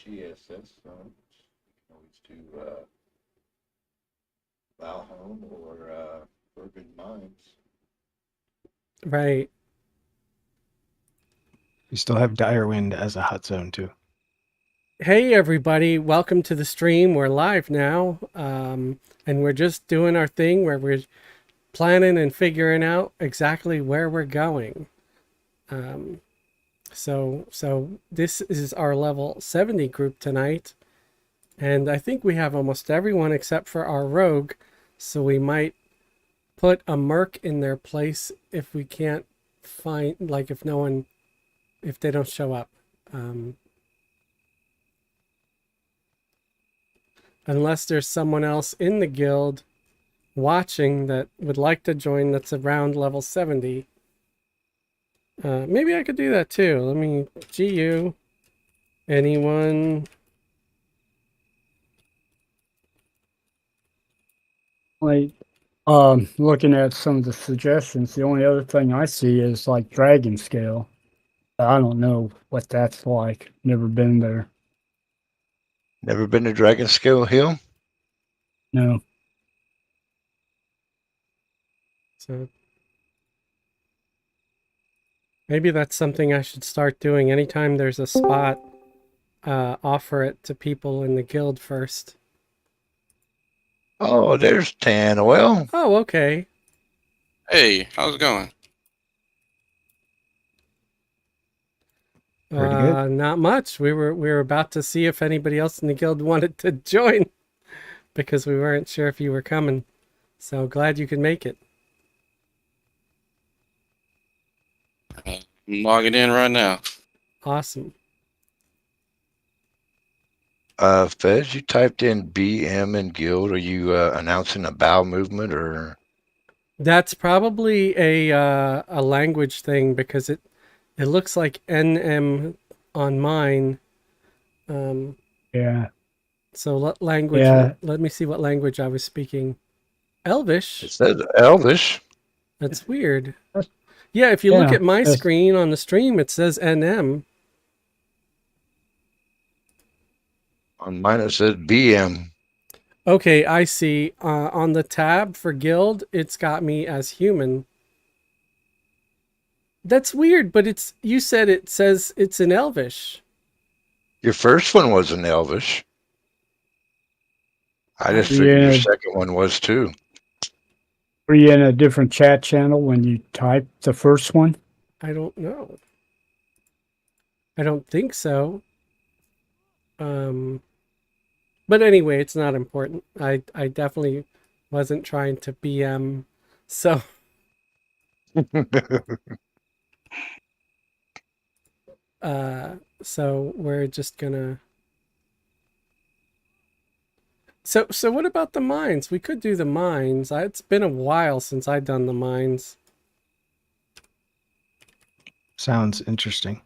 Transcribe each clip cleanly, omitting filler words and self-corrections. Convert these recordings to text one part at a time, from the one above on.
GSS zones. You can always do Valhome or Urban Mines. Right. We still have Direwind as a hot zone too. Hey, everybody. Welcome to the stream. We're live now. And we're just doing our thing where we're planning and figuring out exactly where we're going. So this is our level 70 group tonight. And I think we have almost everyone except for our rogue. So we might put a merc in their place if we can't find, like, if they don't show up. Unless there's someone else in the guild watching that would like to join that's around level 70. Maybe I could do that too. Let me, GU, anyone? Like, looking at some of the suggestions, the only other thing I see is like dragon scale. I don't know what that's like. Never been there. Never been to Dragon Scale Hill? No. So maybe that's something I should start doing. Anytime there's a spot, offer it to people in the guild first. Oh, there's Tan Oil. Oh, okay. Hey, how's it going? Pretty good. Not much. We were about to see if anybody else in the guild wanted to join because we weren't sure if you were coming. So glad you could make it. I'm logging in right now. Awesome. Fez, you typed in BM and Guild. Are you announcing a bowel movement or? That's probably a language thing because it looks like NM on mine. Yeah. So what language? Yeah. Let me see what language I was speaking. Elvish. It says Elvish. That's weird. Yeah, if you look at my screen on the stream, it says NM. On mine it says BM. Okay, I see. On the tab for guild, it's got me as human. That's weird, but you said it says it's in Elvish. Your first one was in Elvish. I just figured your second one was too. Were you in a different chat channel when you typed the first one? I don't know. I don't think so. But anyway, it's not important. I definitely wasn't trying to BM. So so we're just gonna So what about the mines? We could do the mines. It's been a while since I've done the mines. Sounds interesting.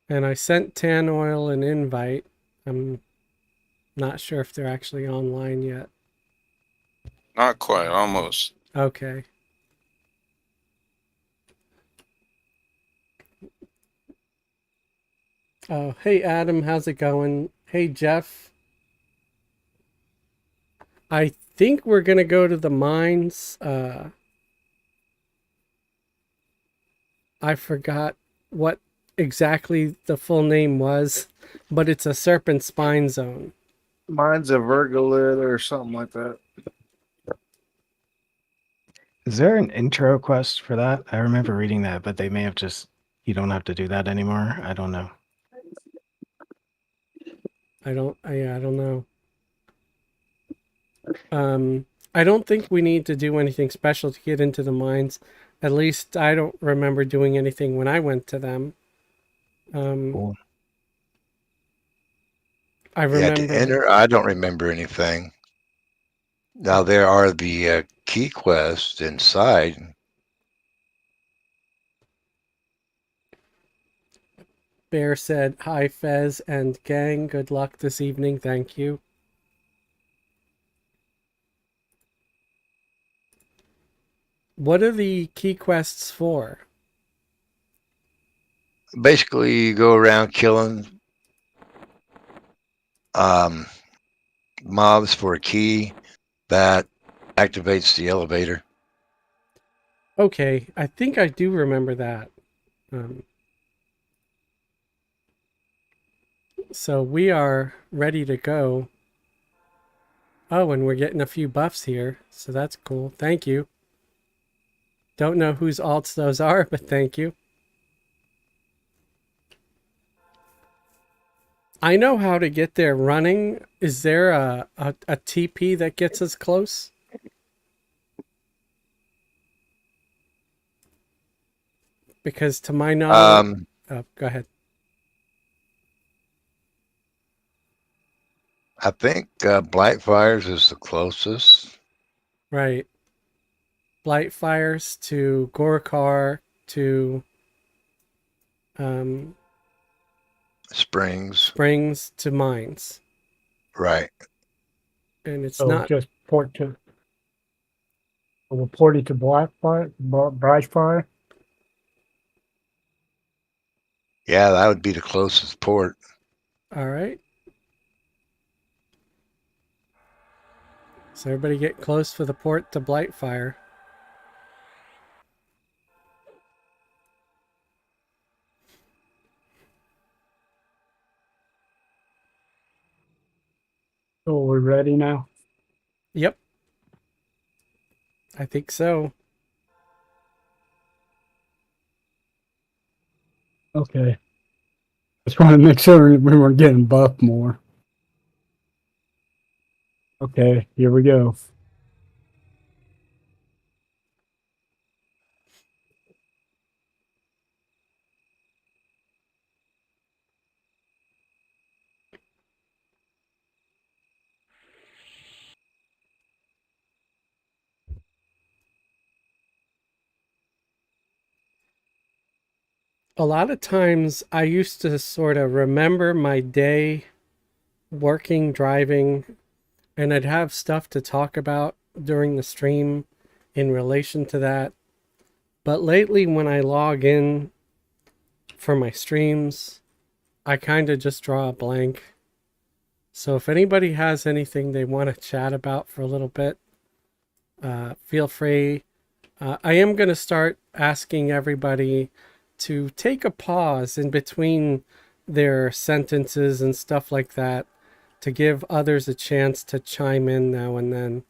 And I sent Tan Oil an invite. I'm not sure if they're actually online yet. Not quite, almost. Okay. Oh, hey Adam, how's it going? Hey Jeff. I think we're gonna go to the mines. I forgot what exactly the full name was, but it's a serpent spine zone. Mine's a Virgolith or something like that. Is there an intro quest for that? I remember reading that, but they may have just, you don't have to do that anymore. I don't know. I don't know. I don't think we need to do anything special to get into the mines. At least I don't remember doing anything when I went to them. Cool. I remember. Yeah, to enter, I don't remember anything. Now there are the key quests inside. Bear said, "Hi Fez and gang, good luck this evening. Thank you." What are the key quests for? basically you go around killing um, mobs for a key that activates the elevator. Okay, I think I do remember that. Um, so we are ready to go. Oh, and we're getting a few buffs here, so that's cool. Thank you. Don't know whose alts those are, but thank you. I know how to get there running. Is there a TP that gets us close? Because to my knowledge... Oh, go ahead. I think Blightfires is the closest. Right. Blightfires to Gorkar to Springs. Springs to Mines. Right. And it's So not... just report it to Brightfire. Yeah, that would be the closest port. All right. So everybody get close for the port to Blightfire. So we're ready now. Yep. I think so. Okay. Just want to make sure we weren't getting buffed more. Okay, here we go. A lot of times I used to sort of remember my day working, driving, and I'd have stuff to talk about during the stream in relation to that. But lately, when I log in for my streams, I kind of just draw a blank. So if anybody has anything they want to chat about for a little bit, feel free. I am going to start asking everybody to take a pause in between their sentences and stuff like that to give others a chance to chime in now and then.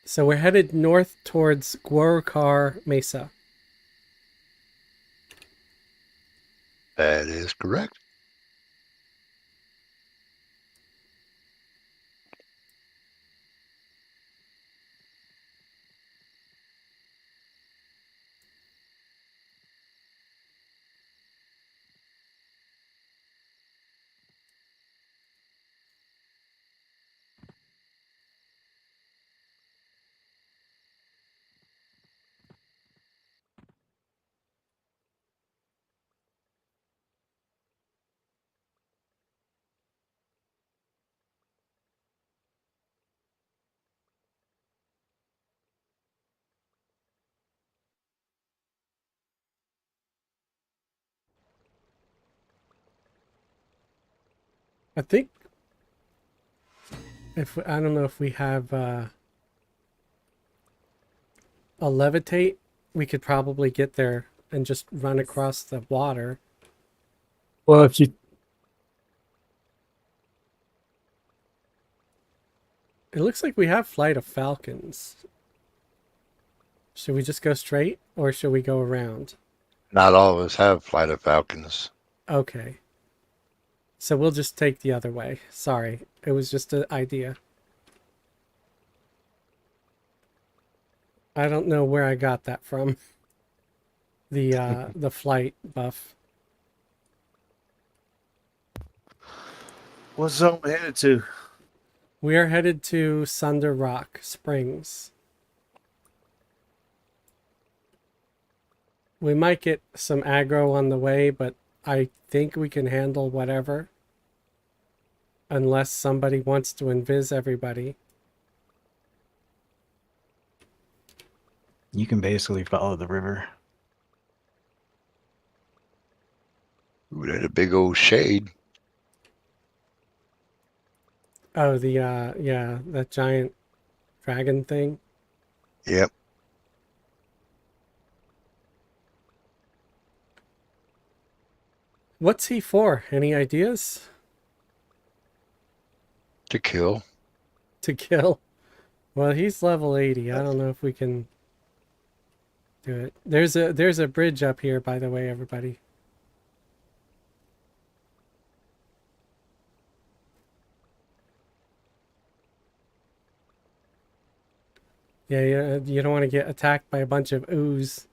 So we're headed north towards Guarukar Mesa. That is correct. I think if I don't know if we have a levitate, we could probably get there and just run across the water. Well, if you It looks like we have Flight of Falcons. Should we just go straight or should we go around? Not all of us have Flight of Falcons. Okay. So we'll just take the other way. Sorry. It was just an idea. I don't know where I got that from. The flight buff. What zone we headed to? We are headed to Sunder Rock Springs. We might get some aggro on the way, but I think we can handle whatever. unless somebody wants to invis everybody. You can basically follow the river. Ooh, that's a big old shade. Oh, the yeah, that giant dragon thing. Yep. What's he for? Any ideas? To kill. To kill? Well, he's level 80. I don't know if we can do it. There's a bridge up here, by the way, everybody. Yeah, you don't want to get attacked by a bunch of ooze.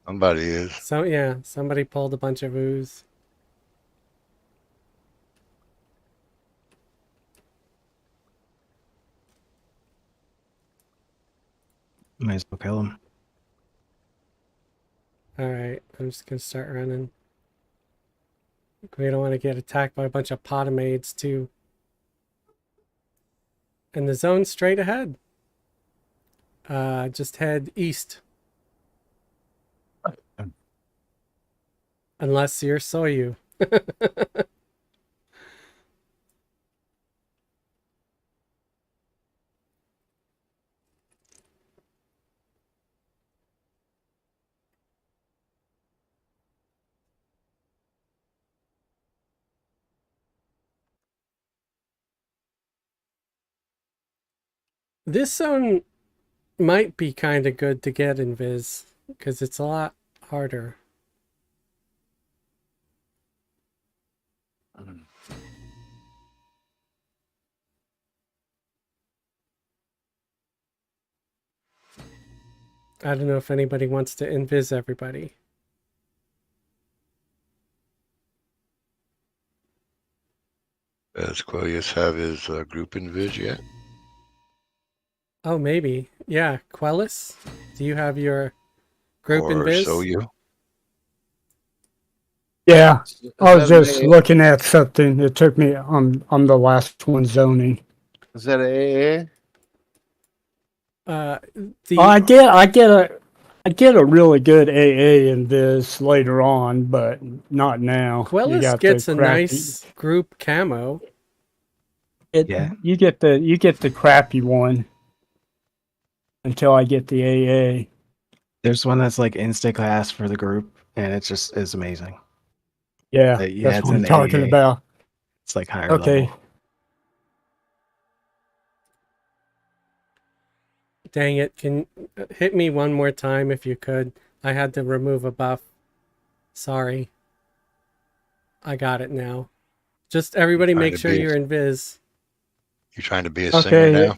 Somebody is. So yeah, somebody pulled a bunch of ooze. Might as well kill him. All right, I'm just gonna start running. We don't want to get attacked by a bunch of potomades too. And the zone's straight ahead. Just head east. Unless you're Soyu. This zone might be kind of good to get in Viz, because it's a lot harder. I don't know if anybody wants to invis everybody. Does Quellius have his group invis yet? Oh, maybe. Yeah, Quellis, do you have your group Or invis? so you? Yeah, Is I was that just an looking at something. It took me. I'm the last one zoning. Is that an AA? Uh, I the get a really good AA in this later on, but not now. You Quellis got the gets a crappy. nice group camo. Yeah. You get the crappy one until I get the AA. There's one that's like insta class for the group, and it just is amazing. Yeah, Yeah, that's it's what I'm an talking AA. about. It's like higher Okay. level. Dang it, can hit me one more time if you could. I had to remove a buff. Sorry. I got it now. Just everybody Trying make to sure be you're in Viz. you trying to be a singer Okay, now?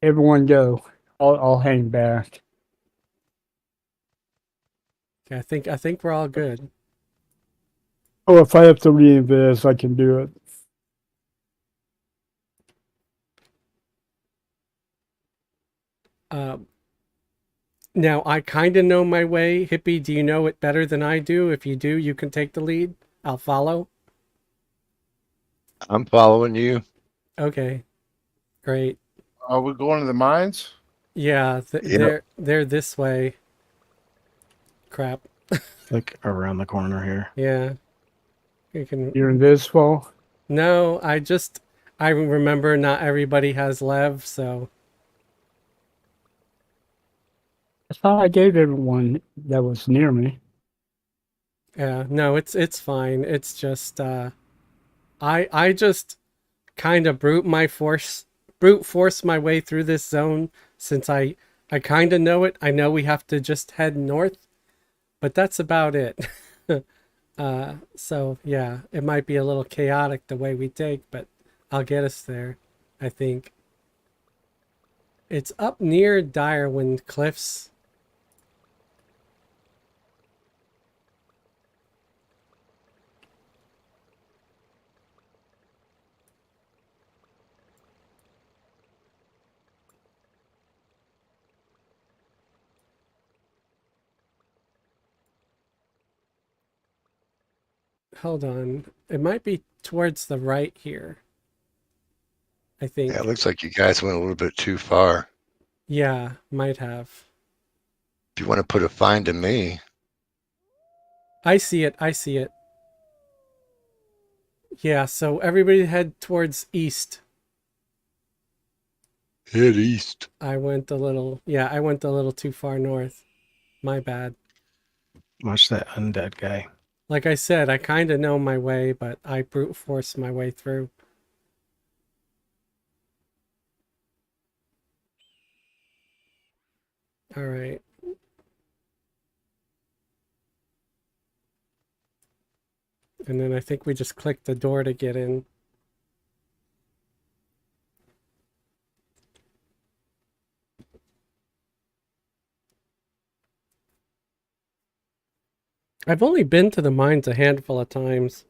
everyone go. I'll hang back. Okay, I think we're all good. Oh, if I have to reinvest, I can do it. Um, Now I kind of know my way. Hippie, do you know it better than I do? If you do, you can take the lead. I'll follow. I'm following you. Okay, great. Are we going to the mines? Yeah, Yep. they're this way. Crap. It's like around the corner here. Yeah, you can. You're in this fall. No, I remember not everybody has Lev, so I thought I gave everyone that was near me. yeah. No, it's fine. It's just I just kind of brute force my way through this zone since I kind of know it. I know we have to just head north, but that's about it. So yeah, it might be a little chaotic the way we take, but I'll get us there, I think. It's up near Direwind Cliffs. hold on. It might be towards the right here. I think. Yeah, it looks like you guys went a little bit too far. Yeah, might have. If you want to put a fine to me, I see it. I see it. Yeah, so everybody head towards east. head east. I went a little too far north. My bad. Watch that undead guy. Like I said, I kind of know my way, but I brute force my way through. All right. And then I think we just click the door to get in. I've only been to the mines a handful of times.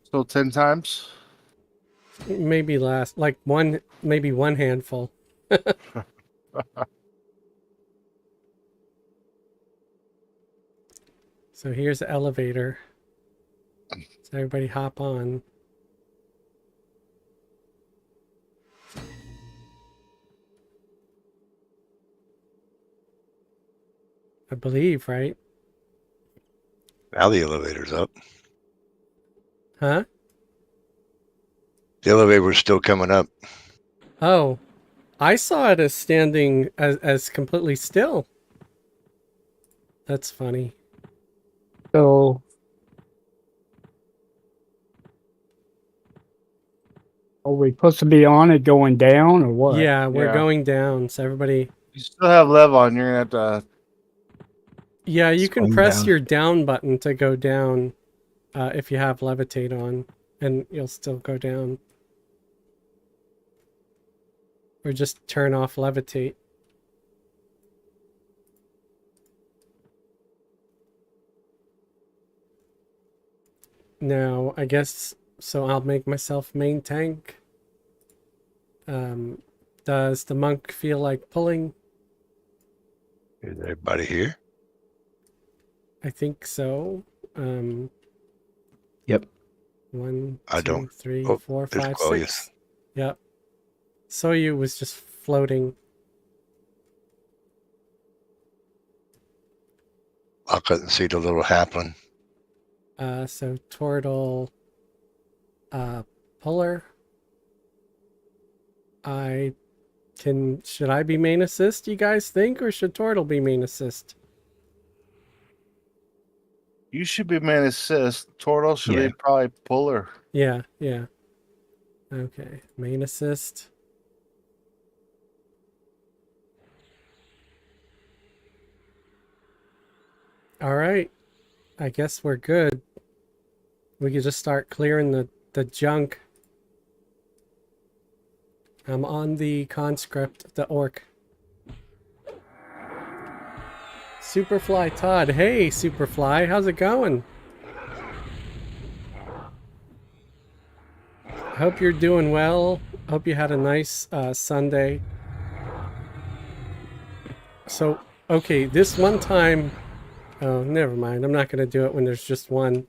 So 10 times? Maybe maybe one handful. So here's the elevator. So everybody hop on. I believe, right? Now the elevator's up. Huh? The elevator's still coming up. Oh, I saw it as standing as completely still. That's funny. So are we supposed to be on it going down or what? Yeah, we're Yeah. going down. So everybody, You still have Lev on. You're going to have to. yeah, you can Swing press down. your down button to go down if you have levitate on, and you'll still go down. Or just turn off levitate. Now, I guess, so I'll make myself main tank. Does the monk feel like pulling? Is everybody here? I think so. Yep. 1, I 2, don't. 3, Oh, 4, there's 5, Quellius. 6. Yep. Soyu was just floating. I couldn't see the little halfling. So Tortle, Puller. Should I be main assist, you guys think, or should Tortle be main assist? You should be main assist. Tortle should Yeah. be probably puller. Yeah. Okay, main assist. All right, I guess we're good. We could just start clearing the junk. I'm on the conscript, the orc. Superfly Todd. Hey, Superfly, how's it going? Hope you're doing well. Hope you had a nice Sunday. So, okay, this one time... Oh, never mind. I'm not going to do it when there's just one.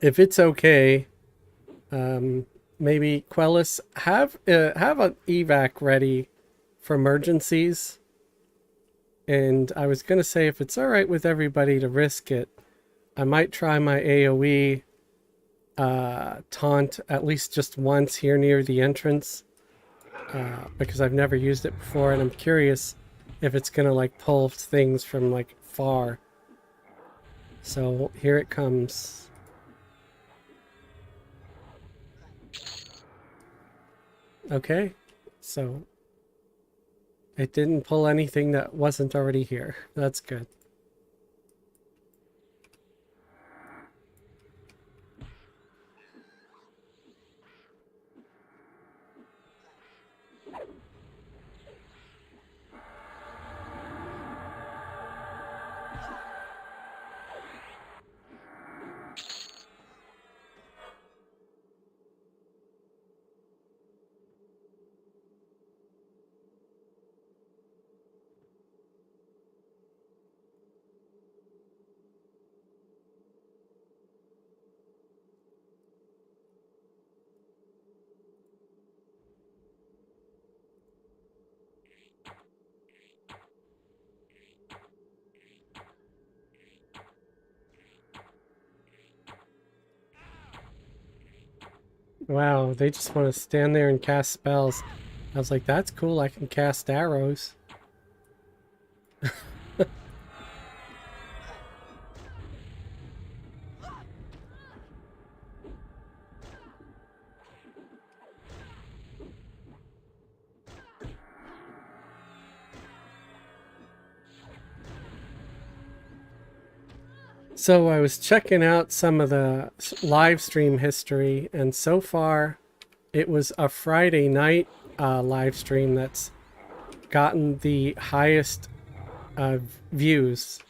If it's okay, maybe Quellis, have an evac ready for emergencies. And I was going to say, if it's all right with everybody to risk it, I might try my AoE taunt at least just once here near the entrance, because I've never used it before, and I'm curious if it's going to like pull things from like far. So here it comes. Okay, so it didn't pull anything that wasn't already here. That's good. Wow, they just want to stand there and cast spells. I was like, that's cool, I can cast arrows. So I was checking out some of the live stream history, and so far it was a Friday night live stream that's gotten the highest uh, views.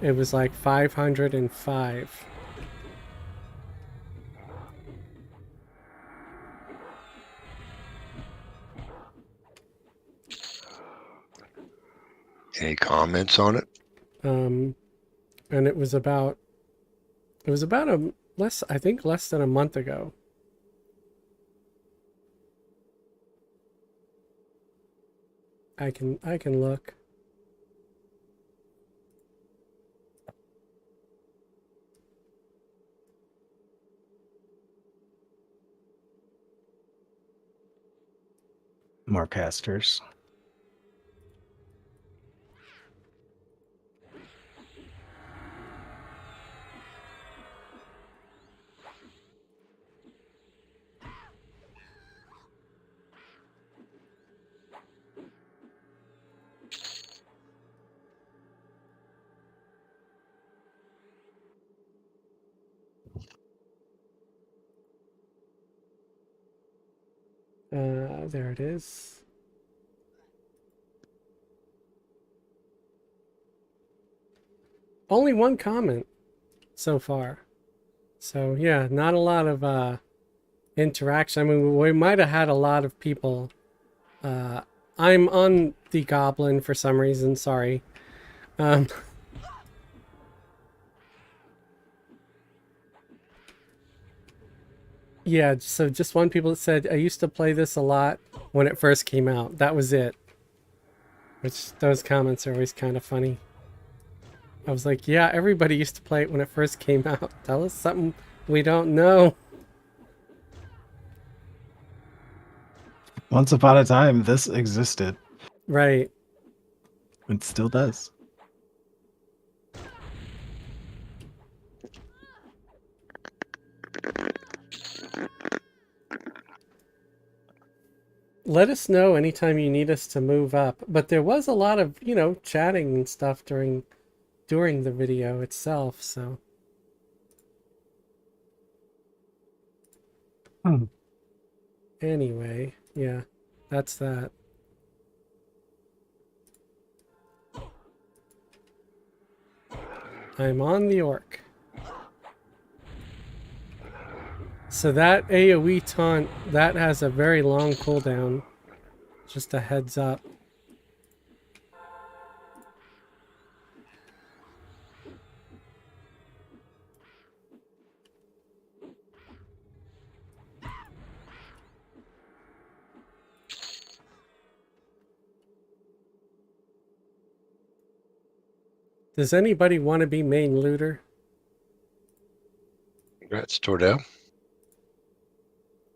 It was like 505. Any comments on it? And it was about a I think less than a month ago. I can look. More casters. There it is. Only one comment so far. So yeah, not a lot of interaction. I mean, we might have had a lot of people. I'm on the Goblin for some reason, sorry. Yeah, so just one people that said, I used to play this a lot when it first came out. That was it. Which, those comments are always kind of funny. I was like, yeah, everybody used to play it when it first came out. Tell us something we don't know. Once upon a time, this existed. Right. It still does. Let us know anytime you need us to move up. But there was a lot of, chatting and stuff during the video itself, so. Anyway, yeah, that's that. I'm on the orc. So that AoE taunt, that has a very long cooldown. Just a heads up. Does anybody want to be main looter? Congrats, Tordell.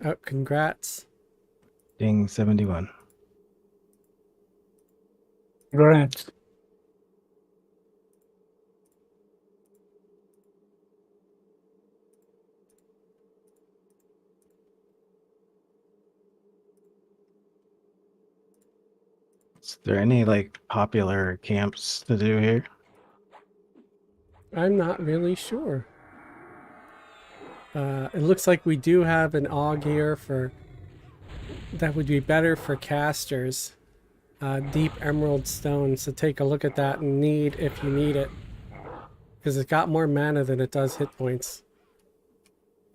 Oh, congrats. Ding 71. Grant. Is there any like popular camps to do here? I'm not really sure. It looks like we do have an AUG here that would be better for casters. Deep Emerald Stone, so take a look at that and need if you need it. Because it's got more mana than it does hit points.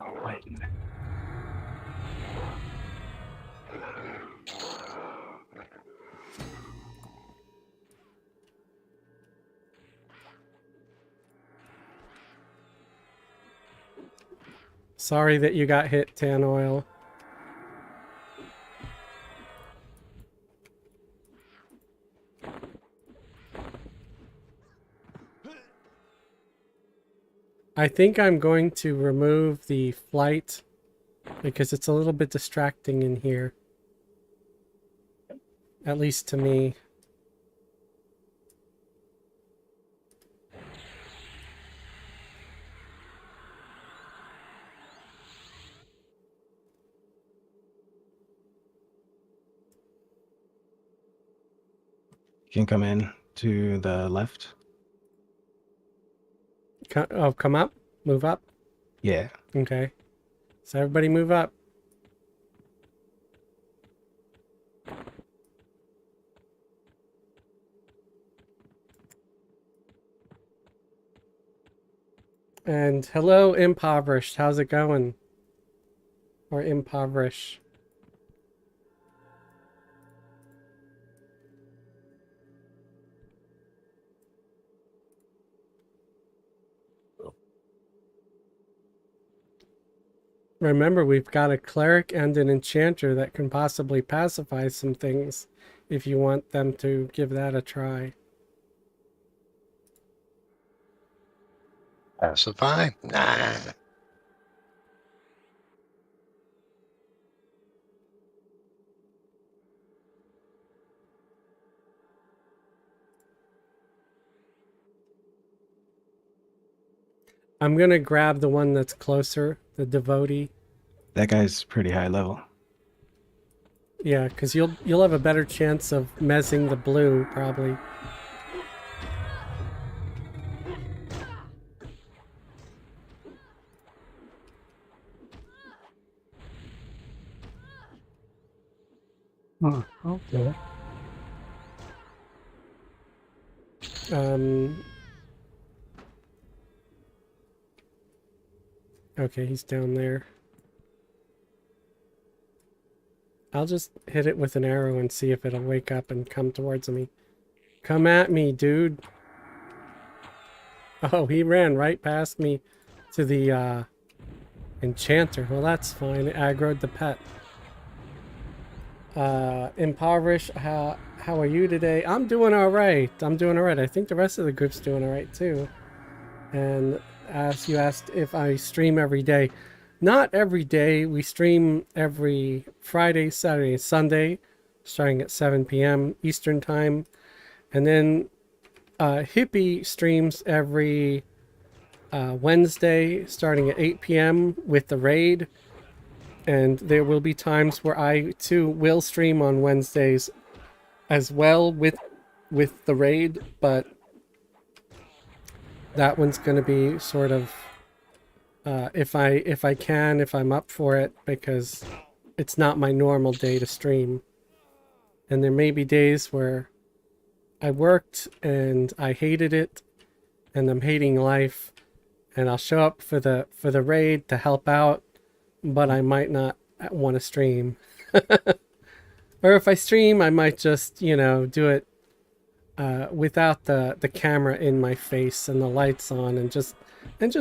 Oh, wait. Sorry that you got hit, Tan Oil. I think I'm going to remove the flight because it's a little bit distracting in here. At least to me. You can come in to the left. Oh, come up? Move up? Yeah. Okay. So everybody move up. And hello, Impoverished. How's it going? Or Impoverish. Remember, we've got a cleric and an enchanter that can possibly pacify some things if you want them to give that a try. Pacify? Nah. I'm gonna grab the one that's closer, the devotee. That guy's pretty high level. Yeah, because you'll have a better chance of mezzing the blue, probably. Huh, okay. Okay, he's down there. I'll just hit it with an arrow and see if it'll wake up and come towards me. Come at me, dude. Oh, he ran right past me to the enchanter. Well, that's fine. It aggroed the pet. Impoverish, how are you today? I'm doing all right. I'm doing all right. I think the rest of the group's doing all right too. And as you asked if I stream every day, not every day. We stream every Friday, Saturday, and Sunday, starting at 7 p.m. Eastern time, and then Hippie streams every Wednesday, starting at 8 p.m. with the raid. And there will be times where I too will stream on Wednesdays as well with the raid, but that one's going to be sort of if I'm up for it, because it's not my normal day to stream. And there may be days where I worked and I hated it and I'm hating life, and I'll show up for the raid to help out, but I might not want to stream. Or if I stream, I might just, do it without the camera in my face and the lights on, and just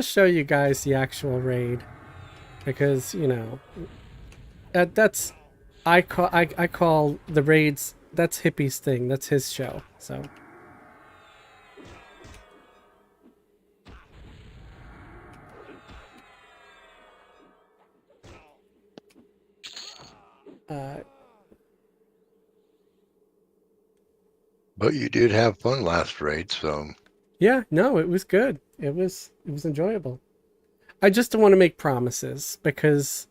show you guys the actual raid, because that's I call the raids, that's Hippie's thing, that's his show. So But you did have fun last raid, so yeah, no, it was good. It was enjoyable. I just don't want to make promises, because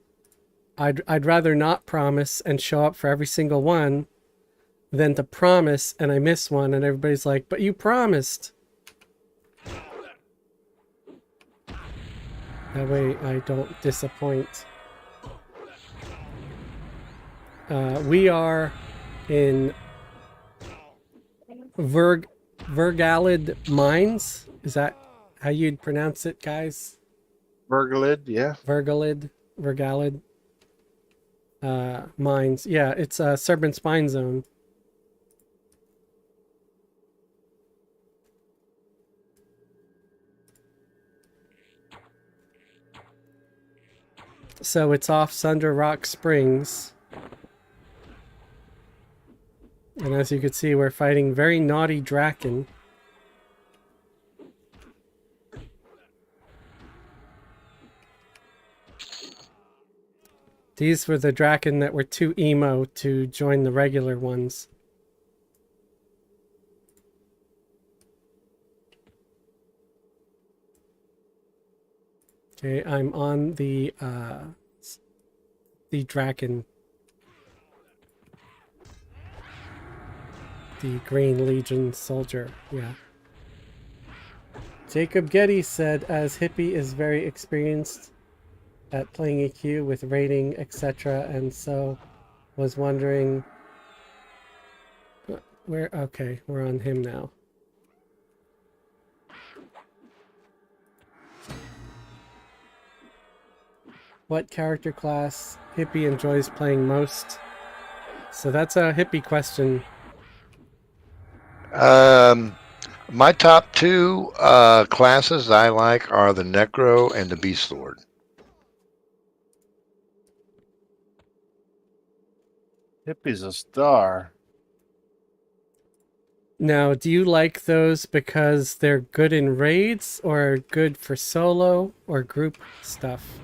I'd rather not promise and show up for every single one than to promise and I miss one and everybody's like, but you promised. That way I don't disappoint. We are in Vergalid Mines. Is that how you'd pronounce it, guys? Vergalid, yeah. Vergalid Mines. Yeah, it's a Serpent's Mine Zone. So it's off Sunder Rock Springs. And as you can see, we're fighting very naughty Draken. These were the Draken that were too emo to join the regular ones. Okay, I'm on the Draken. The Green Legion soldier, yeah. Jacob Getty said, as Hippie is very experienced at playing EQ with rating, etc., and so was wondering where. Okay, we're on him now. What character class Hippie enjoys playing most? So that's a Hippie question. My top two classes I like are the Necro and the Beast Lord. Hippie's a star. Now, do you like those because they're good in raids, or good for solo or group stuff?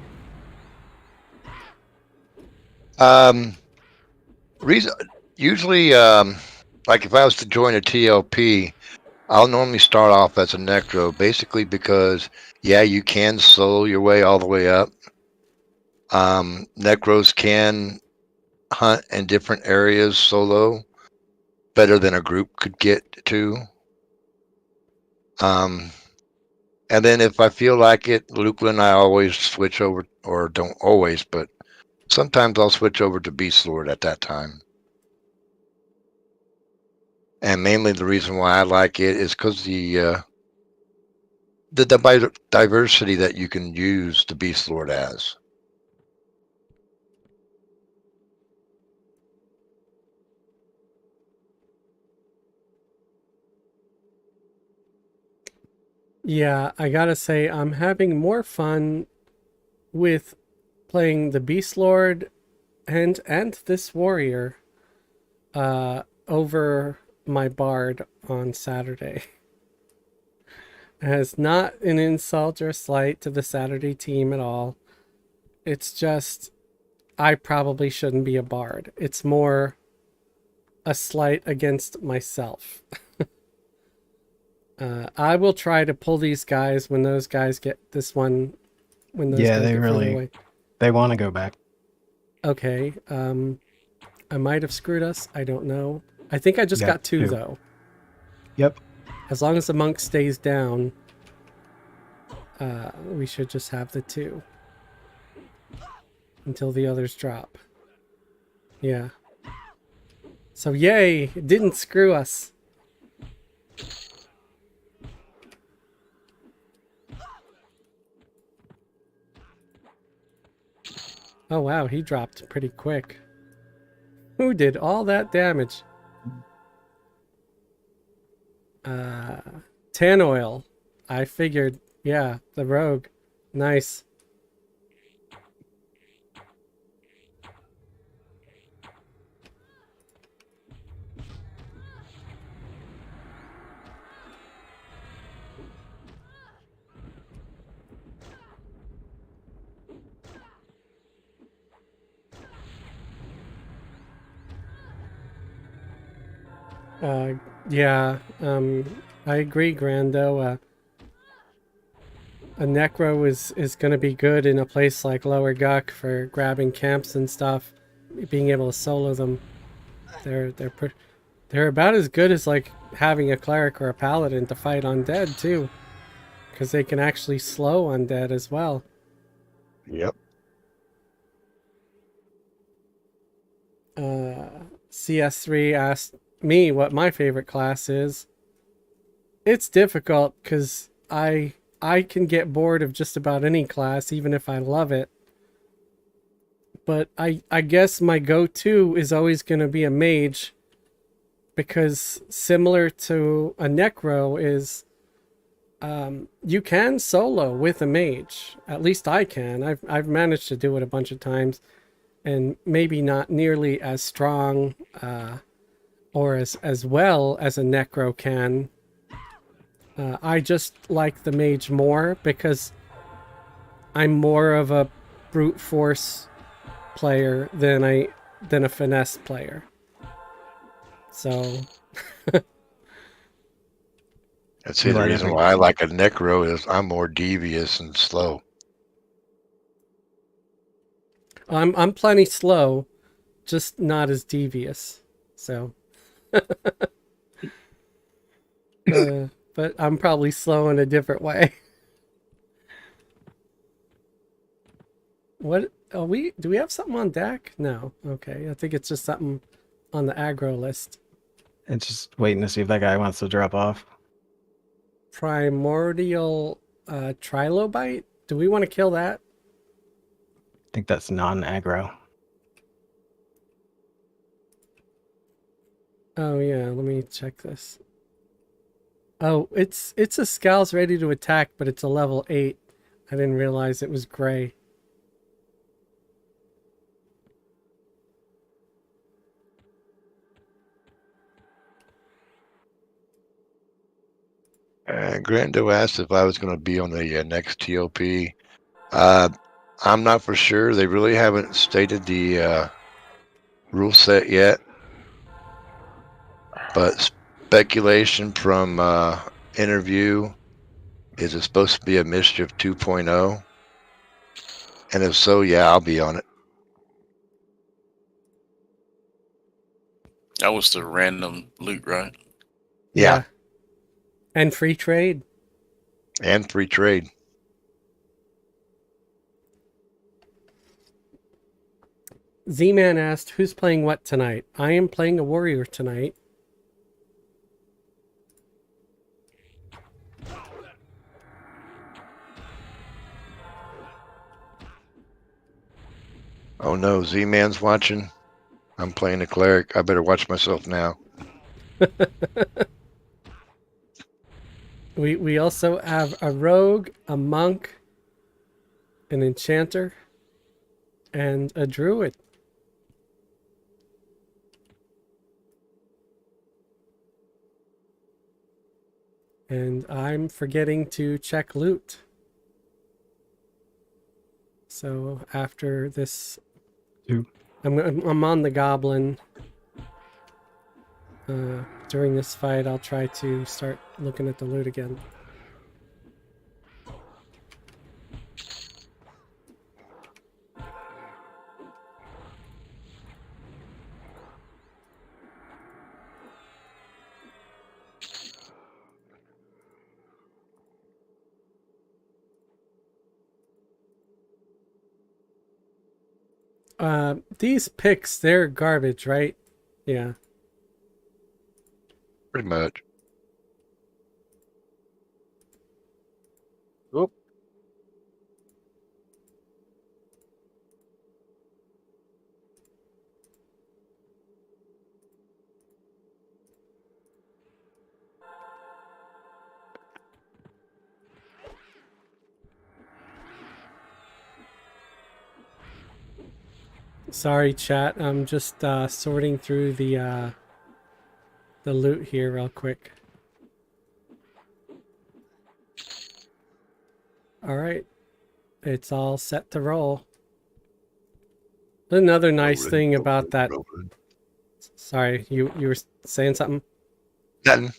Reason usually, like if I was to join a TLP, I'll normally start off as a Necro, basically because yeah, you can solo your way all the way up. Necros can hunt in different areas solo better than a group could get to. And then if I feel like it, Lukeland, I always switch over, or don't always, but sometimes I'll switch over to Beast Lord at that time. And mainly the reason why I like it is because the diversity that you can use the Beast Lord as. Yeah, I gotta say, I'm having more fun with playing the Beast Lord and this warrior over my Bard on Saturday. It's not an insult or slight to the Saturday team at all. It's just, I probably shouldn't be a Bard. It's more a slight against myself. I will try to pull these guys when those guys get this one. When those Yeah, guys they get further really away. they want to go back. Okay. I might have screwed us. I don't know. I think I just Yeah, got two two. though. Yep. As long as the monk stays down, we should just have the two until the others drop. Yeah. So yay! It didn't screw us. Oh wow, he dropped pretty quick. Who did all that damage? Tan oil. I figured, yeah, the rogue. Nice. Yeah, I agree, Grando. A Necro is going to be good in a place like Lower Guck for grabbing camps and stuff, being able to solo them. They're about as good as like having a cleric or a paladin to fight undead too, because they can actually slow undead as well. Yep. CS3 asked me what my favorite class is. It's difficult because I can get bored of just about any class, even if I love it. But I guess my go-to is always going to be a mage, because similar to a necro is you can solo with a mage. At least I can. I've managed to do it a bunch of times, and maybe not nearly as strong or as well as a necro can. I just like the mage more because I'm more of a brute force player than a finesse player. So That's We the like reason every- why I like a necro is I'm more devious and slow. I'm plenty slow, just not as devious. So, but I'm probably slow in a different way. What are we? Do we have something on deck? No. Okay, I think it's just something on the aggro list. It's just waiting to see if that guy wants to drop off. Primordial trilobite. Do we want to kill that? I think that's non-aggro. Oh yeah, let me check this. Oh, it's a Scowl's ready to attack, but it's a level 8. I didn't realize it was gray. Grando asked if I was going to be on the next TOP. I'm not for sure. They really haven't stated the rule set yet, but speculation from interview is it supposed to be a Mischief 2.0? And if so, yeah, I'll be on it. That was the random loot, right? Yeah. And free trade. And free trade. Z-Man asked, who's playing what tonight? I am playing a warrior tonight. Oh no, Z-Man's watching. I'm playing a cleric. I better watch myself now. We also have a rogue, a monk, an enchanter, and a druid. And I'm forgetting to check loot. So after this, Two. I'm on the goblin. During this fight, I'll try to start looking at the loot again. These picks, they're garbage, right? Yeah. Pretty much. Oop. Sorry, chat. I'm just sorting through the loot here real quick. All right, it's all set to roll. Another nice thing about that. Sorry, you were saying something. Nothing.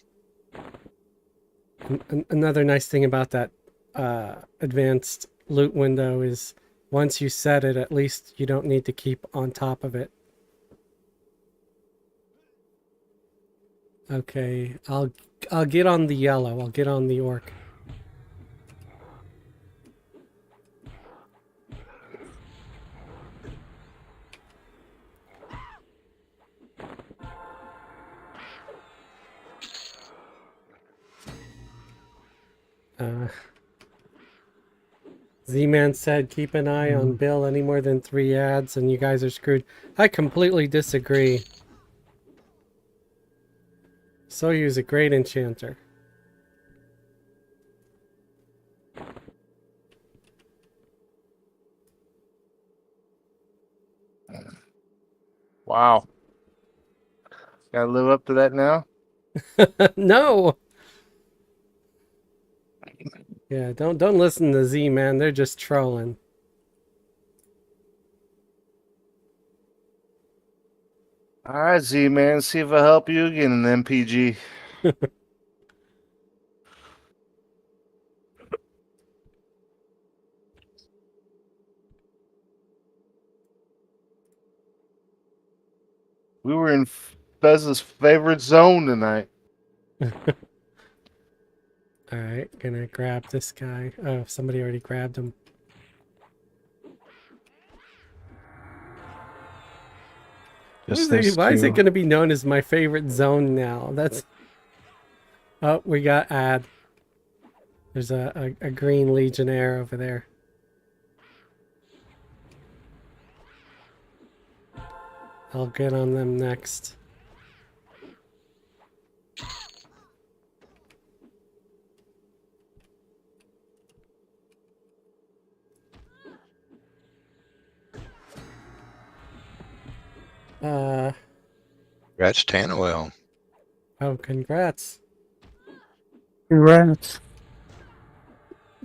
Another nice thing about that advanced loot window is once you set it, at least you don't need to keep on top of it. Okay, I'll get on the yellow. I'll get on the orc. Z-Man said, keep an eye on Bill any more than 3 ads and you guys are screwed. I completely disagree. Soyu's a great enchanter. Wow. Gotta live up to that now? No! Yeah, don't listen to Z-Man. They're just trolling. All right, Z man. See if I help you again in MPG. We were in Fez's favorite zone tonight. All right, gonna grab this guy. Oh, somebody already grabbed him. Just those Why is it two. gonna be known as my favorite zone now? That's. Oh, we got ad. There's a green legionnaire over there. I'll get on them next. That's Tanwell. Oh, congrats. Congrats.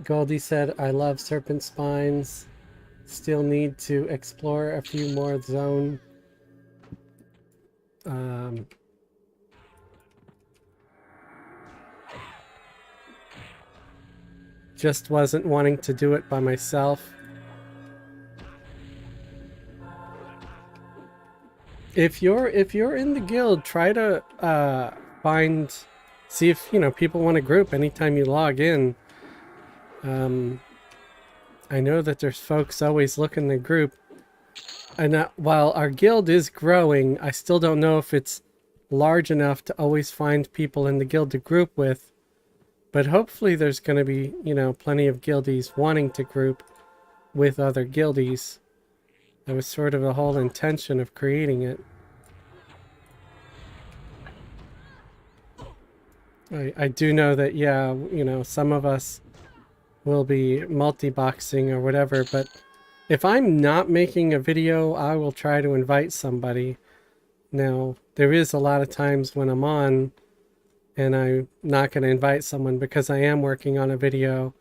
Goldie said, I love serpent spines. Still need to explore a few more zone. Just wasn't wanting to do it by myself. If you're in the guild, try to see if people want to group anytime you log in. I know that there's folks always looking to group, and while our guild is growing, I still don't know if it's large enough to always find people in the guild to group with. But hopefully there's going to be, plenty of guildies wanting to group with other guildies. That was sort of the whole intention of creating it. I do know that, yeah, some of us will be multi-boxing or whatever, but if I'm not making a video, I will try to invite somebody. Now, there is a lot of times when I'm on and I'm not going to invite someone because I am working on a video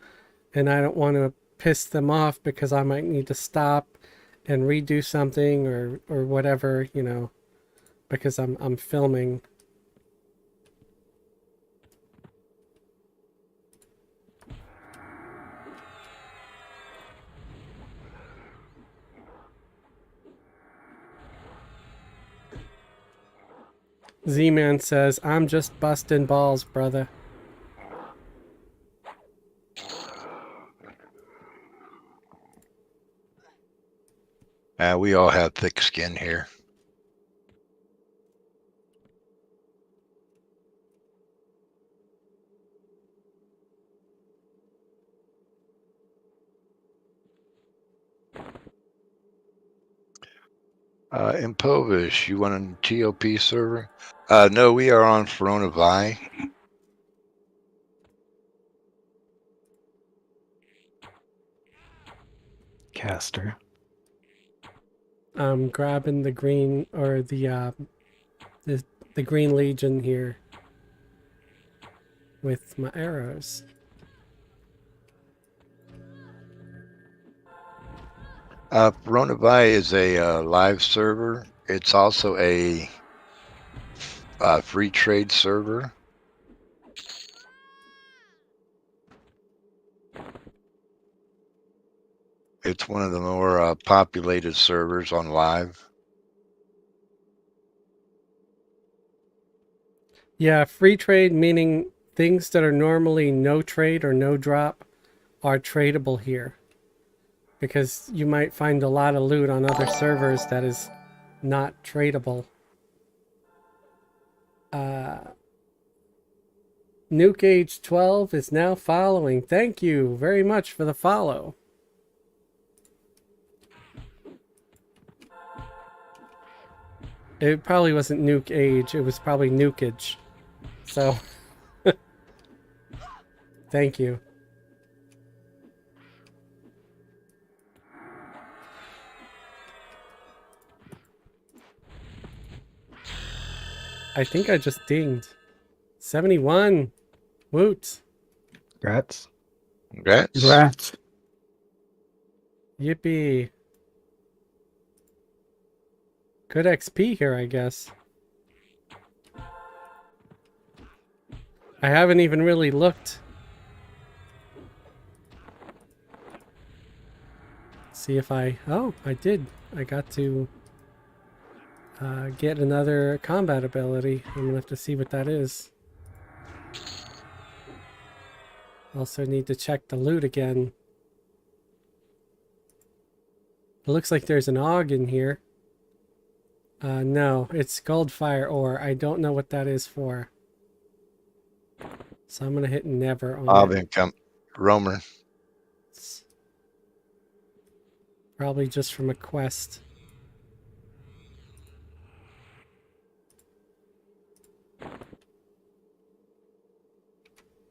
and I don't want to piss them off because I might need to stop and redo something or whatever, because I'm filming. Z-Man says, I'm just busting balls, brother. We all have thick skin here. Impovish, you want a TOP server? No, we are on Firiona Vie. Caster. I'm grabbing the green or the Green Legion here with my arrows. Firiona Vie is a live server. It's also a free trade server. It's one of the more populated servers on live. Yeah, free trade meaning things that are normally no trade or no drop are tradable here. Because you might find a lot of loot on other servers that is not tradable. Nuke Age 12 is now following. Thank you very much for the follow. It probably wasn't Nuke Age, it was probably Nukeage. So, thank you. I think I just dinged. 71. Woot. Congrats. Congrats. Congrats. Yippee. Good XP here, I guess. I haven't even really looked. See if I... Oh, I did. I got to get another combat ability. I'm going to have to see what that is. Also need to check the loot again. It looks like there's an AUG in here. No, it's Goldfire ore. I don't know what that is for. So I'm going to hit never on it. Income. Roamer. It's probably just from a quest.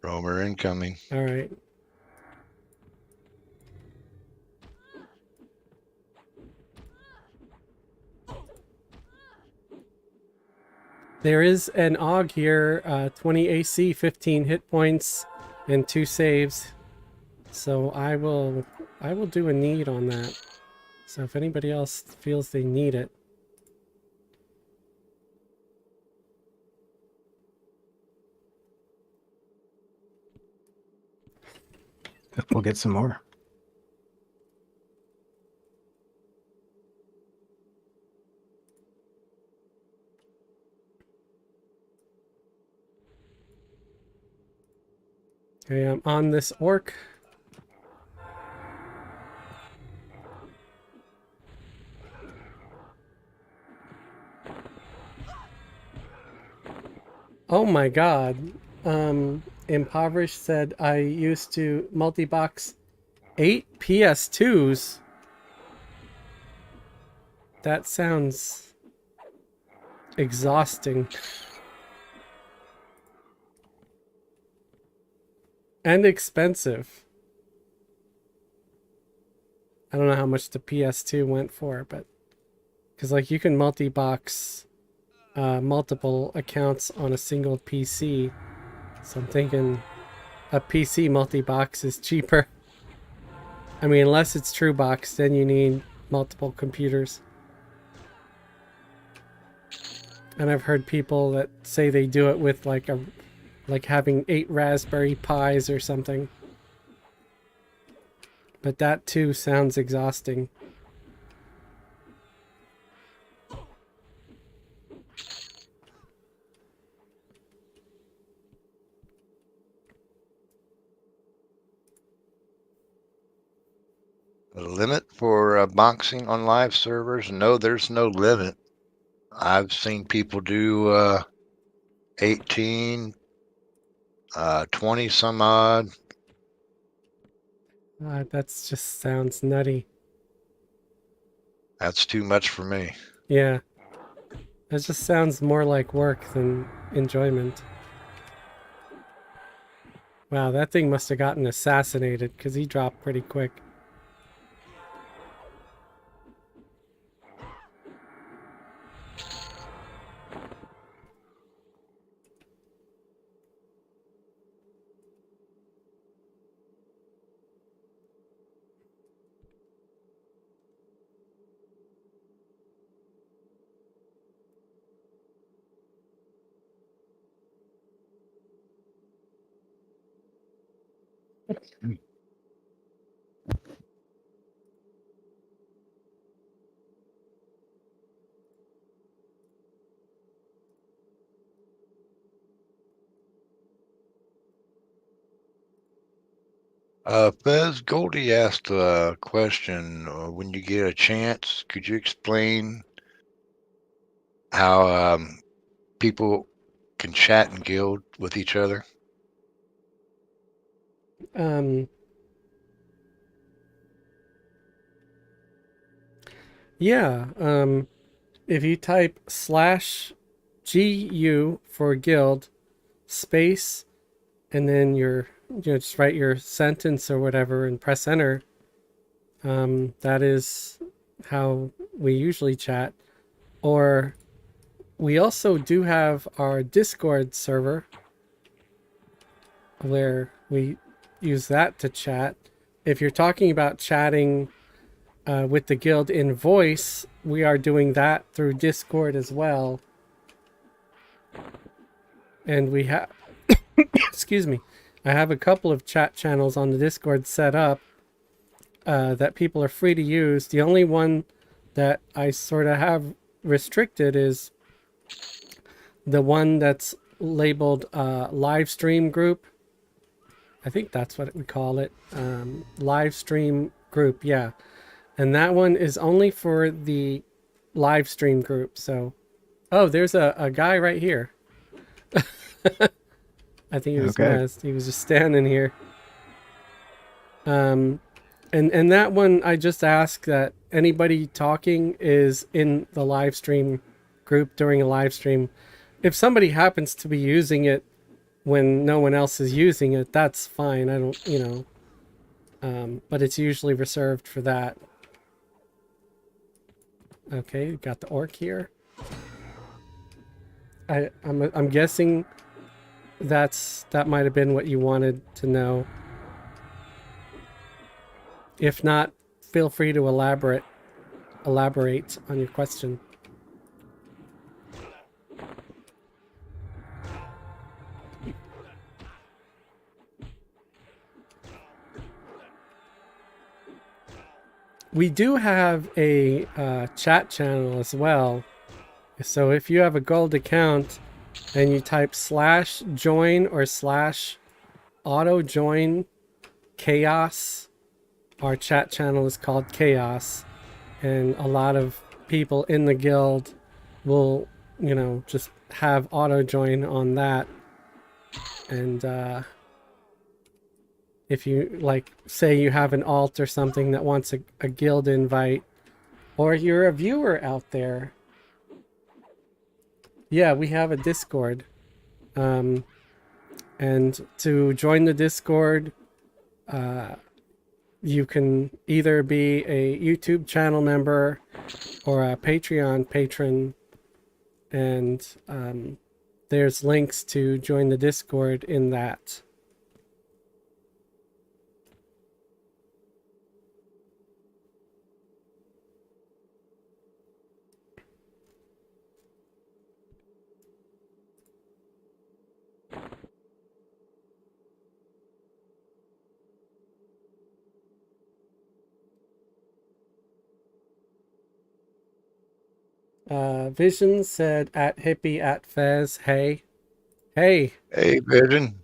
Roamer incoming. All right. There is an AUG here, 20 AC, 15 hit points, and 2 saves. So I will do a need on that. So if anybody else feels they need it. We'll get some more. Okay, I'm on this orc. Oh my god. Impoverished said I used to multi-box 8 PS2s. That sounds exhausting. And expensive. I don't know how much the PS2 went for, but... Because, like, you can multi-box multiple accounts on a single PC. So I'm thinking a PC multi-box is cheaper. I mean, unless it's true box, then you need multiple computers. And I've heard people that say they do it with like having 8 Raspberry Pis or something. But that too sounds exhausting. A limit for boxing on live servers? No, there's no limit. I've seen people do 18, 20 some odd. That just sounds nutty. That's too much for me. Yeah. That just sounds more like work than enjoyment. Wow, that thing must have gotten assassinated because he dropped pretty quick. Fez Goldie asked a question. When you get a chance, could you explain how people can chat and guild with each other? Yeah, if you type /GU for guild, space, and then just write your sentence or whatever and press enter, that is how we usually chat. Or we also do have our Discord server where we use that to chat. If you're talking about chatting with the guild in voice, we are doing that through Discord as well. And we have, excuse me, I have a couple of chat channels on the Discord set up that people are free to use. The only one that I sort of have restricted is the one that's labeled live stream group. I think that's what we call it. Live stream group, yeah. And that one is only for the live stream group. So, oh, there's a guy right here. I think he was messed. He was just standing here. And that one, I just ask that anybody talking is in the live stream group during a live stream. If somebody happens to be using it when no one else is using it, that's fine. I don't, you know, but it's usually reserved for that. Okay, got the orc here. I'm guessing that might have been what you wanted to know. If not, feel free to elaborate on your question. We do have a chat channel as well. So if you have a gold account and you type /join or /auto join chaos, our chat channel is called Chaos, and a lot of people in the guild will, you know, just have auto join on that. And if you, like, say you have an alt or something that wants a guild invite, or you're a viewer out there, yeah, we have a Discord. And to join the Discord, you can either be a YouTube channel member or a Patreon patron, and there's links to join the Discord in that. Vision said at hippie at Fez, hey. Hey. Hey, Vision.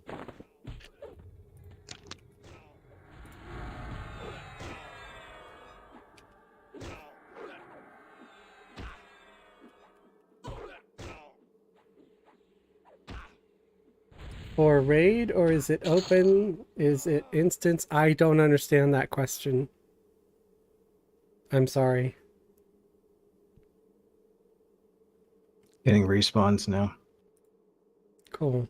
For raid, or is it open? Is it instance? I don't understand that question. I'm sorry. Getting respawns now. Cool.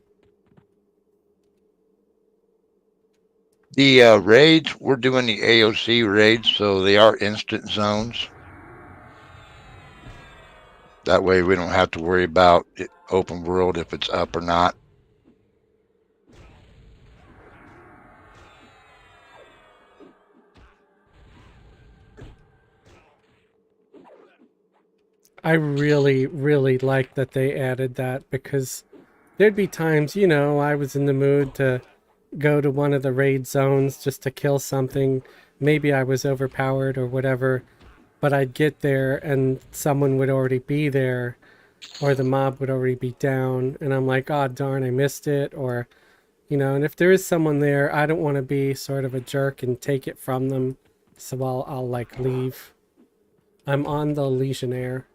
The raids, we're doing the AOC raids, so they are instant zones. That way we don't have to worry about it, open world, if it's up or not. I really, really like that they added that, because there'd be times, you know, I was in the mood to go to one of the raid zones just to kill something. Maybe I was overpowered or whatever, but I'd get there and someone would already be there, or the mob would already be down, and I'm like, oh darn, I missed it. Or, you know, and if there is someone there, I don't want to be sort of a jerk and take it from them, so I'll like leave. I'm on the Legionnaire.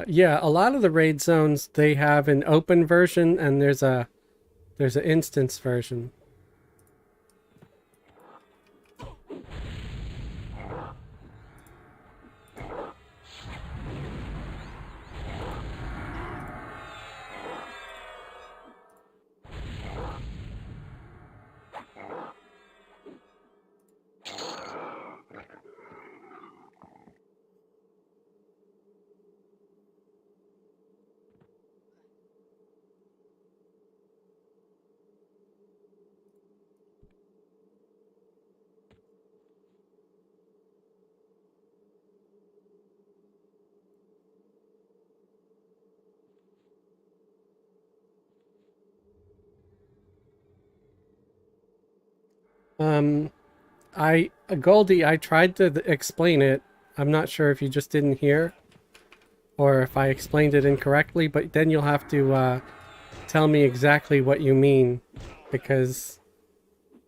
Yeah, a lot of the raid zones, they have an open version, and there's a There's an instance version. Goldie, I tried to explain it. I'm not sure if you just didn't hear or if I explained it incorrectly, but then you'll have to tell me exactly what you mean, because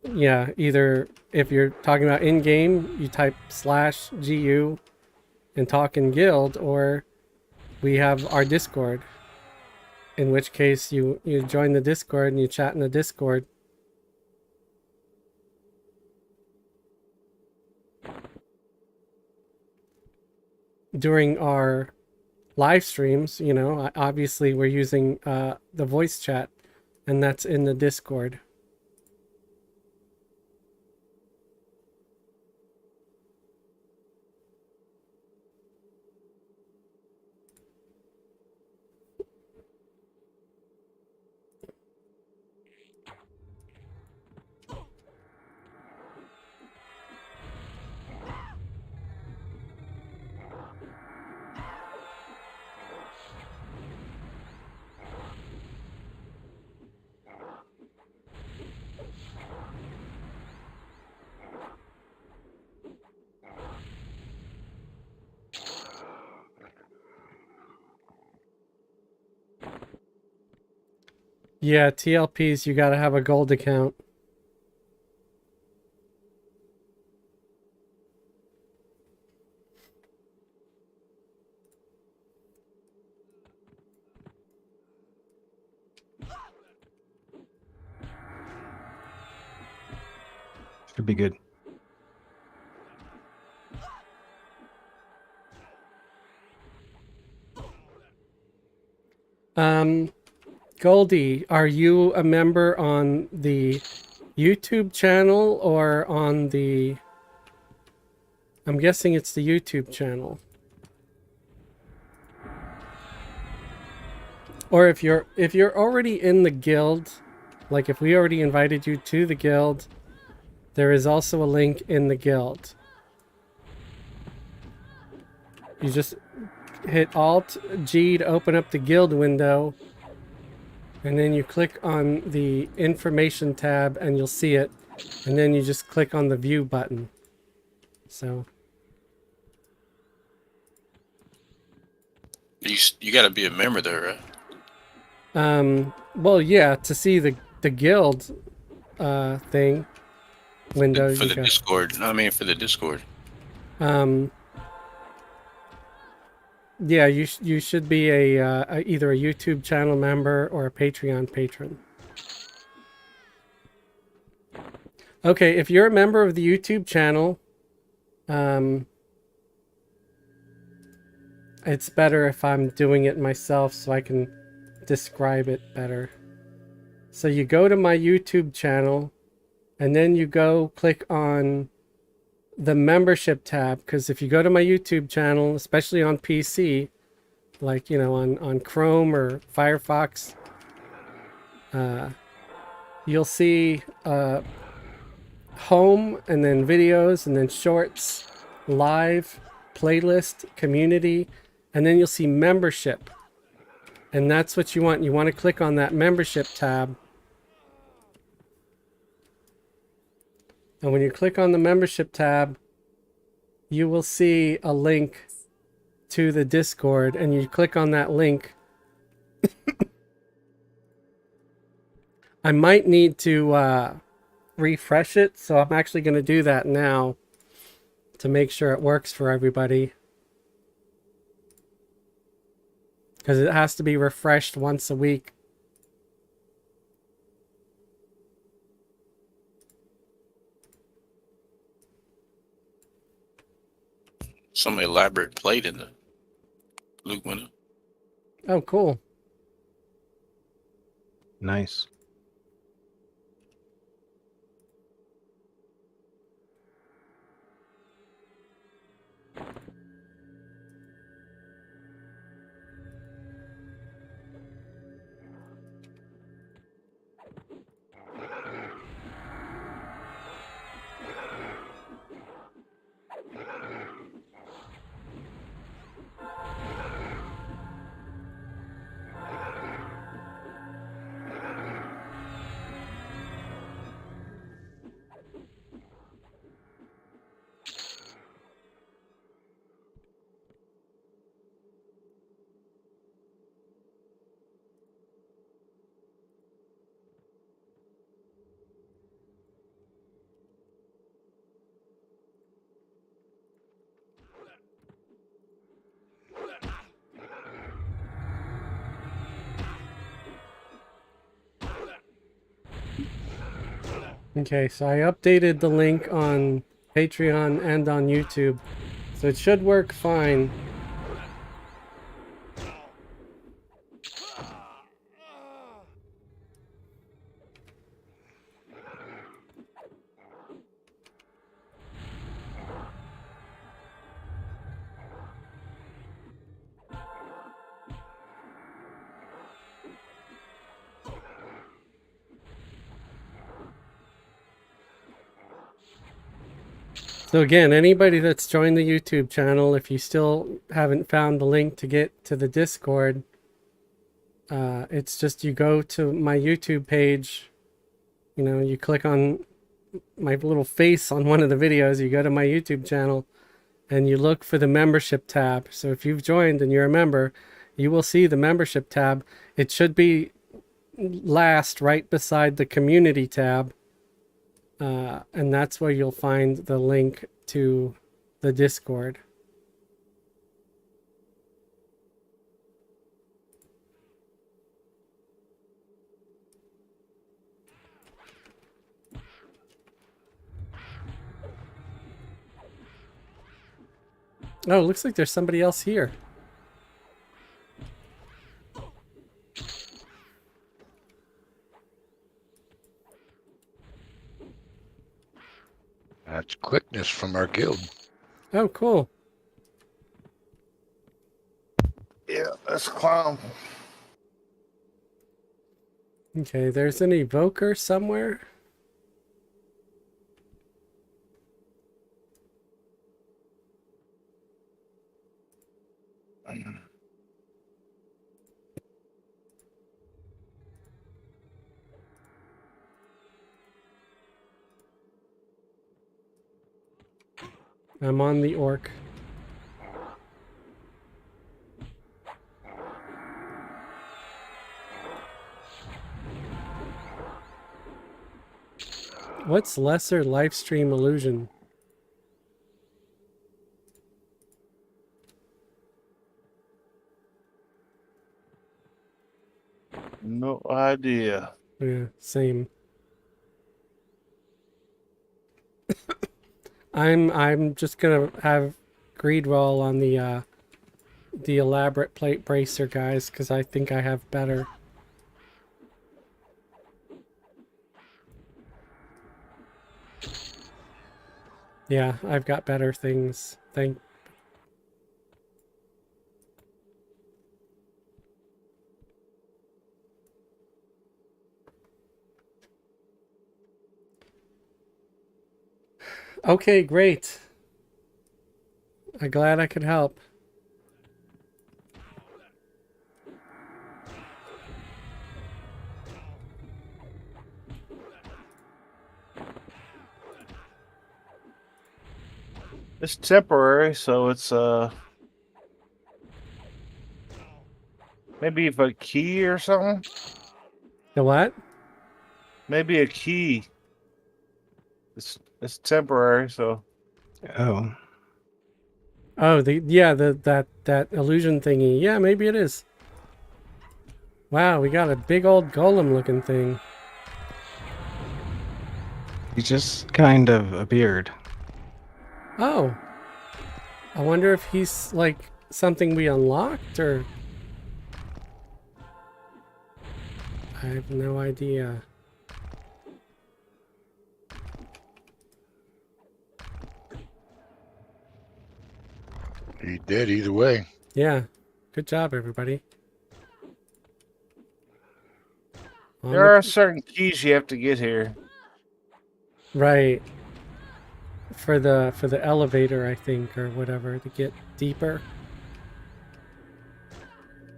yeah, either if you're talking about in-game, you type /GU and talk in guild, or we have our Discord, in which case you join the Discord and you chat in the Discord. During our live streams, you know, obviously we're using the voice chat, and that's in the Discord. Yeah, TLPs, you gotta have a gold account. Should be good. Goldie, are you a member on the YouTube channel or on the... I'm guessing it's the YouTube channel. Or if you're already in the guild, like if we already invited you to the guild, there is also a link in the guild. You just hit Alt-G to open up the guild window, and then you click on the information tab and you'll see it, and then you just click on the view button. So You got to be a member there, right? well, yeah, to see the guild thing window, For the Discord. I mean, for the Discord. Yeah, you should be either a YouTube channel member or a Patreon patron. Okay, if you're a member of the YouTube channel, it's better if I'm doing it myself so I can describe it better. So you go to my YouTube channel, and then you go click on the membership tab, because if you go to my YouTube channel, especially on PC, like, you know, on Chrome or Firefox, you'll see home, and then videos, and then shorts, live, playlist, community, and then you'll see membership. And that's what you want. You want to click on that membership tab. And when you click on the membership tab, you will see a link to the Discord, and you click on that link. I might need to refresh it, so I'm actually going to do that now to make sure it works for everybody, because it has to be refreshed once a week. some elaborate plate in the blue window. Oh, cool. Nice. Okay, so I updated the link on Patreon and on YouTube, so it should work fine. So again, anybody that's joined the YouTube channel, if you still haven't found the link to get to the Discord, it's just you go to my YouTube page, you know, you click on my little face on one of the videos, you go to my YouTube channel, and you look for the membership tab. So if you've joined and you're a member, you will see the membership tab. It should be last right beside the community tab. And that's where you'll find the link to the Discord. Oh, looks like there's somebody else here. That's quickness from our guild. Oh, cool. Yeah, that's clown. Okay, there's an evoker somewhere. I'm on the orc. What's lesser live stream illusion? No idea. Yeah, same. I'm just gonna have greed roll on the elaborate plate bracer guys, because I think I have better. Yeah, I've got better things. Okay, great. I'm glad I could help. It's temporary, so it's maybe if a key or something. The what? Maybe a key. It's temporary, so Oh, Oh, that illusion thingy. Yeah, maybe it is. Wow, we got a big old golem looking thing. he just kind of appeared. Oh. I wonder if he's like something we unlocked or... I have no idea. He did either way. Yeah. Good job, everybody. On There are certain keys you have to get here. Right. For the elevator, I think, or whatever, to get deeper.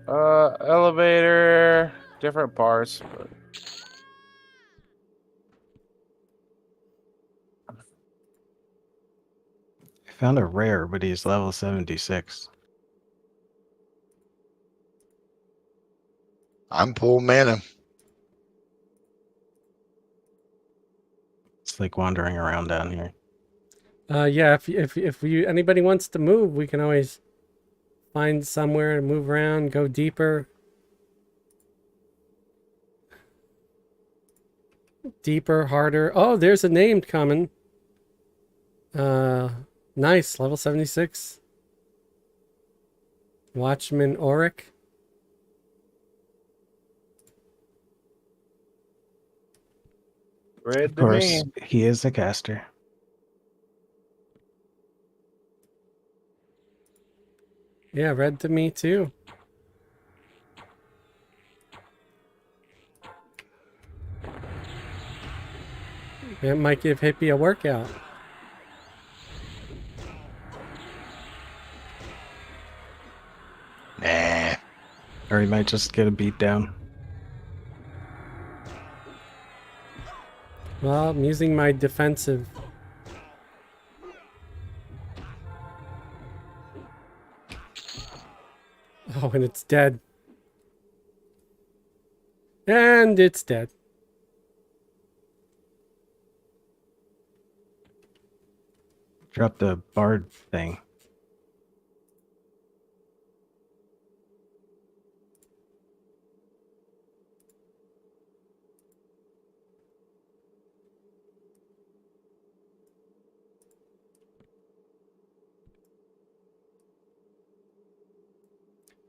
Elevator, different parts. But... I found a rare, but he's level 76. I'm full mana. It's like wandering around down here. Yeah, if you anybody wants to move, we can always find somewhere to move around, go deeper. Deeper, harder. Oh, there's a name coming. Nice, level 76. Watchman Auric. Red Of to course, me. he is a caster. Yeah, red to me too. It might give Hippie a workout. Nah. Or he might just get a beat down. Well, I'm using my defensive. Oh, and it's dead. And it's dead. Drop the bard thing.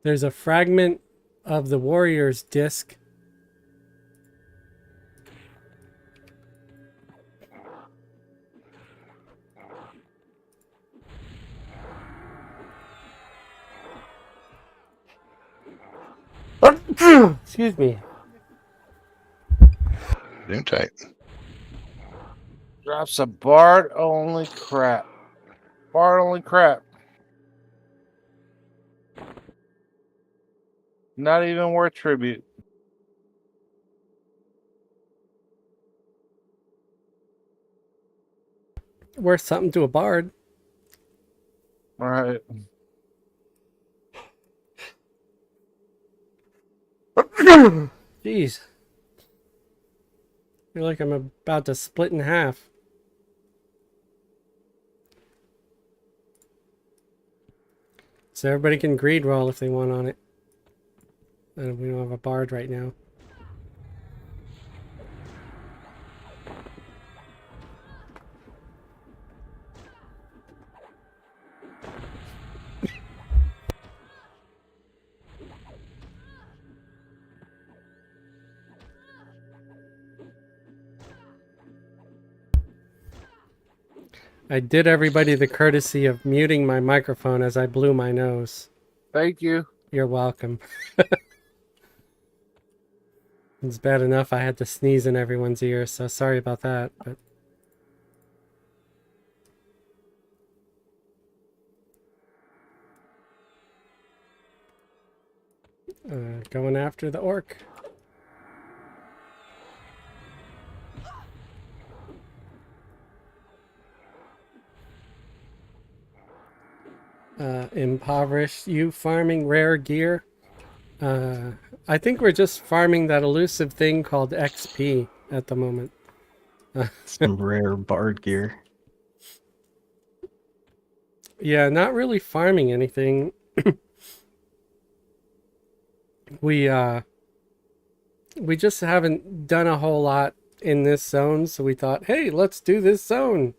There's a fragment of the warrior's disc. Excuse me. Zoom tight. Drops a bard only crap. Bard only crap. Not even worth tribute. Worth something to a bard. All right. Jeez. I feel like I'm about to split in half. So everybody can greed roll if they want on it. We don't have a bard right now. I did everybody the courtesy of muting my microphone as I blew my nose. Thank you. You're welcome. It's bad enough I had to sneeze in everyone's ear, so sorry about that. But going after the orc. Impoverished you farming rare gear. I think we're just farming that elusive thing called XP at the moment. Some rare bard gear. Yeah, not really farming anything. We just haven't done a whole lot in this zone, so we thought, hey, let's do this zone.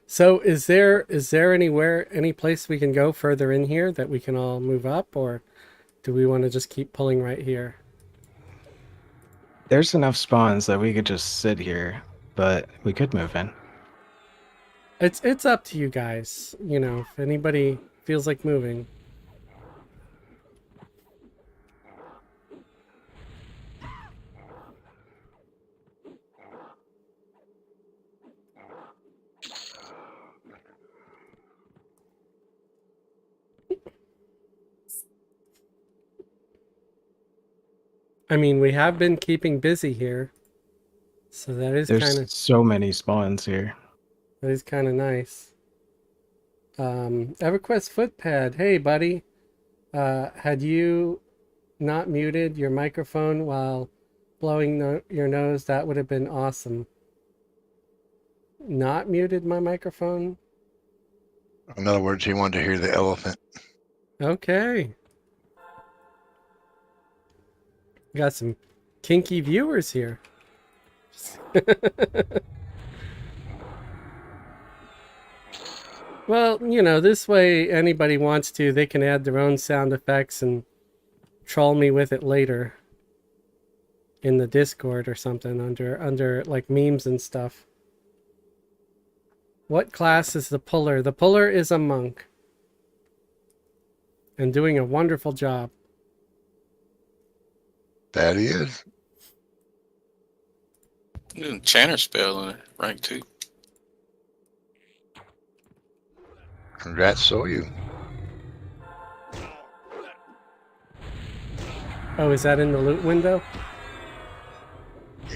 So is there any place we can go further in here that we can all move up, or do we want to just keep pulling right here? There's enough spawns that we could just sit here, but we could move in. It's up to you guys. You know, if anybody feels like moving. I mean, we have been keeping busy here, so There's kind of so many spawns here. nice. Everquest Footpad, hey buddy, had you not muted your microphone while blowing your nose? That would have been awesome. Not muted my microphone? In other words, he wanted to hear the elephant. Okay. Got some kinky viewers here. Well, you know, this way anybody wants to, they can add their own sound effects and troll me with it later in the Discord or something under like memes and stuff. What class is the puller? The puller is a monk and doing a wonderful job. That he is. Chanter spell in it, rank 2. Congrats, so you. Oh, is that in the loot window?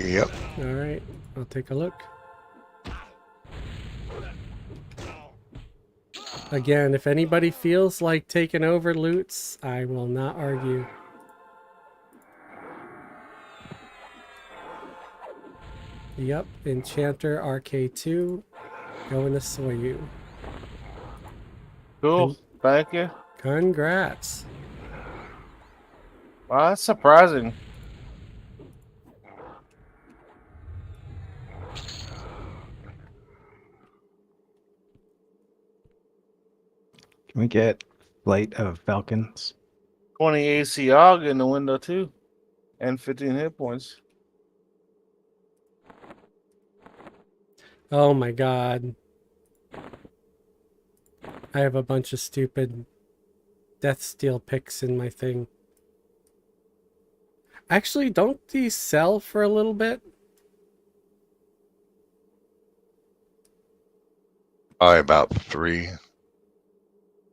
Yep. All right, I'll take a look. Again, if anybody feels like taking over loots, I will not argue. Yep, Enchanter RK2 going to Soyu. Cool. Thank you. Congrats. Wow, that's surprising. Can we get Flight of Falcons? 20 AC AUG in the window too. And 15 hit points. Oh my god. I have a bunch of stupid Deathsteel picks in my thing. Actually, don't these sell for a little bit? Probably about 3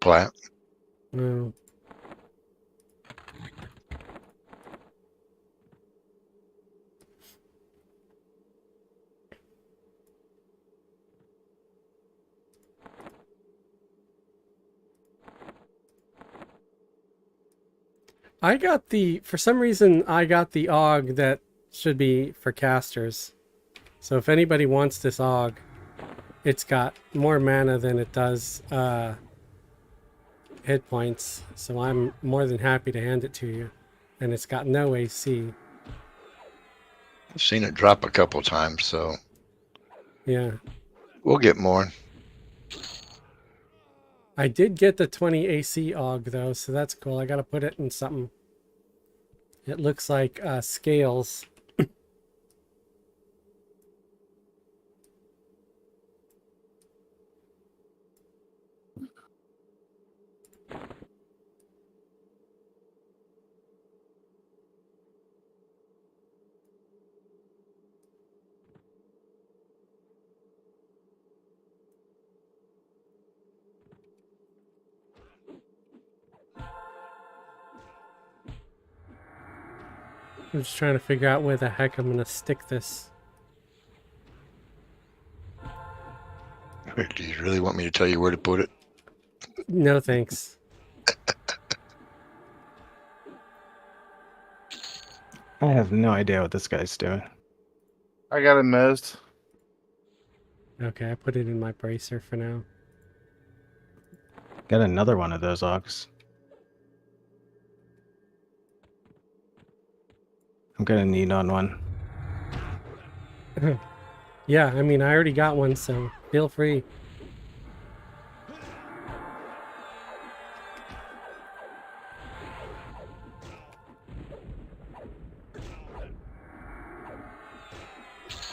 plat. No. For some reason, I got the AUG that should be for casters. So if anybody wants this AUG, it's got more mana than it does hit points. So I'm more than happy to hand it to you. And it's got no AC. I've seen it drop a couple times, so Yeah. we'll get more. I did get the 20 AC AUG though, so that's cool. I gotta put it in something. It looks like scales. I'm just trying to figure out where the heck I'm gonna stick this. Do you really want me to tell you where to put it? No thanks. I have no idea what this guy's doing. I got it mezzed. Okay, I put it in my bracer for now. Got another one of those AUGs. I'm gonna need on one. Yeah, I mean, I already got one, so feel free.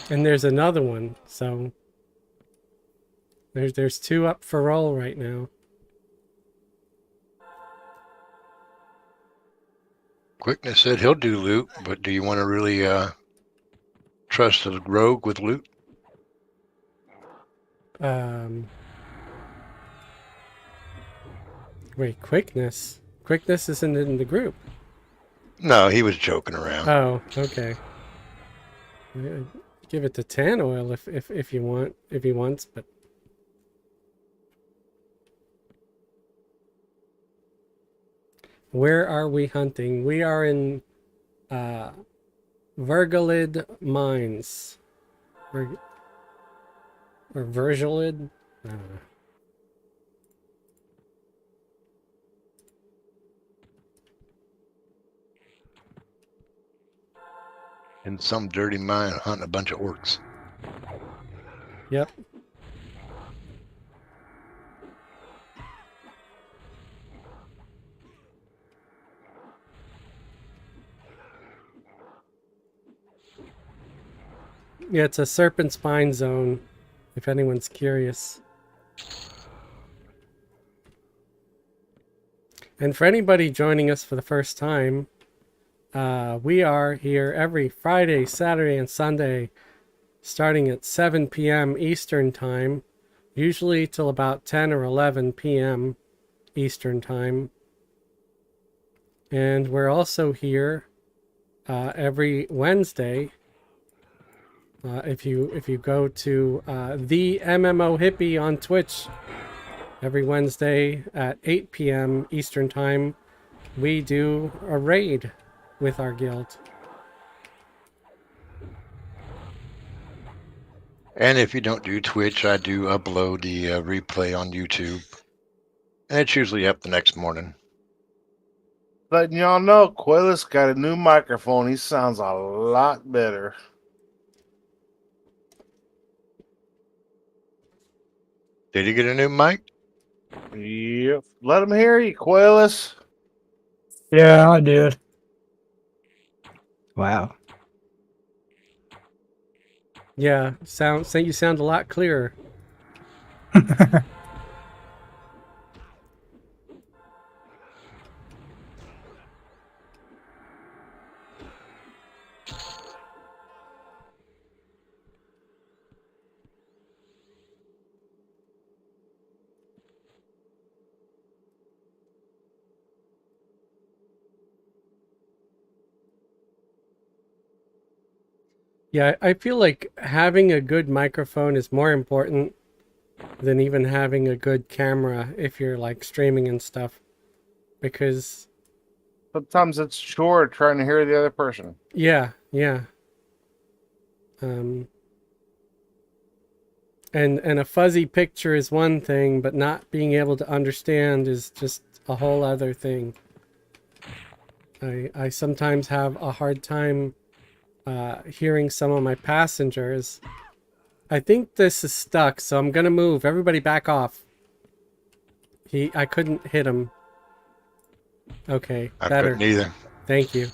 And there's another one, so there's two up for roll right now. Quickness said he'll do loot, but do you want to really trust a rogue with loot? Wait, quickness. Quickness isn't in the group. No, he was joking around. Oh, okay. Give it to Tan Oil if you want, if he wants, but where are we hunting? We are in Vergalid Mines. Or Vergalid? I don't know. In some dirty mine hunting a bunch of orcs. Yep. Yeah, it's a serpent spine zone, if anyone's curious. And for anybody joining us for the first time, we are here every Friday, Saturday, and Sunday, starting at 7 p.m. Eastern Time, usually till about 10 or 11 p.m. Eastern Time. And we're also here every Wednesday. If you go to the MMO Hippie on Twitch, every Wednesday at 8 p.m. Eastern Time, we do a raid with our guild. And if you don't do Twitch, I do upload the replay on YouTube. And it's usually up the next morning. Letting y'all know, Quillis got a new microphone. He sounds a lot better. Did you get a new mic? Yep. Let him hear you, Quillis. Yeah, I did. Wow. Yeah, you sound a lot clearer. Yeah, I feel like having a good microphone is more important than even having a good camera if you're like streaming and stuff. Because Sometimes it's chore trying to hear the other person. yeah. And a fuzzy picture is one thing, but not being able to understand is just a whole other thing. I sometimes have a hard time hearing some of my passengers. I think this is stuck, so I'm gonna move. Everybody back off. I couldn't hit him. Okay, I better. couldn't either. Thank you.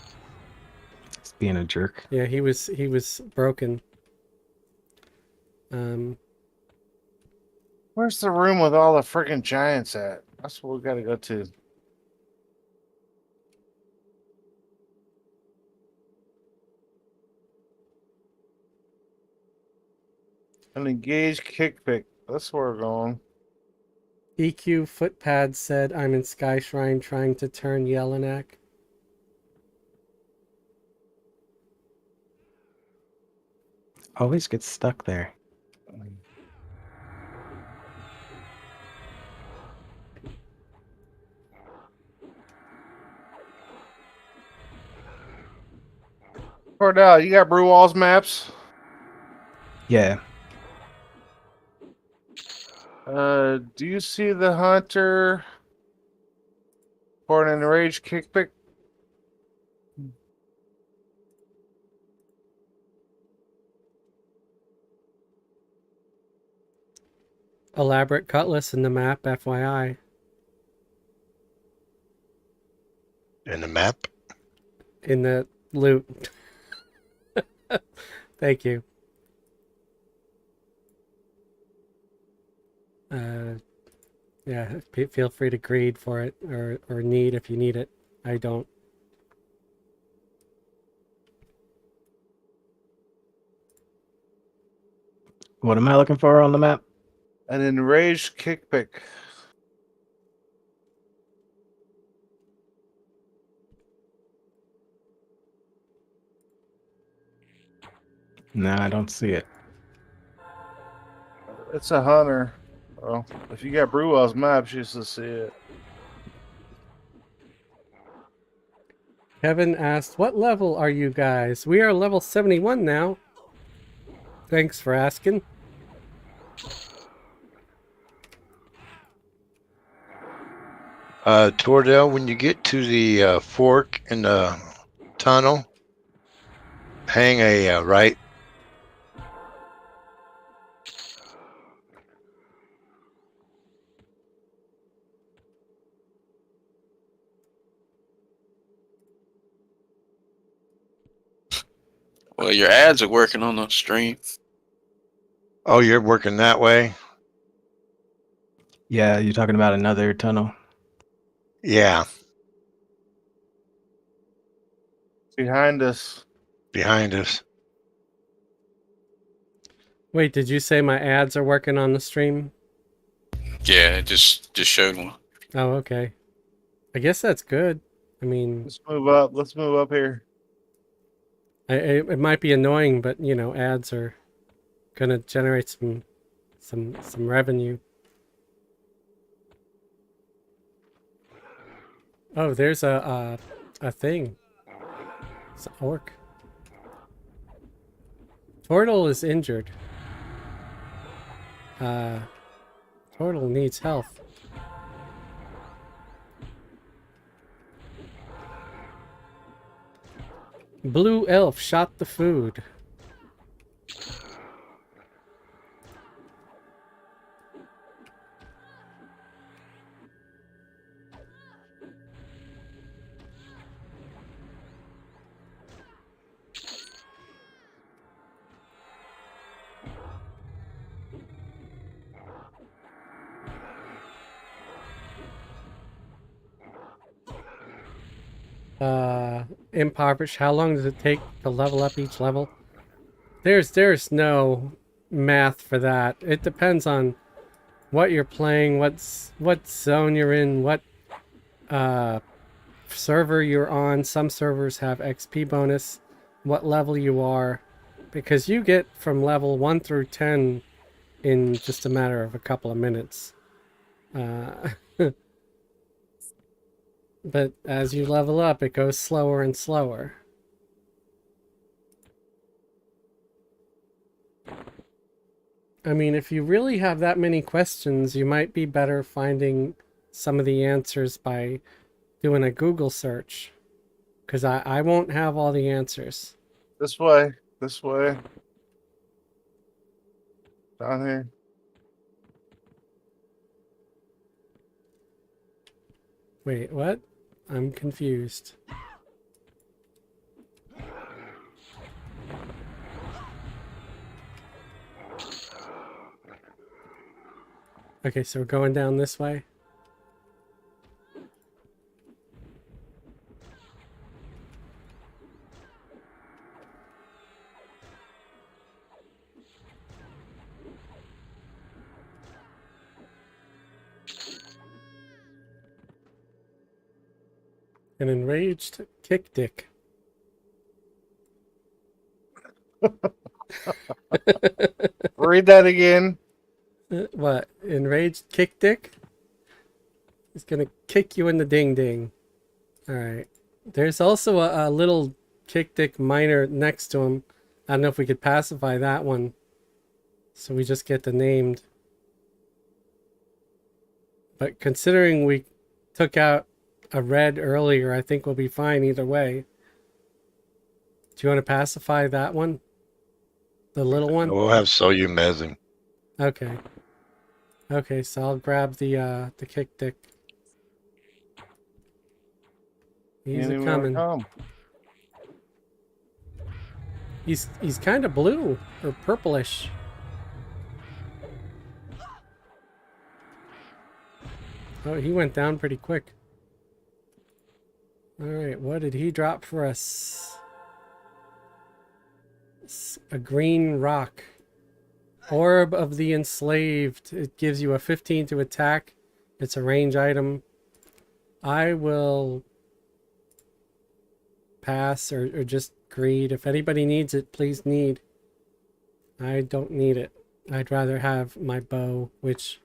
It's being a jerk. Yeah, he was broken. Where's the room with all the freaking giants at? That's what we gotta go to. An engaged kickpick. That's where we're going. EQ Footpad said, I'm in Sky Shrine trying to turn Yelenak. Always gets stuck there. Cordell, you got Brew Walls maps? Yeah. Do you see the hunter for an enraged kickpick? Elaborate cutlass in the map, FYI. In the map? In the loot. Thank you. Yeah, feel free to greed for it or need if you need it. I don't. What am I looking for on the map? An enraged kickpick. No, I don't see it. It's a hunter. Well, if you got Brewell's maps, you should see it. Kevin asked, what level are you guys? We are level 71 now. Thanks for asking. Tordell, when you get to the fork in the tunnel, hang a right. Well, your ads are working on the stream. Oh, you're working that way? Yeah, you're talking about another tunnel. Yeah, Behind us. behind us. Wait, did you say my ads are working on the stream? Yeah, it just showed one. Oh, okay. I guess that's good. I mean, Let's move up. Let's move up here. it might be annoying, but you know, ads are gonna generate some revenue. Oh, there's a thing. It's an orc. Turtle is injured. Turtle needs health. Blue elf shot the food. Impoverished. How long does it take to level up each level? There's no math for that. It depends on what you're playing, what zone you're in, what server you're on. Some servers have XP bonus, what level you are, because you get from level 1 through 10 in just a matter of a couple of minutes. But as you level up, it goes slower and slower. I mean, if you really have that many questions, you might be better finding some of the answers by doing a Google search. Because I won't have all the answers. This way. This way. Down here. Wait, what? I'm confused. Okay, so we're going down this way. An enraged kick dick. Read that again. What? Enraged kick dick? He's gonna kick you in the ding ding. Alright. There's also a little kick dick miner next to him. I don't know if we could pacify that one. So we just get the named. But considering we took out a red earlier, I think we'll be fine either way. Do you want to pacify that one? The little one? We'll have Soyu Mezing. Okay. Okay, so I'll grab the kick dick. He's a coming. Come. He's kind of blue or purplish. Oh, he went down pretty quick. All right, what did he drop for us? A green rock. Orb of the Enslaved. It gives you a 15 to attack. It's a range item. I will pass or just greed. If anybody needs it, please need. I don't need it. I'd rather have my bow, which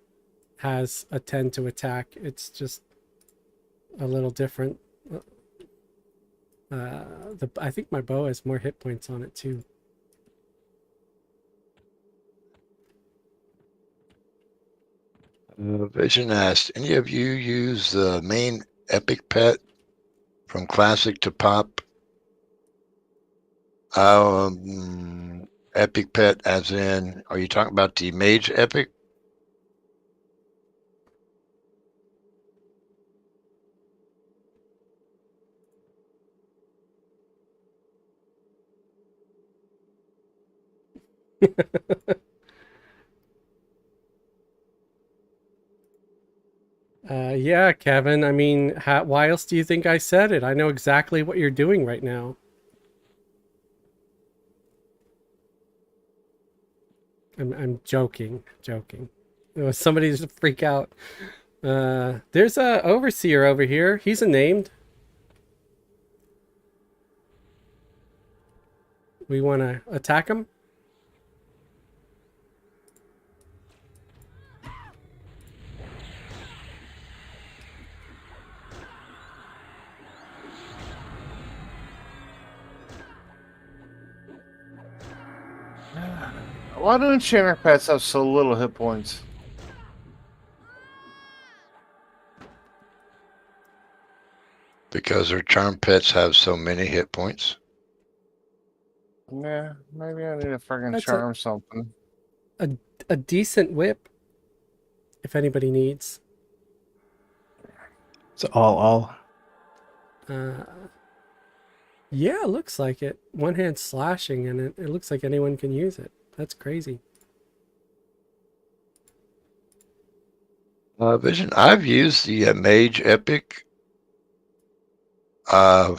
has a 10 to attack. It's just a little different. I think my bow has more hit points on it too. Vision asked, any of you use the main epic pet from classic to pop? Epic pet as in, are you talking about the mage epic? Yeah, Kevin. I mean, why else do you think I said it? I know exactly what you're doing right now. I'm joking. Somebody just freak out. There's a overseer over here. He's a named. We want to attack him. Why do enchanter pets have so little hit points? Because their charm pets have so many hit points. Yeah, maybe I need to freaking That's charm something. a decent whip. If anybody needs. It's all. Yeah, it looks like it. One hand slashing, and it looks like anyone can use it. That's crazy. Vision, I've used the mage epic. I'm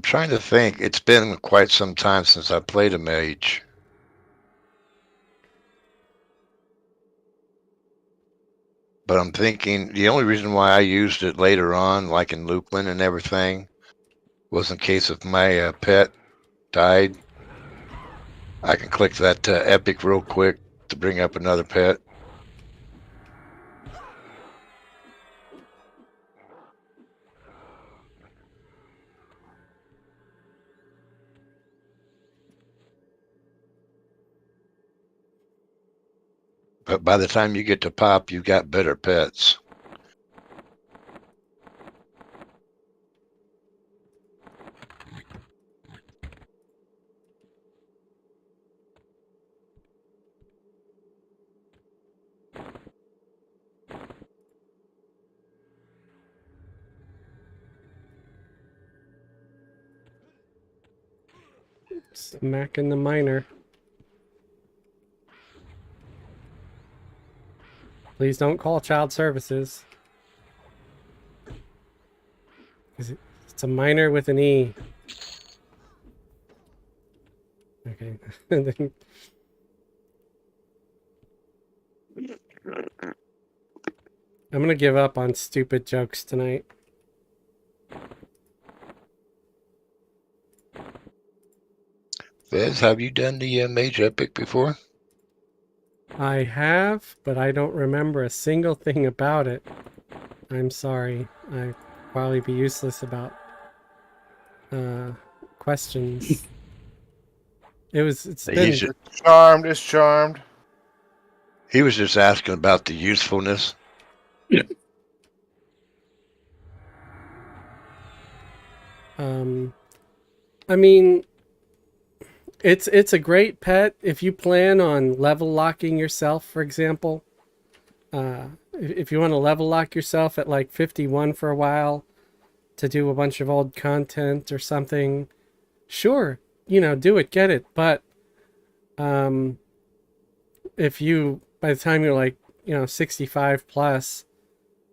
trying to think. It's been quite some time since I played a mage. But I'm thinking the only reason why I used it later on, like in Lupin and everything, was in case if my pet died. I can click that epic real quick to bring up another pet. But by the time you get to pop, you got better pets. Smacking the miner. Please don't call child services. It's a miner with an E. Okay. I'm gonna give up on stupid jokes tonight. Fez, have you done the mage epic before? I have, but I don't remember a single thing about it. I'm sorry. I'd probably be useless about questions. It's been He's just, It's charmed. It's charmed. he was just asking about the usefulness. I mean, it's a great pet if you plan on level locking yourself, for example. If you want to level lock yourself at like 51 for a while to do a bunch of old content or something, sure, do it, get it. But if you by the time you're like, 65 plus,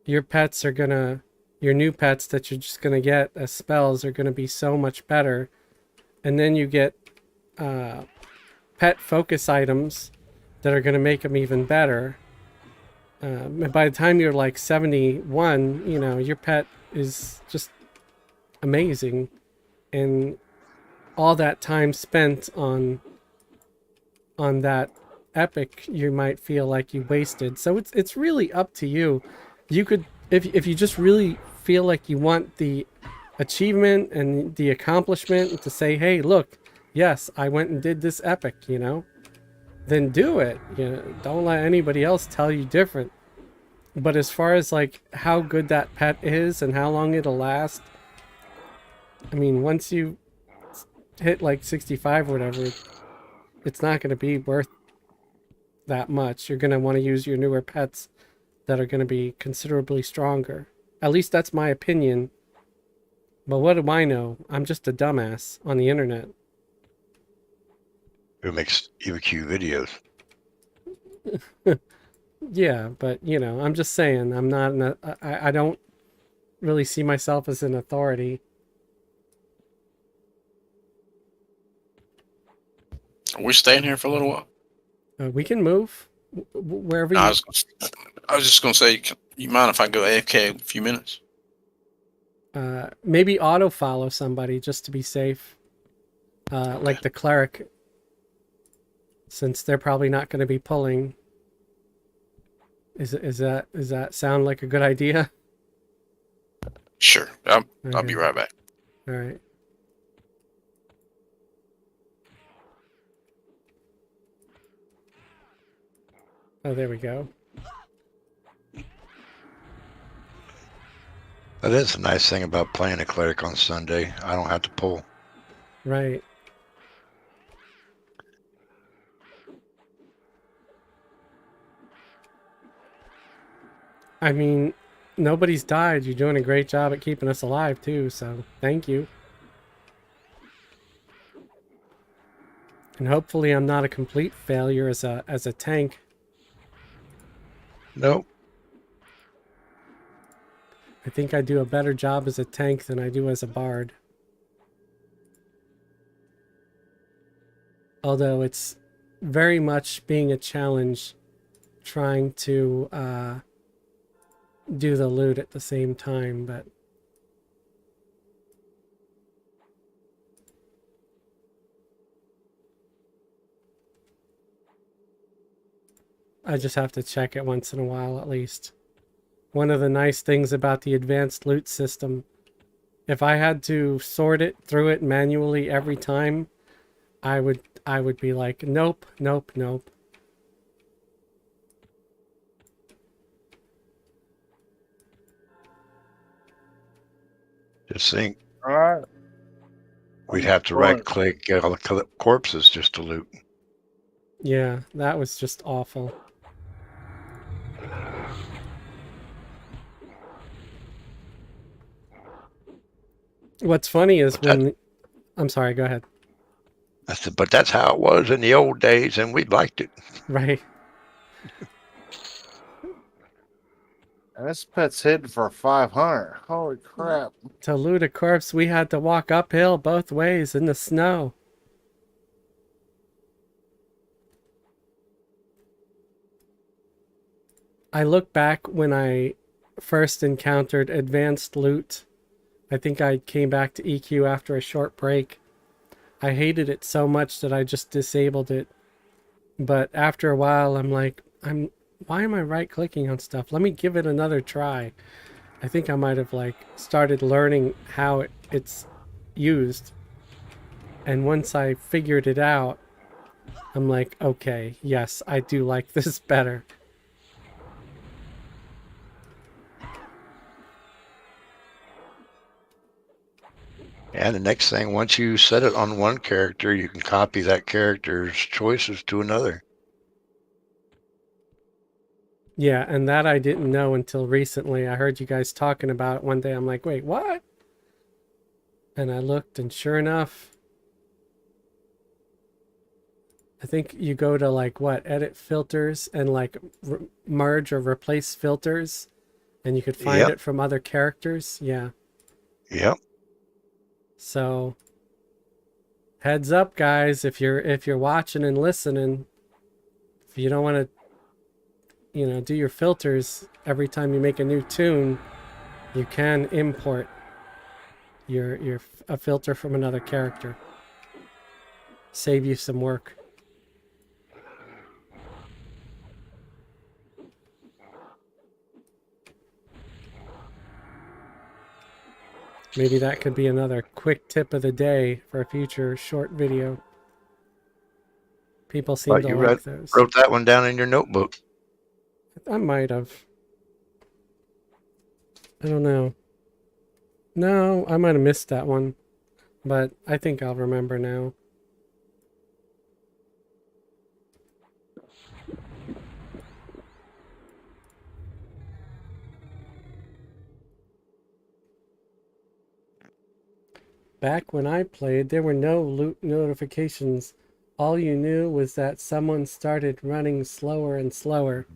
your pets are gonna, your new pets that you're just gonna get as spells are gonna be so much better. And then you get pet focus items that are gonna make them even better. And by the time you're like 71, your pet is just amazing. And all that time spent on that epic, you might feel like you wasted. So it's really up to you. You could, if you just really feel like you want the achievement and the accomplishment to say, hey, look, yes, I went and did this epic, then do it. Don't let anybody else tell you different. But as far as like how good that pet is and how long it'll last, I mean, once you hit like 65 or whatever, it's not going to be worth that much. You're going to want to use your newer pets that are going to be considerably stronger. At least that's my opinion. But what do I know? I'm just a dumbass on the internet. Who makes EVQ videos? Yeah, but I'm just saying, I'm not I don't really see myself as an authority. We're staying here for a little while. We can move wherever No, you. I was just gonna say, you mind if I go AFK a few minutes? Maybe auto follow somebody just to be safe. Like the cleric, since they're probably not going to be pulling. Is that sound like a good idea? Sure, I'll be right back. All right. Oh, there we go. That is a nice thing about playing a cleric on Sunday. I don't have to pull. Right. I mean, nobody's died. You're doing a great job at keeping us alive too, so thank you. And hopefully I'm not a complete failure as a tank. Nope. I think I do a better job as a tank than I do as a bard. Although it's very much being a challenge trying to do the loot at the same time, but I just have to check it once in a while at least. One of the nice things about the advanced loot system, if I had to sort it through it manually every time, I would be like, nope, nope, nope. Just think, All right. we'd have to right click, get all the corpses just to loot. Yeah, that was just awful. What's funny is when... I'm sorry, go ahead. I said, but that's how it was in the old days, and we liked it. Right. And this pet's hidden for 500. Holy crap. To loot a corpse, we had to walk uphill both ways in the snow. I look back when I first encountered advanced loot. I think I came back to EQ after a short break. I hated it so much that I just disabled it. But after a while, I'm like, why am I right-clicking on stuff? Let me give it another try. I think I might have like started learning how it's used. And once I figured it out, I'm like, okay, yes, I do like this better. And the next thing, once you set it on one character, you can copy that character's choices to another. Yeah, and that I didn't know until recently. I heard you guys talking about it one day. I'm like, wait, what? And I looked, and sure enough, I think you go to like what, edit filters and like merge or replace filters, and you could find Yep. it from other characters. Yeah. Yep. So heads up, guys, if you're watching and listening, if you don't want to, do your filters every time you make a new tune, you can import a filter from another character. Save you some work. Maybe that could be another quick tip of the day for a future short video. People seem But to you like those. wrote that one down in your notebook. I might have. I don't know. No, I might have missed that one. But I think I'll remember now. Back when I played, there were no loot notifications. All you knew was that someone started running slower and slower.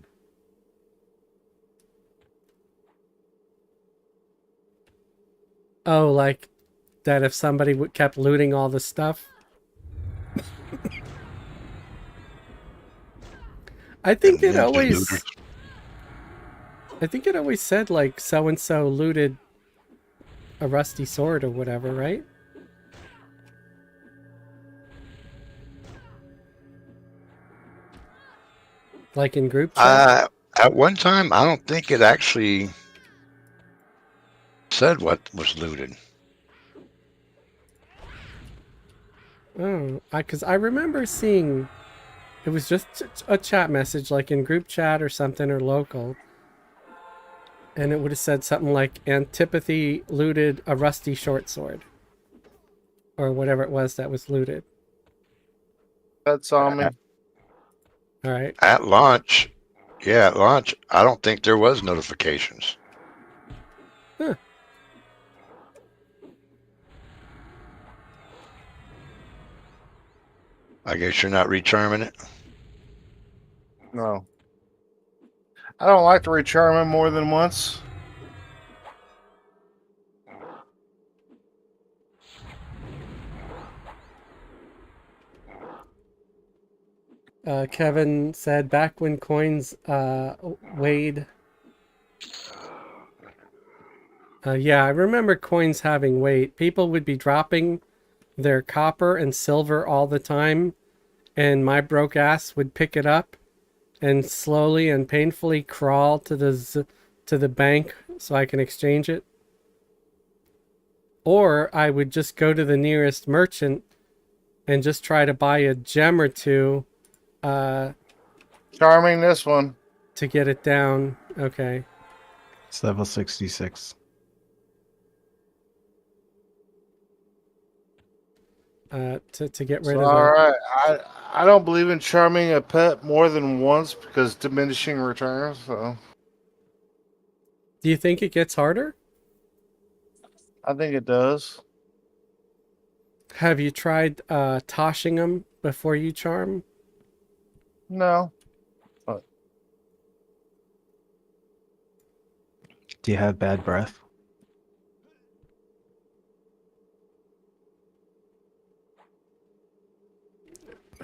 Oh, like that if somebody kept looting all the stuff? I think it Ninja always... looters. I think it always said like so-and-so looted a rusty sword or whatever, right? Like in group chat? At one time, I don't think it actually said what was looted. Oh, because I remember seeing it was just a chat message like in group chat or something or local. And it would have said something like Antipathy looted a rusty short sword. Or whatever it was that was looted. That's on me. All right. At launch, I don't think there was notifications. Huh. I guess you're not recharming it. No. I don't like to recharm him more than once. Kevin said back when coins weighed. Yeah, I remember coins having weight. People would be dropping their copper and silver all the time, and my broke ass would pick it up and slowly and painfully crawl to the bank so I can exchange it. Or I would just go to the nearest merchant and just try to buy a gem or two Charming this one. to get it down. Okay. It's level 66. To get rid So, of all them. right. I don't believe in charming a pet more than once because diminishing returns. So Do you think it gets harder? I think it does. Have you tried toshing them before you charm? No. Do you have bad breath?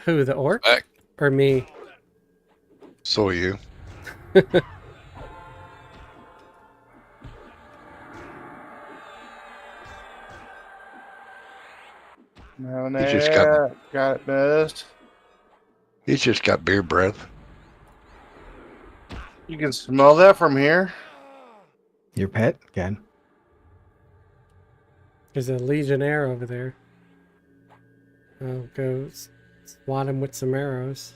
Who, the orc? Back. Or me? So you. No, You just got it missed. He's just got beer breath. You can smell that from here. Your pet? Again. There's a legionnaire over there. I'll go swat him with some arrows.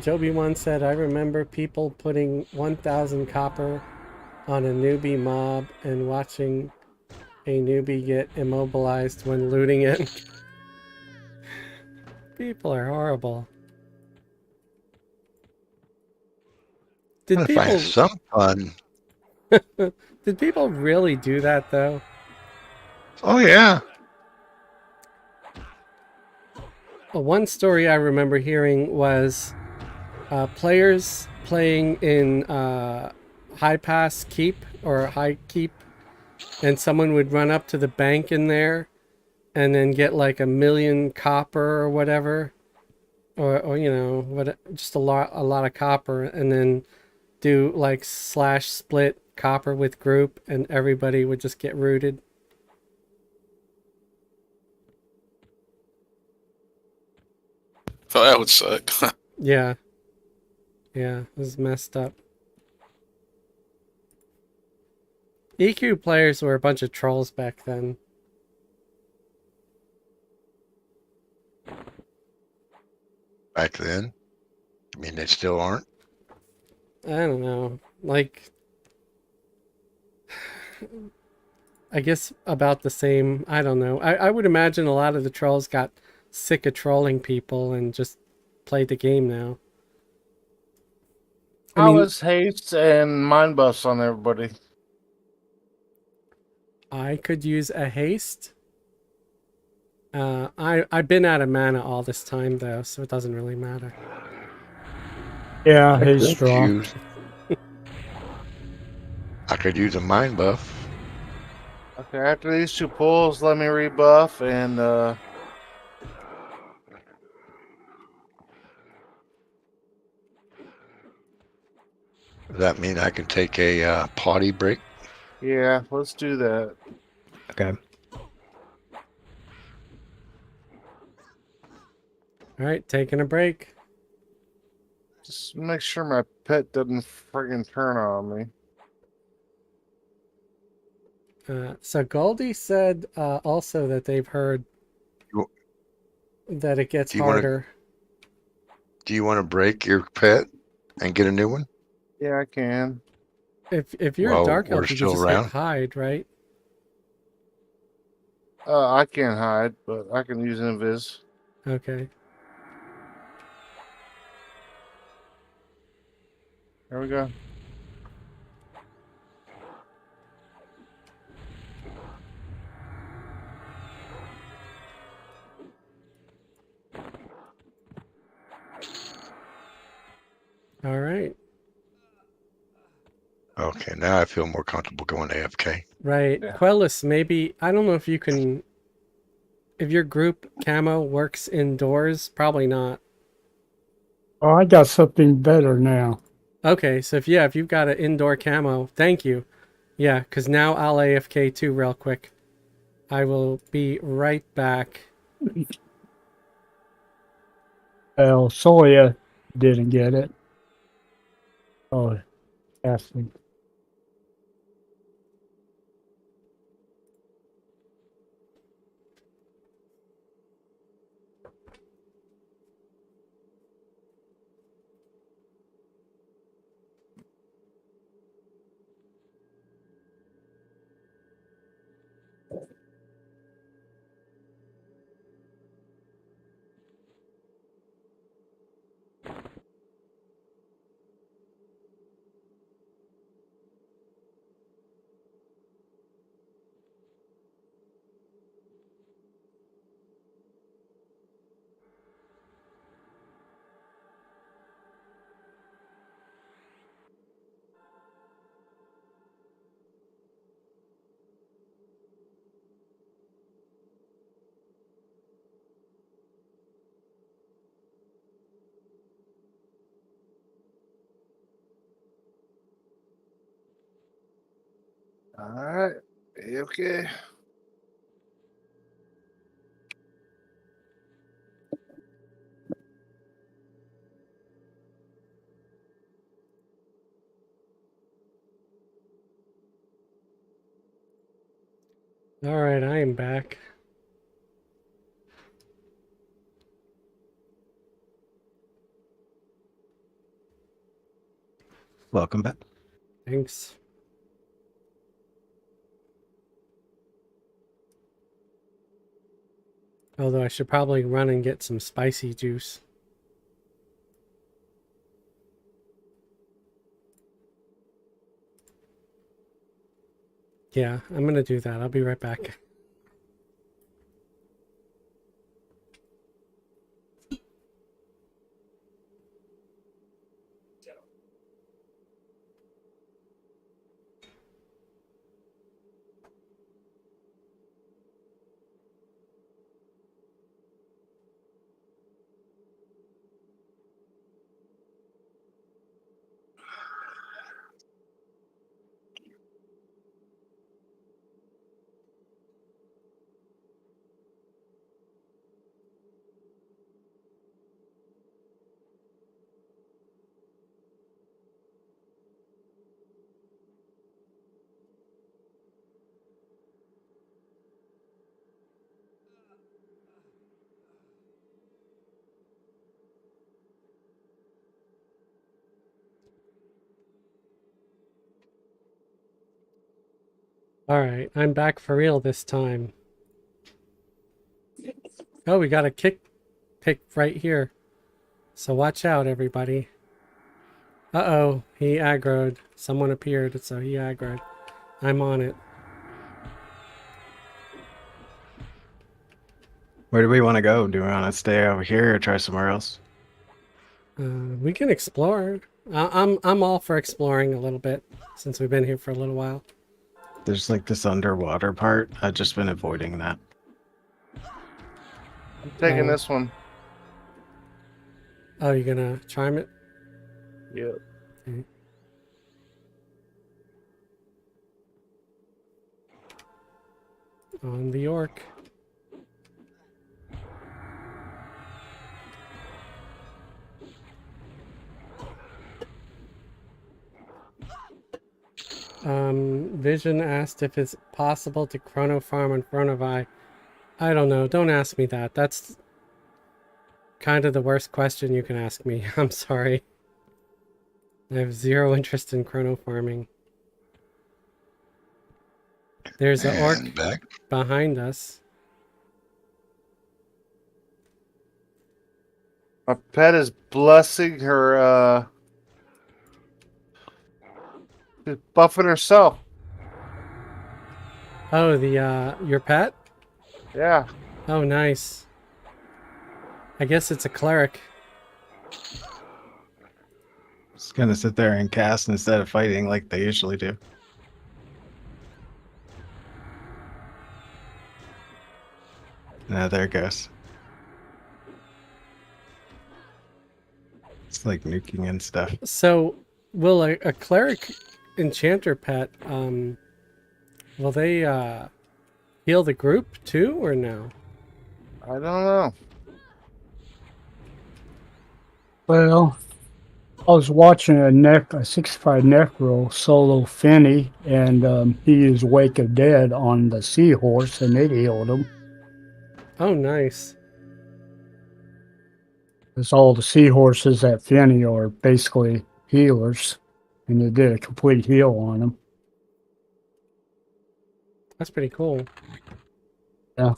Joby one said, I remember people putting 1,000 copper on a newbie mob and watching a newbie get immobilized when looting it. People are horrible. Did I'm gonna people... find some fun Did people really do that though? Oh yeah. One story I remember hearing was players playing in high pass keep or high keep, and someone would run up to the bank in there and then get like 1,000,000 copper or whatever, or you know what, just a lot of copper, and then do like slash split copper with group, and everybody would just get rooted. So that would suck. Yeah, yeah, it was messed up. EQ players were a bunch of trolls back then. Back then. I mean, they still aren't. I don't know, like I guess about the same. I don't know. I would imagine a lot of the trolls got sick of trolling people and just played the game now. I How mean, is haste and mind buffs on everybody? I could use a haste. I've been out of mana all this time though, so it doesn't really matter. Yeah, I he's could strong. use. I could use a mind buff. Okay, after these 2 pulls, let me rebuff and Does that mean I can take a potty break? yeah, let's do that. Okay. All right, taking a break. Just make sure my pet doesn't friggin' turn on me. So Goldie said also that they've heard You- that it gets Do you wanna- harder. Do you want to break your pet and get a new one? Yeah, I can. If you're a Well, dark we're elf, you can still just around. hit hide, right? I can't hide, but I can use invis. Okay. There we go. All right. Okay, now I feel more comfortable going AFK. Right. Yeah. Quellis, maybe, I don't know if you can, if your group camo works indoors, probably not. Oh, I got something better now. Okay, so if you've got an indoor camo, thank you. Yeah, because now I'll AFK too real quick. I will be right back. Well, Soya didn't get it. Oh, Ashley. Alright. Okay. All right, I am back. Welcome back. Thanks. Although I should probably run and get some spicy juice. Yeah, I'm gonna do that. I'll be right back. Alright, I'm back for real this time. Oh, we got a kick pick right here. So watch out, everybody. Uh-oh, he aggroed. Someone appeared, so he aggroed. I'm on it. Where do we want to go? Do we want to stay over here or try somewhere else? We can explore. I'm all for exploring a little bit, since we've been here for a little while. There's like this underwater part. I've just been avoiding that. I'm taking Oh. this one. Oh, you're gonna chime it? Yep. Okay. On the York. Vision asked if it's possible to chrono farm on Firiona Vie. I don't know. Don't ask me that. That's kind of the worst question you can ask me. I'm sorry. I have zero interest in chrono farming. There's an orc And back. behind us. My pet is blessing her, she's buffing herself. Oh, the your pet? Yeah. Oh, nice. I guess it's a cleric. Just gonna sit there and cast instead of fighting like they usually do. Now there it goes. It's like nuking and stuff. So, will a cleric enchanter pet, will they heal the group too, or no? I don't know. Well, I was watching a 65 neck roll solo Finny, and he used Wake of Dead on the seahorse, and it healed him. Oh, nice. Because all the seahorses at Finny are basically healers, and it did a complete heal on him. That's pretty cool. Yeah.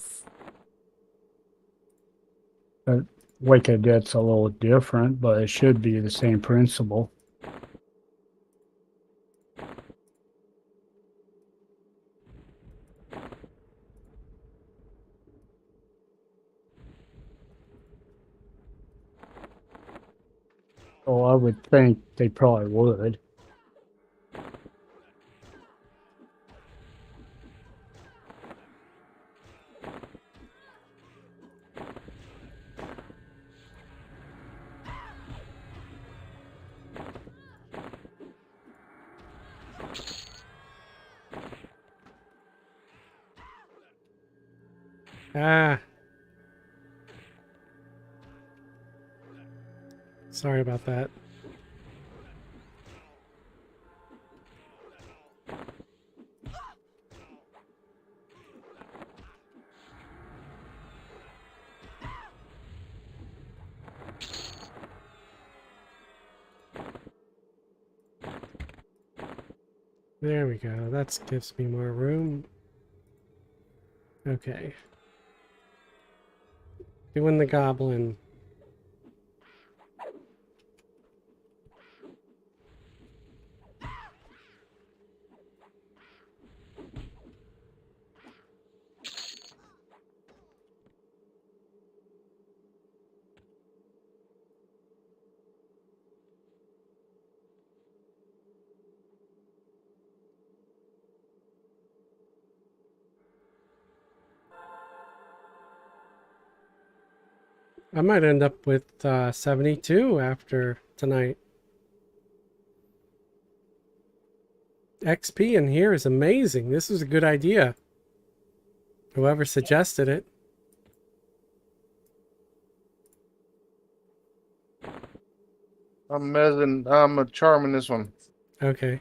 But Wake of Dead's a little different, but it should be the same principle. So I would think they probably would. Ah. Sorry about that. There we go. That gives me more room. Okay. Doing the goblin. I might end up with 72 after tonight. XP in here is amazing. This is a good idea. Whoever suggested it. I'm a charm in this one. Okay.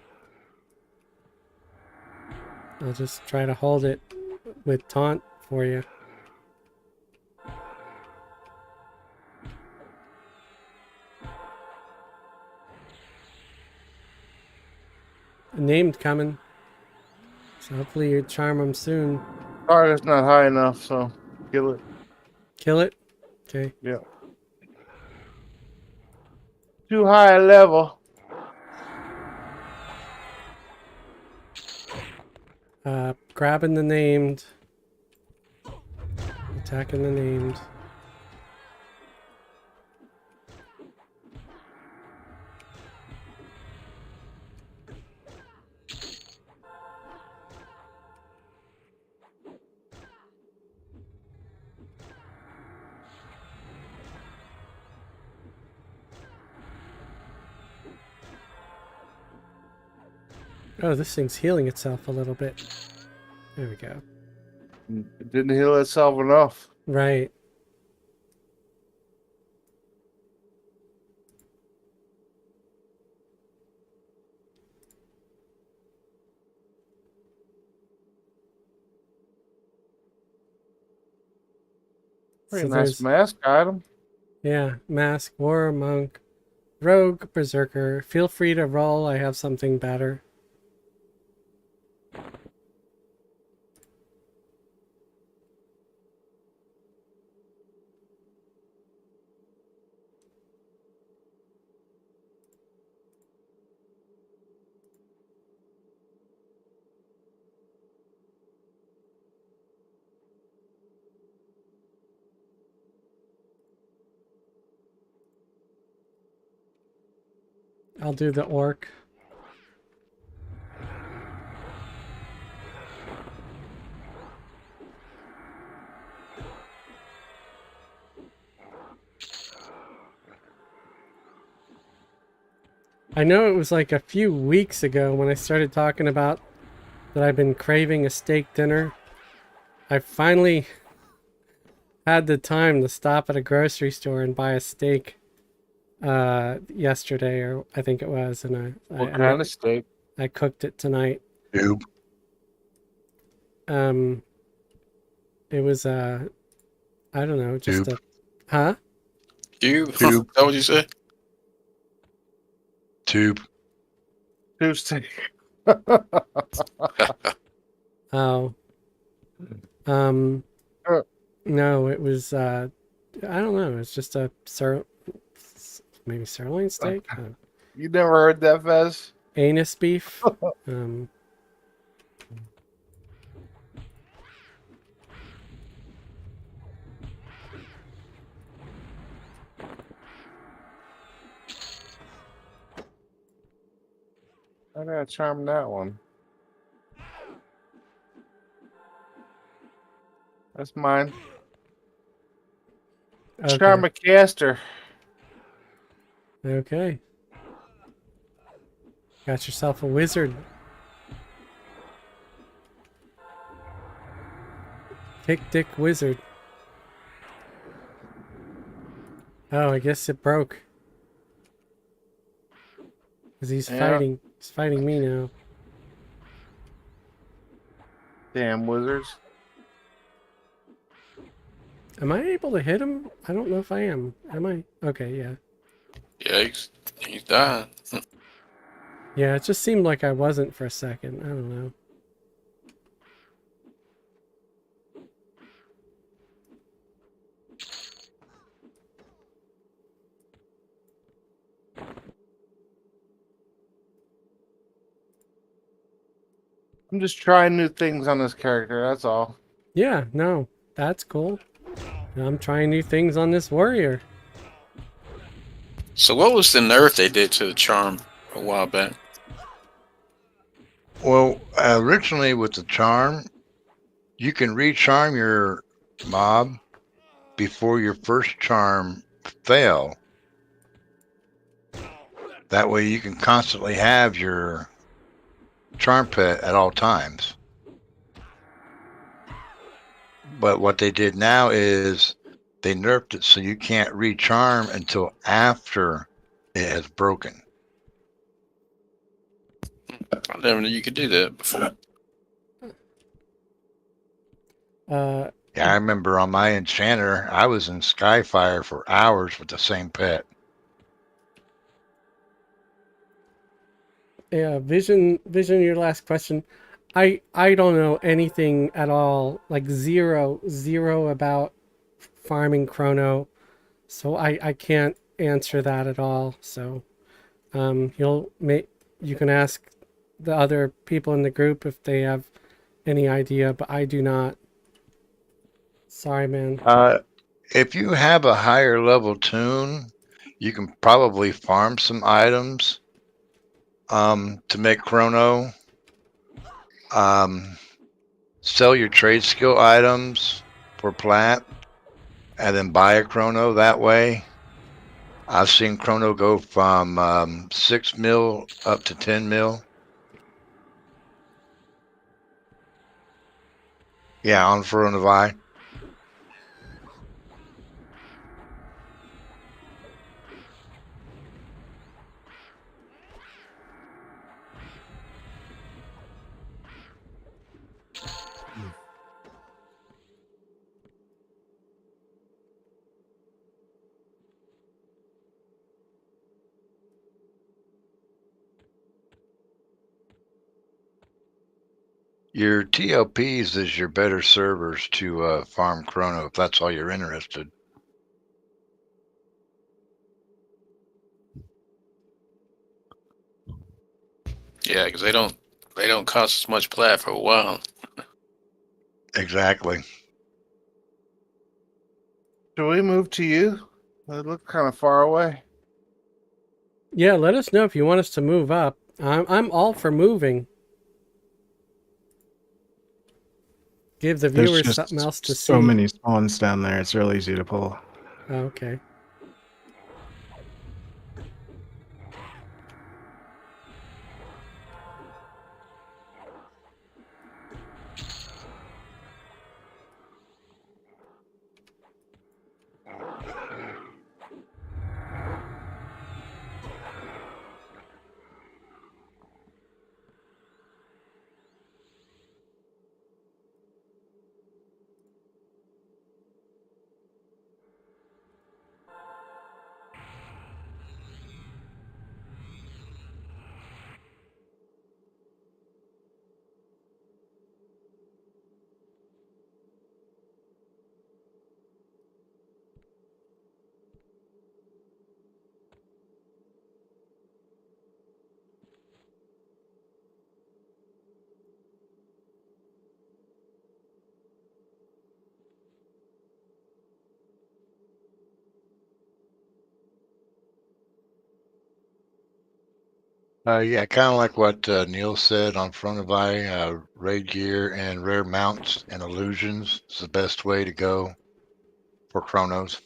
I'll just try to hold it with taunt for you. Named coming. So hopefully you charm him soon. Target's not high enough, so kill it. Kill it? Okay. Yeah. Too high a level. Grabbing the named. Attacking the named. Oh, this thing's healing itself a little bit. There we go. It didn't heal itself enough. Right. Pretty So nice there's, mask item. yeah, mask, warrior, monk, rogue, berserker. Feel free to roll. I have something better. I'll do the orc. I know it was like a few weeks ago when I started talking about that I've been craving a steak dinner. I finally had the time to stop at a grocery store and buy a steak yesterday, or I think it was, and What kind of steak? I cooked it tonight. Noob. It was I don't know, just Tube. huh? You? Tube. That what you said? Tube. Two steak. Oh. No, it was I don't know, it's just a maybe sirloin steak? You never heard that, Fez? Anus beef. I gotta charm that one. That's mine. Okay. Charm a caster. Okay. Got yourself a wizard. Kick Dick Wizard. Oh, I guess it broke. Because he's fighting. He's fighting me now. Damn wizards. Am I able to hit him? I don't know if I am. Am I? Okay, yeah. Yeah, he's dying. Yeah, it just seemed like I wasn't for a second. I don't know. I'm just trying new things on this character, that's all. Yeah, no. That's cool. I'm trying new things on this warrior. So what was the nerf they did to the charm a while back? Well, originally with the charm, you can recharm your mob before your first charm fail. That way you can constantly have your charm pet at all times. But what they did now is they nerfed it so you can't recharm until after it has broken. I never knew you could do that before. Uh, Yeah, I remember on my enchanter, I was in Skyfire for hours with the same pet. yeah, Vision, your last question. I don't know anything at all, like zero about farming chrono, so I can't answer that at all. So you can ask the other people in the group if they have any idea, but I do not. Sorry, man. If you have a higher level tune, you can probably farm some items to make chrono. Sell your trade skill items for plat and then buy a chrono that way. I've seen chrono go from 6 mil up to 10 mil. Yeah, on Firiona Vie. Your TLPs is your better servers to farm chrono if that's all you're interested. Yeah, because they don't cost as much plat for a while. Exactly. Do we move to you? They look kind of far away. Yeah, let us know if you want us to move up. I'm all for moving. Give the There's viewers just something else to so see. many spawns down there. It's real easy to pull. Oh, okay. Yeah, kind of like what Neil said on Front of Eye, raid gear and rare mounts and illusions is the best way to go for chronos.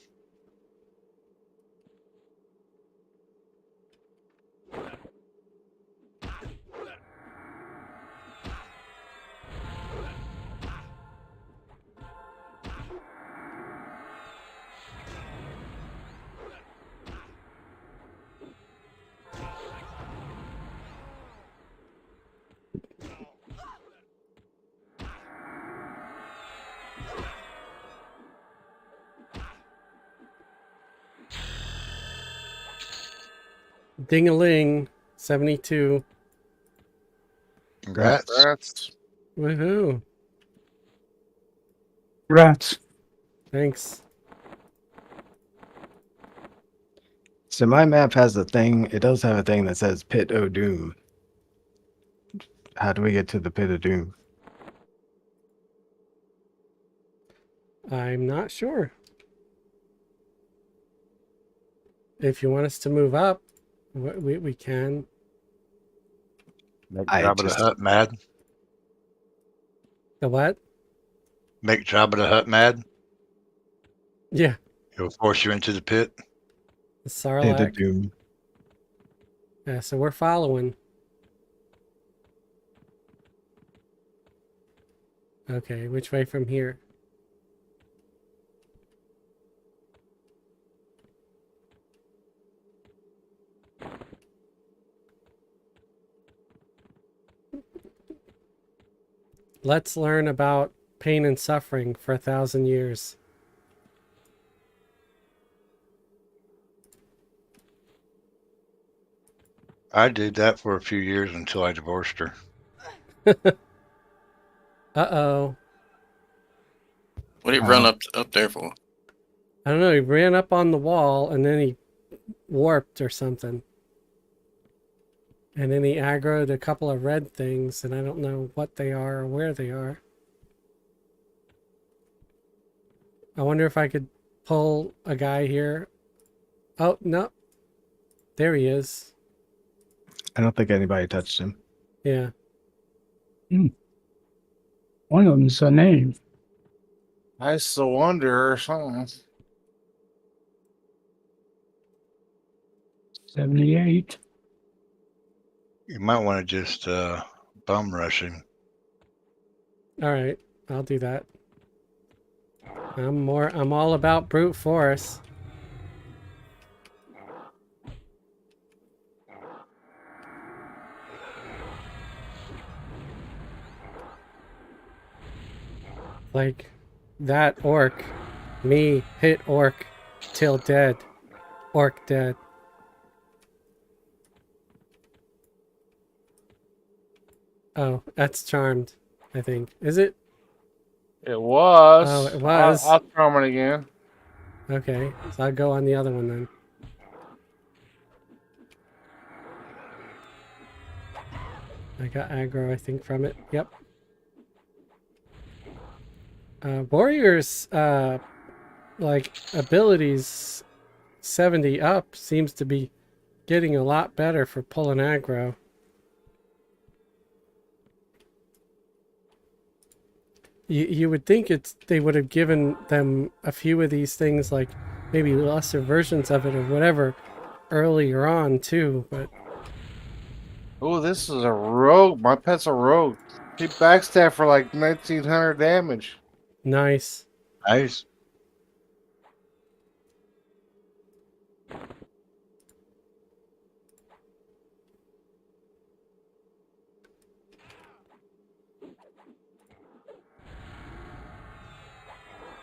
Ding-a-ling, 72. Congrats. That's Woohoo. Rats. Thanks. So my map has a thing. It does have a thing that says Pit o' Doom. How do we get to the Pit of Doom? I'm not sure. If you want us to move up, we can. Make I Jabba the just- Hutt mad. The what? Make Jabba the Hutt mad. Yeah, He'll force you into the pit. the Pit of Sarlacc. Doom. Yeah, so we're following. Okay, which way from here? Let's learn about pain and suffering for 1,000 years. I did that for a few years until I divorced her. Uh-oh. What did he run up there for? I don't know, he ran up on the wall and then he warped or something. And then he aggroed a couple of red things, and I don't know what they are or where they are. I wonder if I could pull a guy here. Oh, no. There he is. I don't think anybody touched him. Yeah. One of them's a name. I still wonder or something. 78. You might want to just bum rush him. All right. I'll do that. I'm all about brute force. Like that orc. Me hit orc till dead. Orc dead. Oh, that's charmed, I think. Is it? It was. Oh, it was. I'll charm it again. Okay, so I'll go on the other one then. I got aggro, I think, from it. Yep. Warriors, like, abilities 70 up seems to be getting a lot better for pulling aggro. You would think they would have given them a few of these things, like maybe lesser versions of it or whatever, earlier on too, but Oh, this is a rogue. My pet's a rogue. He backstab for like 1900 damage. nice. Nice.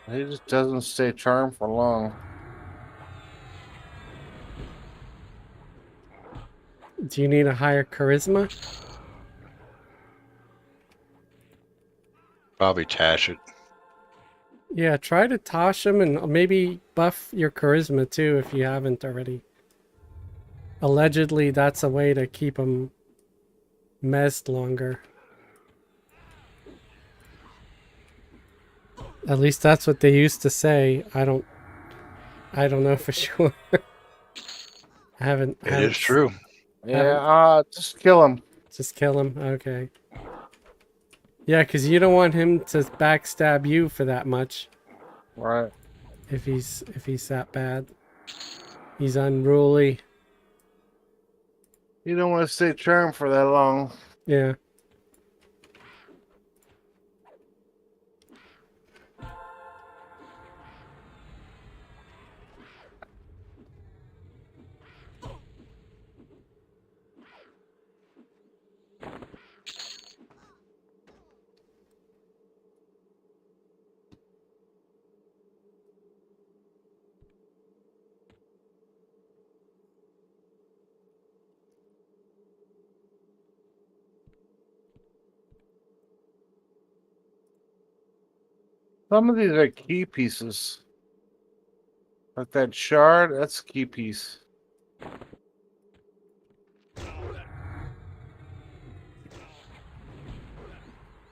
He just doesn't stay charmed for long. Do you need a higher charisma? Probably Tash it. Yeah, try to tosh him and maybe buff your charisma too if you haven't already. Allegedly, that's a way to keep him mezzed longer. At least that's what they used to say. I don't know for sure. I haven't. It is true. Yeah, just kill him. Just kill him. Okay. Yeah, because you don't want him to backstab you for that much. Right. If he's that bad. He's unruly. You don't want to stay charmed for that long. Yeah. Some of these are key pieces. Like that shard, that's a key piece.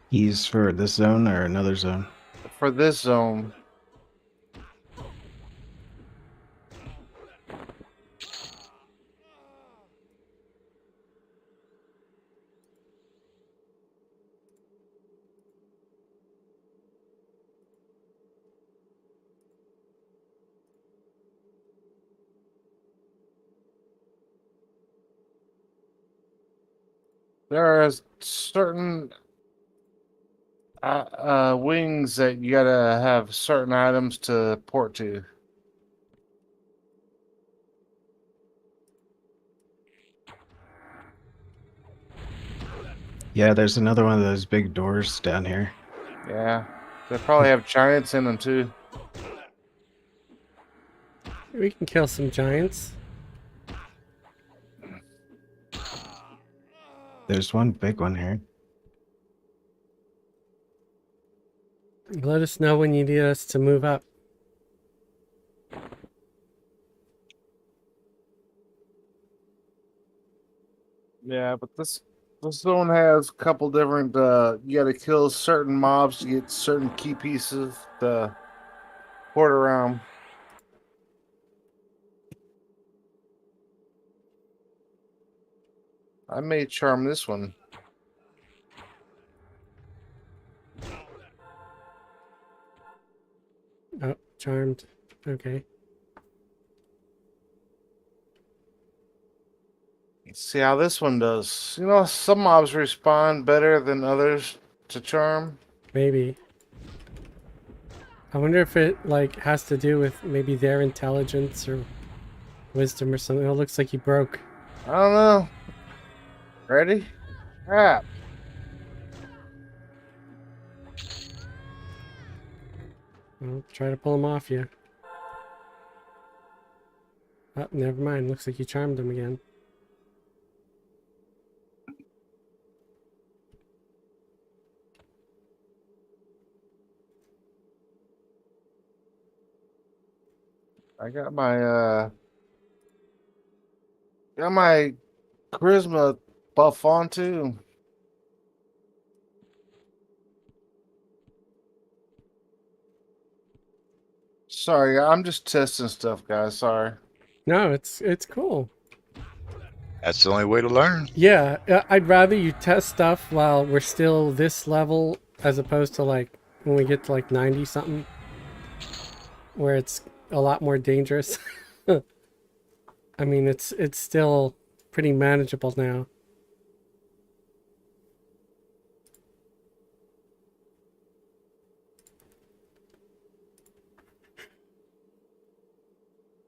He's for this zone or another zone? For this zone. there are certain wings that you gotta have certain items to port to. Yeah, there's another one of those big doors down here. Yeah, they probably have giants in them too. We can kill some giants. There's one big one here. Let us know when you need us to move up. Yeah, but this one has a couple different. You got to kill certain mobs to get certain key pieces to port around. I may charm this one. Oh, charmed. Okay. Let's see how this one does. You know, some mobs respond better than others to charm. Maybe. I wonder if it like has to do with maybe their intelligence or wisdom or something. It looks like he broke. I don't know. Ready? Crap. I'll try to pull him off you. Oh, never mind. Looks like you charmed him again. I got my charisma buff on too. Sorry, I'm just testing stuff, guys. Sorry. No, it's cool. That's the only way to learn. Yeah, I'd rather you test stuff while we're still this level as opposed to like when we get to like 90 something where it's a lot more dangerous. I mean, it's still pretty manageable now.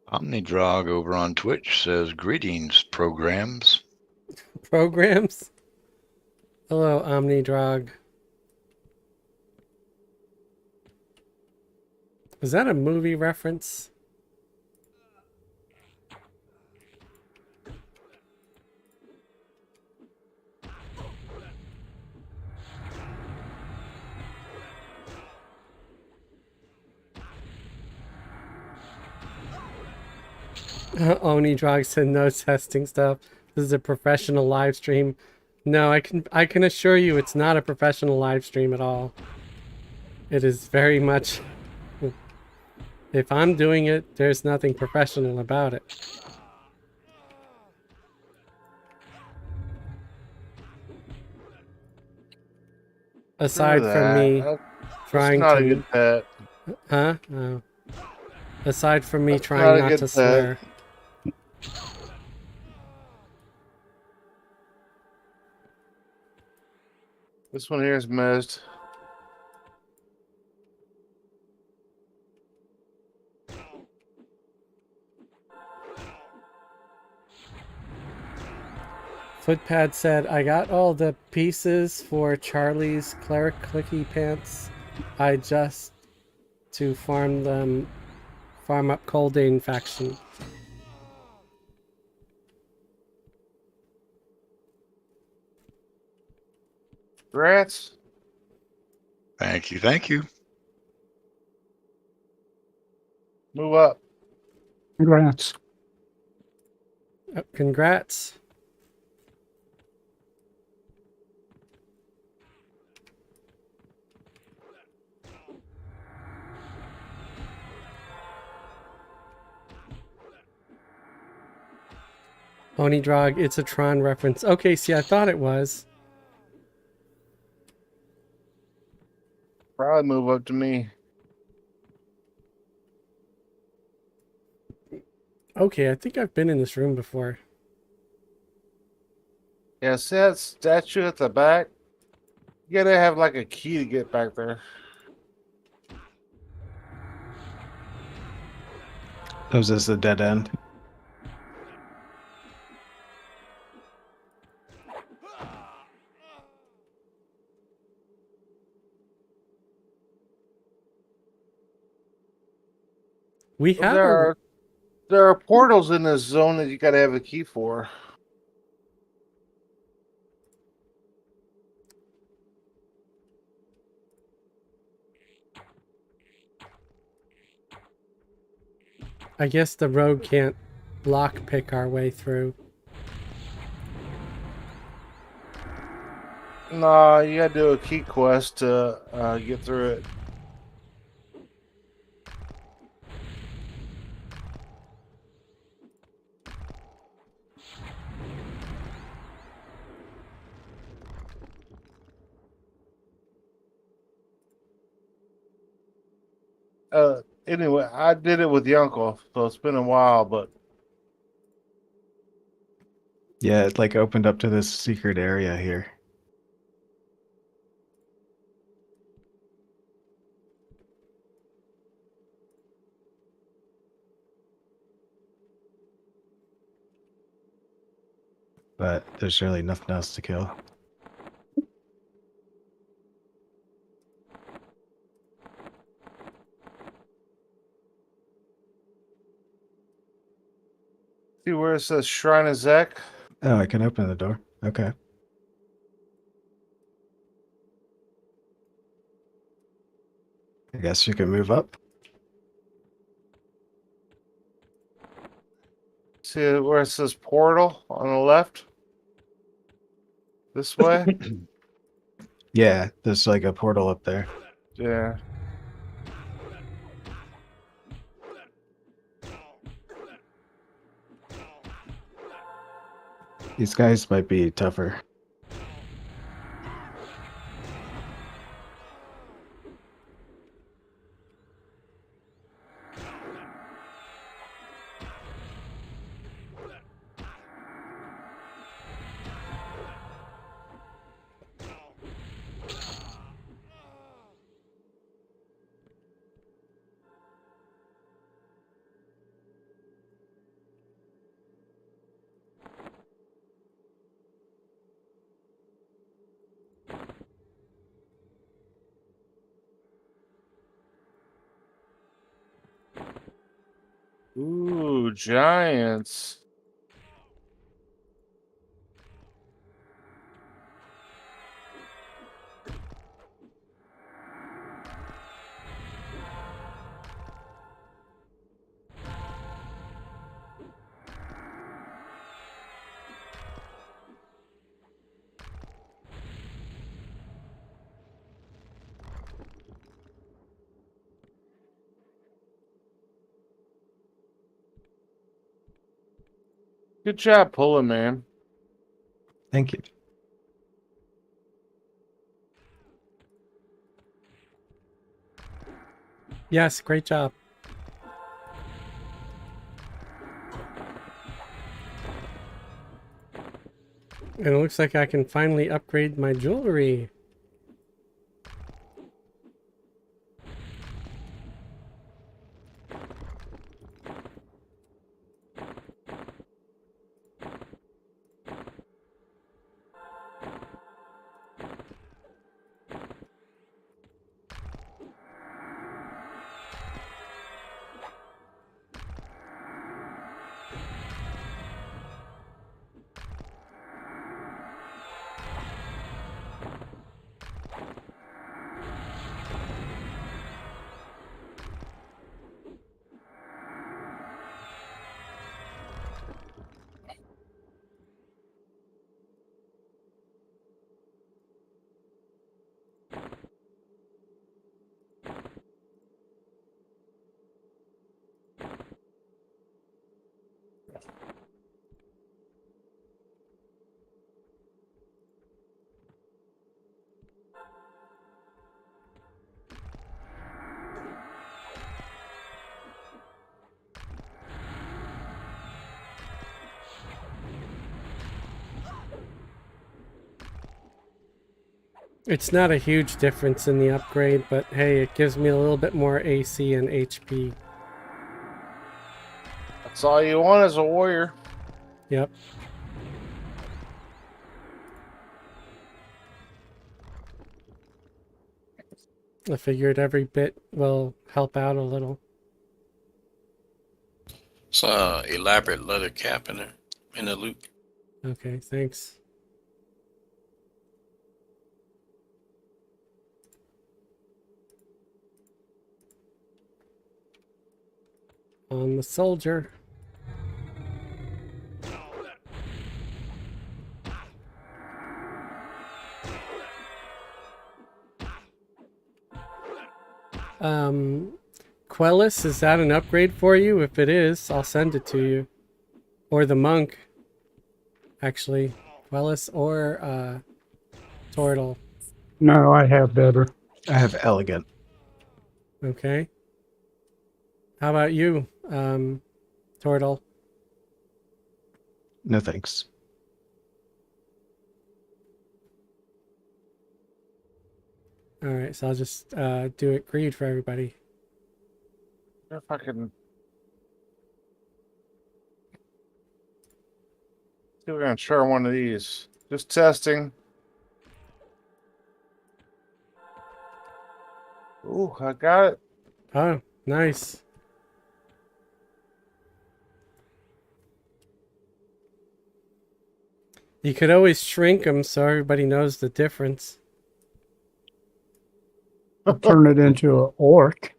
Omnidrog over on Twitch says, "Greetings, programs." Programs? Hello, Omnidrog. Was that a movie reference? Onidrog said no testing stuff. This is a professional live stream. No, I can assure you it's not a professional live stream at all. It is very much... If I'm doing it, there's nothing professional about it. Aside from me trying not to... a good pet. Huh? Oh. Aside from me That's trying not a not good to pet. swear. This one here is messed. Footpad said, I got all the pieces for Charlie's cleric clicky pants. I just to farm up Coldane faction. Rats. Thank you, thank you. Move up. Congrats. Oh, congrats. Onidrog, it's a Tron reference. Okay, see, I thought it was. Probably move up to me. Okay, I think I've been in this room before. Yeah, see that statue at the back? You gotta have like a key to get back there. Oh, is this a dead end? We Well, have a there are portals in this zone that you gotta have a key for. I guess the rogue can't lock pick our way through. Nah, you gotta do a key quest to get through it. Anyway, I did it with Yunkel, so it's been a while, but Yeah, it like opened up to this secret area here. But there's really nothing else to kill. see where it says Shrine of Zek? Oh, I can open the door. Okay. I guess you can move up. See where it says portal on the left? This way? Yeah, there's like a portal up there. Yeah. These guys might be tougher. Ooh, giants. Good job pulling, man. Thank you. Yes, great job. And it looks like I can finally upgrade my jewelry. It's not a huge difference in the upgrade, but hey, it gives me a little bit more AC and HP. That's all you want as a warrior. Yep. I figured every bit will help out a little. It's a elaborate leather cap in the loop. Okay, thanks. On the soldier. Quellis, is that an upgrade for you? If it is, I'll send it to you. Or the monk. Actually, Quellis or Tortle. No, I have better. I have elegant. Okay. How about you, Tortle? No thanks. Alright, so I'll just do it greed for everybody. If I can. See, we're gonna try one of these. Just testing. Ooh, I got it. Oh, nice. You could always shrink them so everybody knows the difference. Turn it into an orc.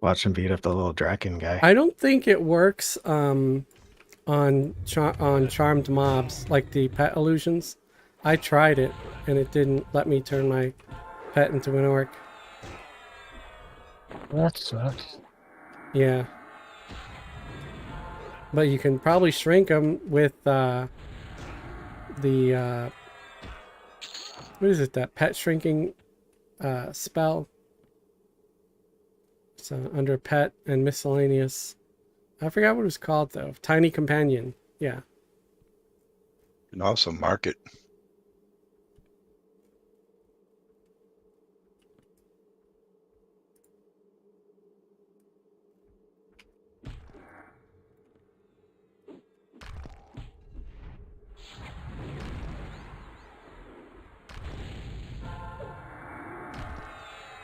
Watch him beat up the little Draken guy. I don't think it works on charmed mobs like the pet illusions. I tried it and it didn't let me turn my pet into an orc. That sucks. Yeah. But you can probably shrink them with the what is it, that pet shrinking spell? So under pet and miscellaneous. I forgot what it was called though. Tiny companion. Yeah. And also market.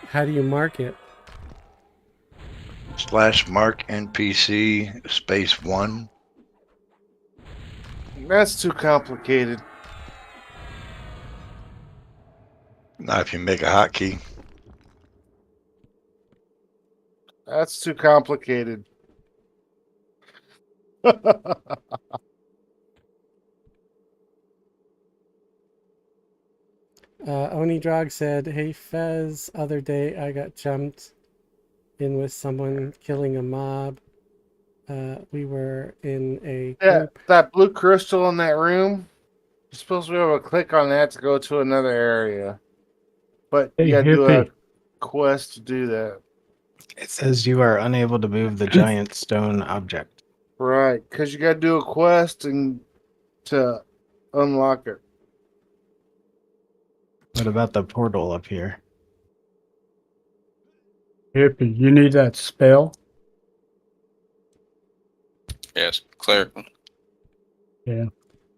How do you mark it? / mark NPC space 1. That's too complicated. Not if you make a hotkey. That's too complicated. Onidrag said, "Hey Fez, other day I got jumped in with someone killing a mob. We were in a Yeah, group." that blue crystal in that room. You're supposed to be able to click on that to go to another area, but Hey, you gotta do a hippie. quest to do that. It says you are unable to move the giant stone object. Right, because you gotta do a quest and to unlock it. What about the portal up here? Hippie, you need that spell? Yes, clerical. Yeah.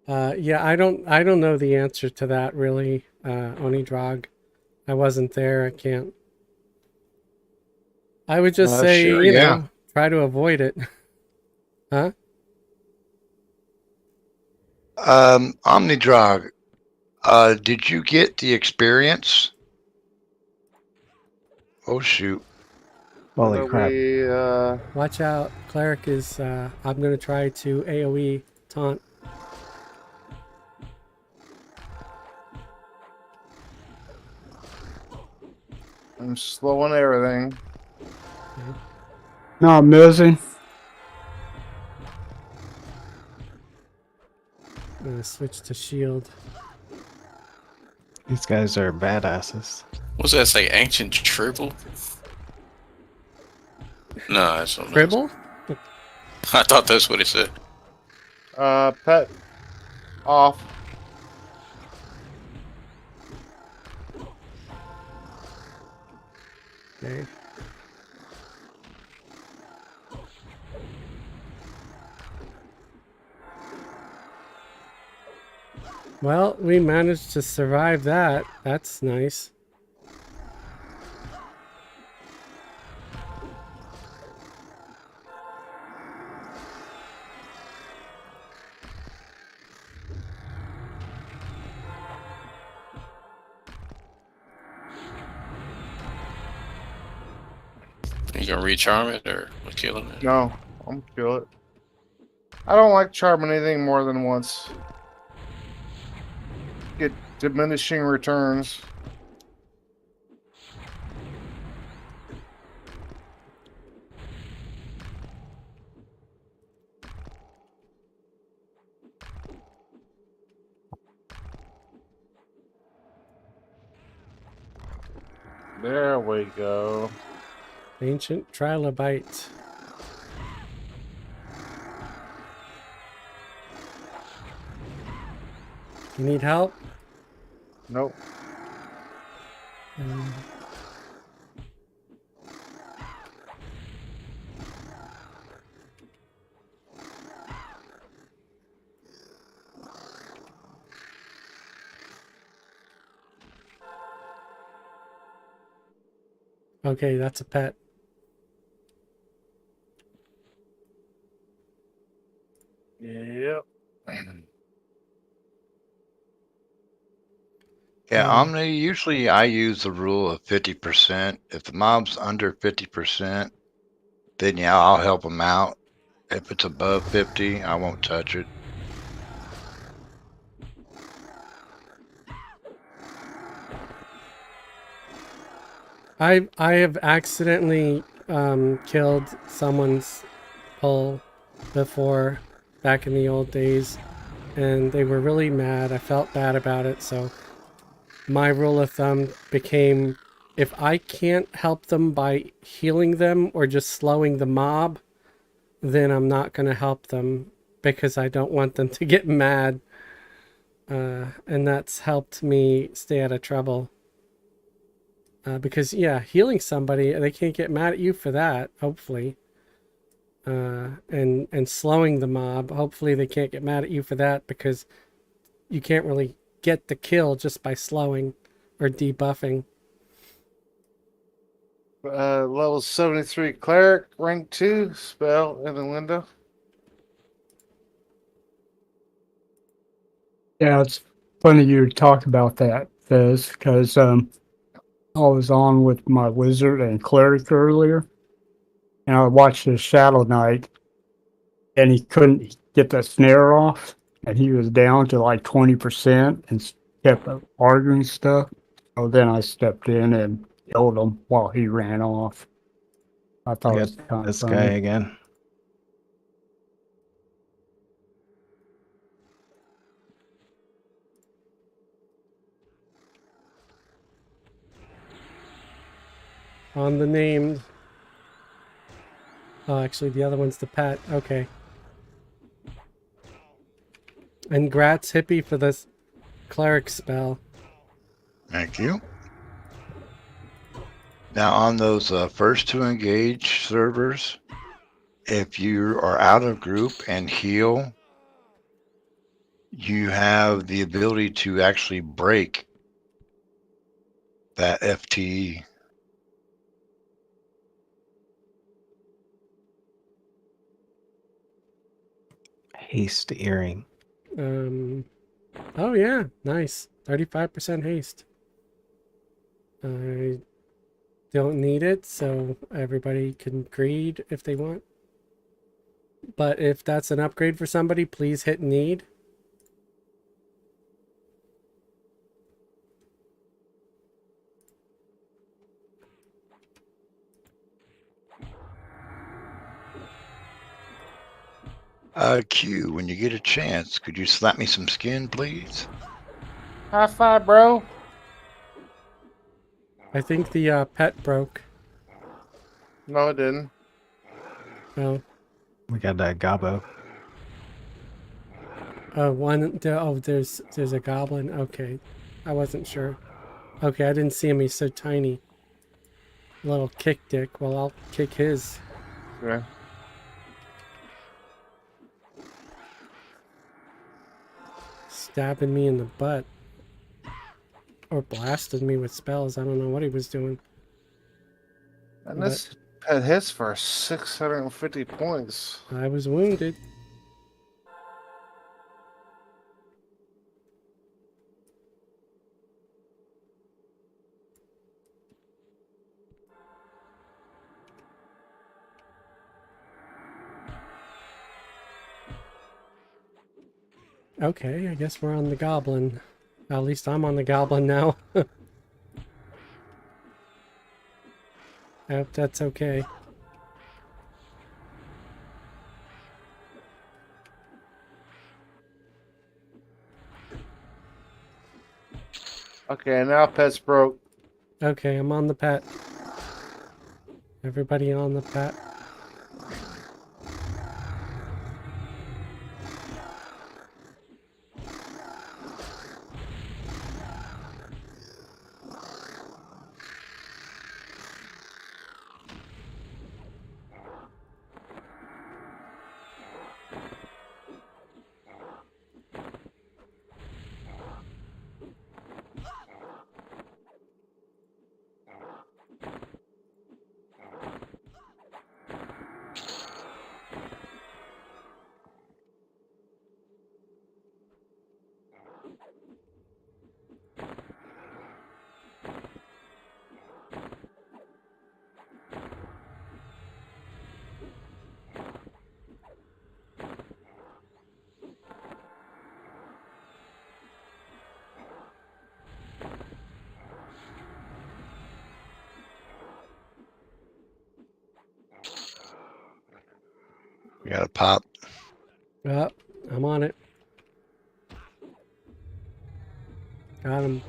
Yeah, I don't know the answer to that really, Onidrag. I wasn't there. I can't. I would just say, Sure, you yeah. know, try to avoid it. Huh? Omnidrag, did you get the experience? Oh shoot. Holy What crap. are we, Watch out. Cleric is, I'm going to try to AoE taunt. I'm slowing everything. No, I'm missing. I'm going to switch to shield. These guys are badasses. What's that say? Ancient Tribble? No, that's something else. Cribble? I thought that's what it said. Pet off. Okay. Well, we managed to survive that. That's nice. You gonna recharm it or killing it? No, I'm gonna kill it. I don't like charming anything more than once. Get diminishing returns. There we go. Ancient trilobite. You need help? Nope. Okay, that's a pet. Yep. Yeah, Omni, usually I use the rule of 50%. If the mob's under 50%, then yeah, I'll help them out. If it's above 50, I won't touch it. I have accidentally killed someone's pull before, back in the old days, and they were really mad. I felt bad about it, so my rule of thumb became, if I can't help them by healing them or just slowing the mob, then I'm not going to help them, because I don't want them to get mad. And that's helped me stay out of trouble. Because, yeah, healing somebody, they can't get mad at you for that, hopefully. And slowing the mob, hopefully they can't get mad at you for that, because you can't really get the kill just by slowing or debuffing. Level 73 cleric, rank 2, spell in the window. Yeah, it's funny you talk about that, Fizz, because I was on with my wizard and cleric earlier, and I watched his Shadow Knight, and he couldn't get the snare off, and he was down to like 20% and kept arguing stuff. So then I stepped in and killed him while he ran off. I thought I it got was kind of this funny. guy again. On the named. Oh, actually, the other one's the pet. Okay. And grats Hippie for this cleric spell. Thank you. Now, on those first to engage servers, if you are out of group and heal, you have the ability to actually break that FTE. Haste earring. Oh yeah, nice. 35% haste. I don't need it, so everybody can greed if they want. But if that's an upgrade for somebody, please hit need. Q, when you get a chance, could you slap me some skin, please? High five, bro. I think the pet broke. No, it didn't. Oh. We got that Gabo. There's a goblin. Okay. I wasn't sure. Okay, I didn't see him. He's so tiny. little kick dick. Well, I'll kick his. Yeah. Stabbing me in the butt. Or blasted me with spells. I don't know what he was doing. And But this pet hits for 650 points. I was wounded. Okay, I guess we're on the goblin. At least I'm on the goblin now. I hope that's okay. Okay, now pet's broke. Okay, I'm on the pet. Everybody on the pet. We got a pop. Up, I'm on it. Got him.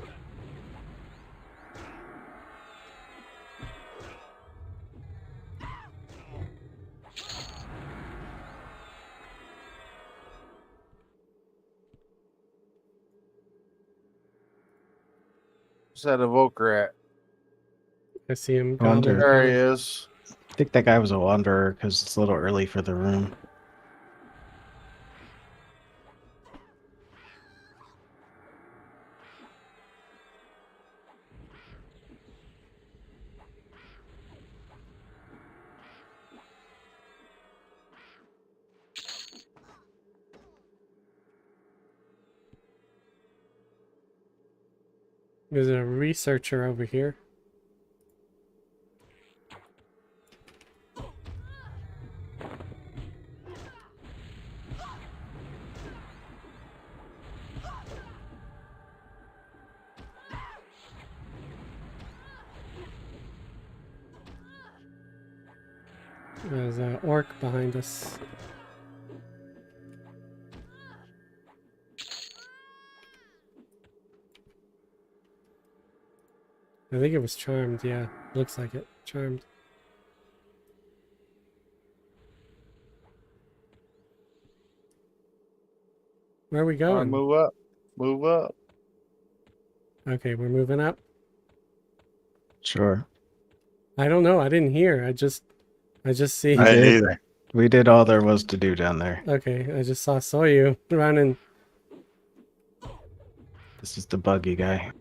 Where's that evoker at? I see him. Wonder. Goblin There he coming. is. I think that guy was a wanderer because it's a little early for the room. There's a researcher over here. There's an orc behind us. I think it was charmed, yeah. Looks like it. Charmed. Where are we All right, going? move up. Move up. Okay, we're moving up. Sure. I don't know. I didn't hear. I just see. I I did. either. We did all there was to do down there. Okay, I just saw you running. This is the buggy guy.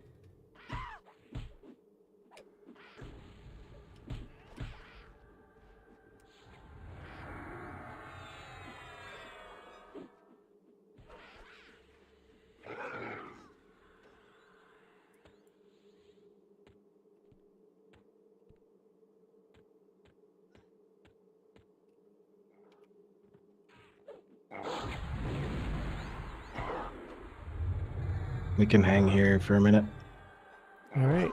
We can hang here for a minute. All right.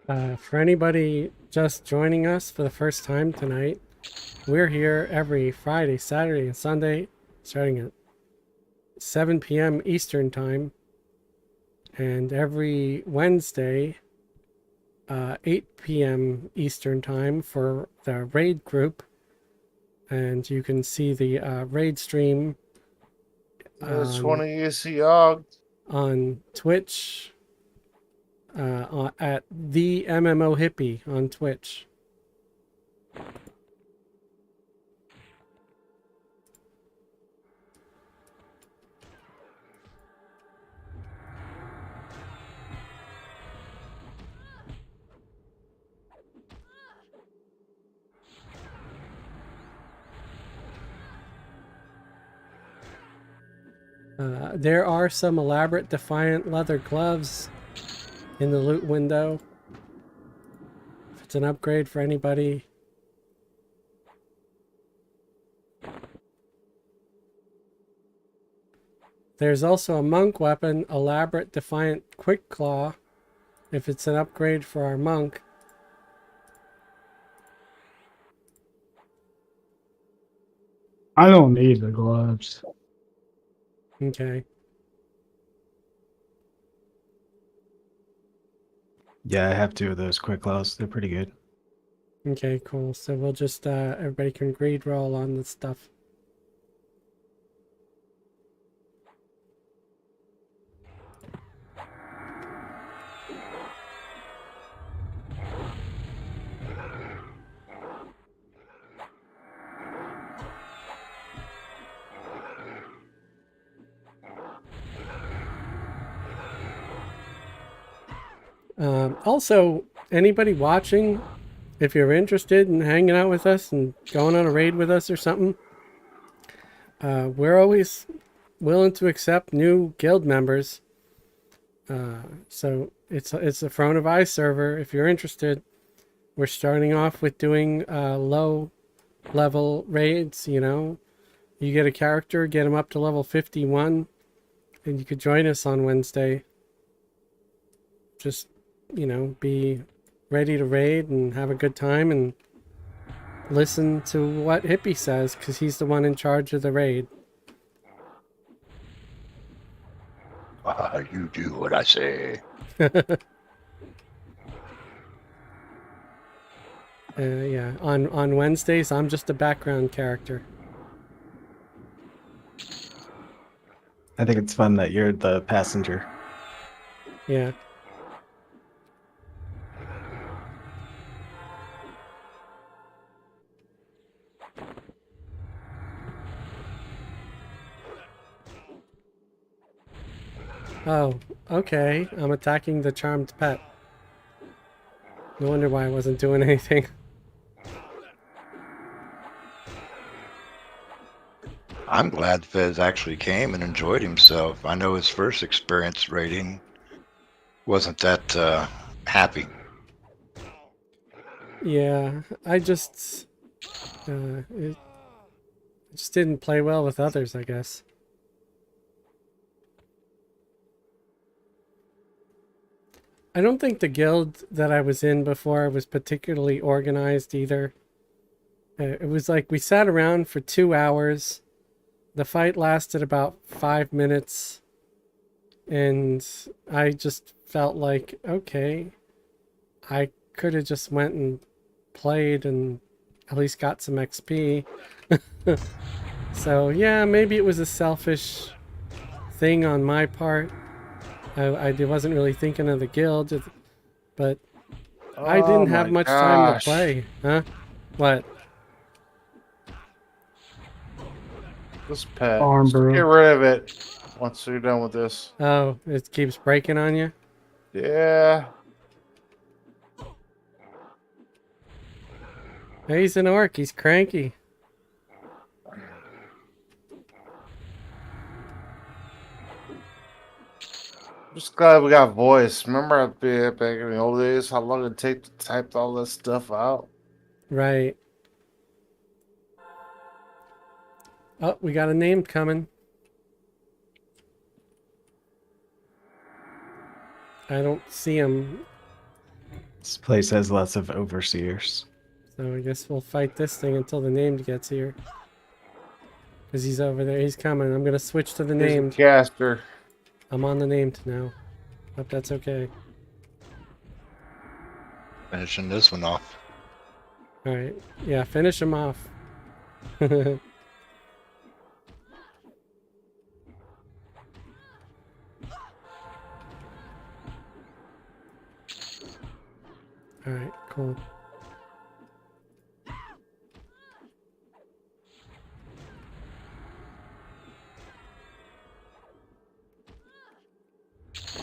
For anybody just joining us for the first time tonight, we're here every Friday, Saturday, and Sunday, starting at 7 p.m. Eastern Time, and every Wednesday, 8 p.m. Eastern Time for the raid group. And you can see the raid stream There's 20 AC Og. on Twitch at the MMO Hippie on Twitch. There are some elaborate Defiant leather gloves in the loot window. If it's an upgrade for anybody. There's also a monk weapon, elaborate Defiant quick claw, if it's an upgrade for our monk. I don't need the gloves. Okay. Yeah, I have 2 of those quick claws. They're pretty good. Okay, cool. So we'll just, everybody can greed roll on this stuff. Also, anybody watching, if you're interested in hanging out with us and going on a raid with us or something, we're always willing to accept new guild members. So it's a Firiona Vie server. If you're interested, we're starting off with doing low level raids. You know, you get a character, get them up to level 51, and you could join us on Wednesday. Just, you know, be ready to raid and have a good time and listen to what Hippie says, because he's the one in charge of the raid. You do what I say. Yeah, on Wednesdays, I'm just a background character. I think it's fun that you're the passenger. Yeah. Oh, okay. I'm attacking the charmed pet. No wonder why I wasn't doing anything. I'm glad Fez actually came and enjoyed himself. I know his first experience rating wasn't that happy. Yeah, I just... it just didn't play well with others, I guess. I don't think the guild that I was in before was particularly organized either. It was like we sat around for 2 hours. The fight lasted about 5 minutes. And I just felt like, okay, I could have just went and played and at least got some XP. So yeah, maybe it was a selfish thing on my part. I wasn't really thinking of the guild, but I didn't have much time to play. Huh? What? This pet. Farm Just brew. get rid of it once you're done with this. Oh, it keeps breaking on you? Yeah. Hey, he's an orc. He's cranky. Just glad we got voice. Remember back in the old days how long it take to type all this stuff out? Right. Oh, we got a name coming. I don't see him. This place has lots of overseers. So I guess we'll fight this thing until the named gets here. Because he's over there. He's coming. I'm going to switch to the Here's a named. caster. I'm on the named now. Hope that's okay. Finishing this one off. Alright. Yeah, finish him off. Alright, cool.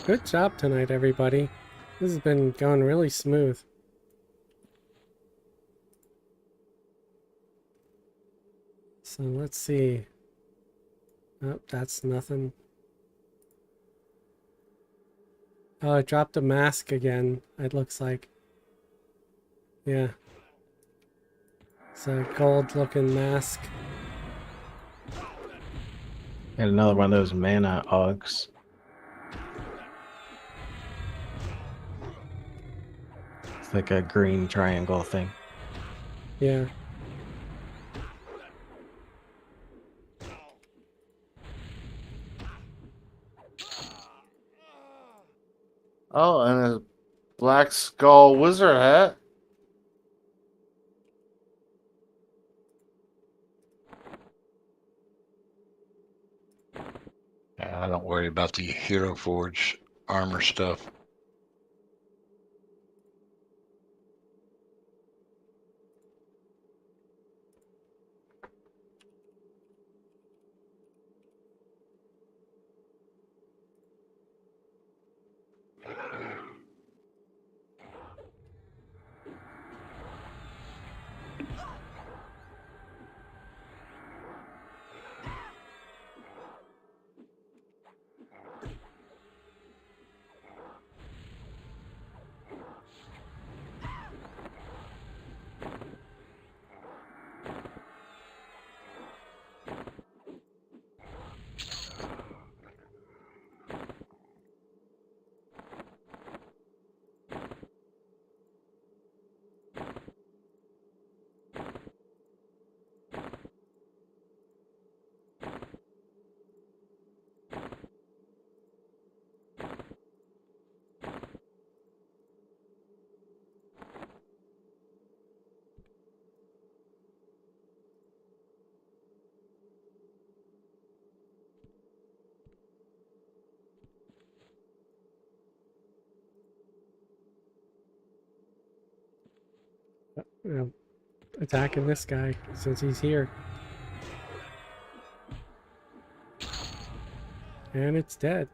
Good job tonight, everybody. This has been going really smooth. So let's see. Oh, that's nothing. Oh, I dropped a mask again, it looks like. Yeah. It's a gold looking mask. And another one of those mana augs. It's like a green triangle thing. Yeah. Oh, and a black skull wizard hat. I don't worry about the Hero Forge armor stuff. Attacking this guy since he's here. And it's dead.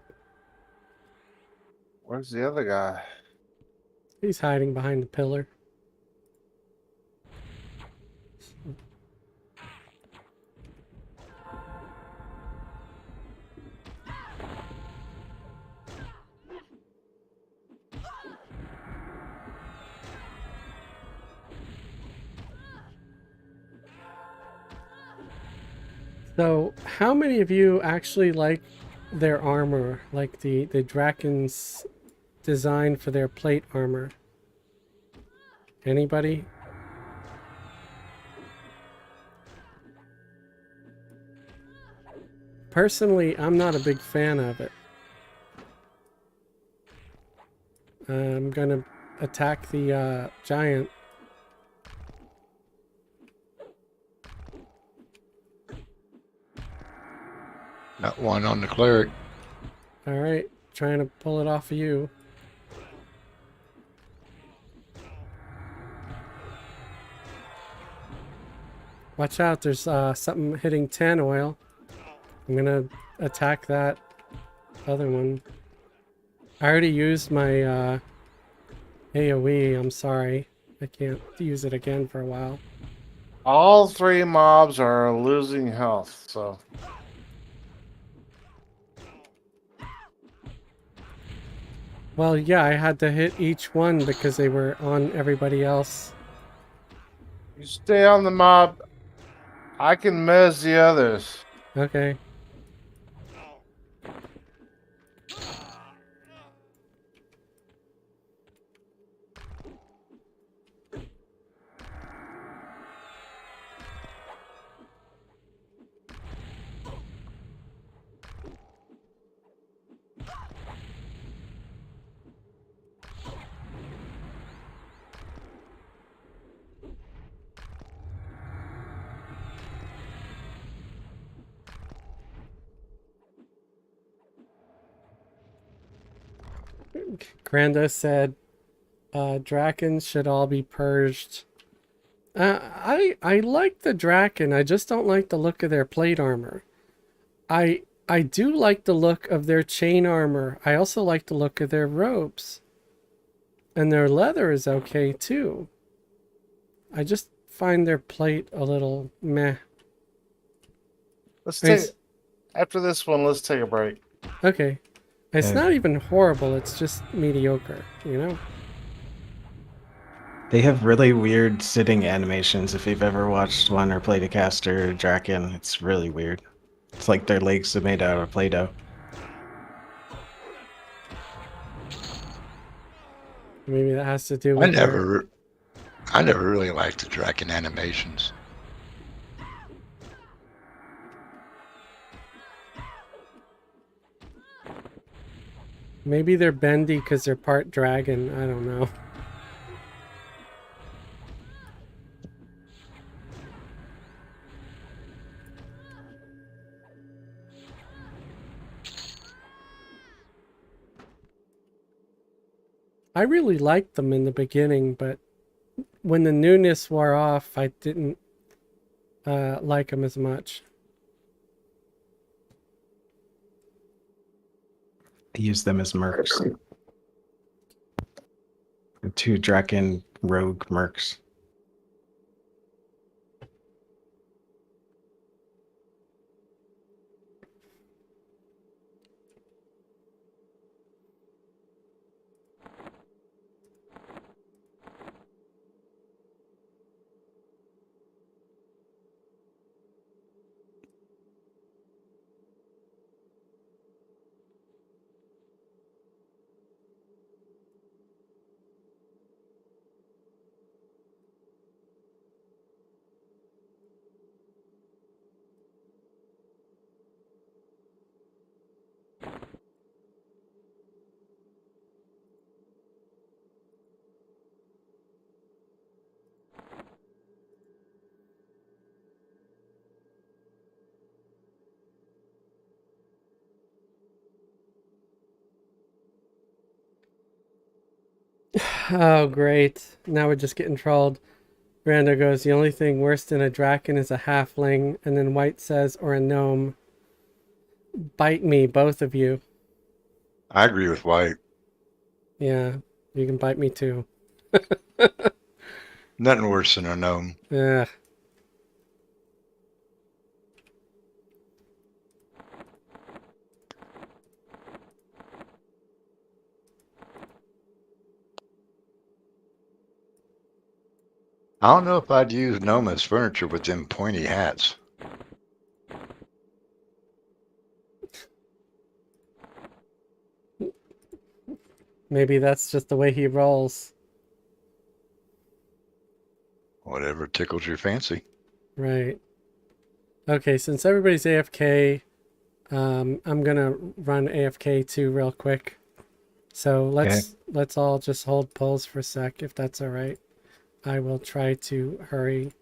Where's the other guy? He's hiding behind the pillar. So, how many of you actually like their armor? Like the Draken's design for their plate armor? Anybody? Personally, I'm not a big fan of it. I'm gonna attack the giant. Got one on the cleric. Alright, trying to pull it off of you. Watch out, there's something hitting 10 oil. I'm gonna attack that other one. I already used my AoE, I'm sorry. I can't use it again for a while. All three mobs are losing health, so. Well, yeah, I had to hit each one because they were on everybody else. You stay on the mob. I can mez the others. Okay. Granda said, Drakens should all be purged. I like the Draken. I just don't like the look of their plate armor. I do like the look of their chain armor. I also like the look of their robes. And their leather is okay too. I just find their plate a little meh. Let's It's- take after this one. Let's take a break. Okay. It's Yeah. not even horrible, it's just mediocre, you know? They have really weird sitting animations. If you've ever watched one or played a caster Draken, it's really weird. It's like their legs are made out of Play-Doh. Maybe that has to do with I never really liked the Draken animations. maybe they're bendy because they're part dragon. I don't know. I really liked them in the beginning, but when the newness wore off, I didn't like them as much. I use them as mercs. The 2 Draken rogue mercs. Oh, great. Now we're just getting trolled. Brando goes, the only thing worse than a Draken is a halfling. And then White says, or a gnome. Bite me, both of you. I agree with White. Yeah, you can bite me too. Nothing worse than a gnome. Ugh. I don't know if I'd use gnome as furniture with them pointy hats. Maybe that's just the way he rolls. Whatever tickles your fancy. Right. Okay, since everybody's AFK, I'm gonna run AFK too real quick. So let's all just hold polls for a sec, if that's all right. I will try to hurry.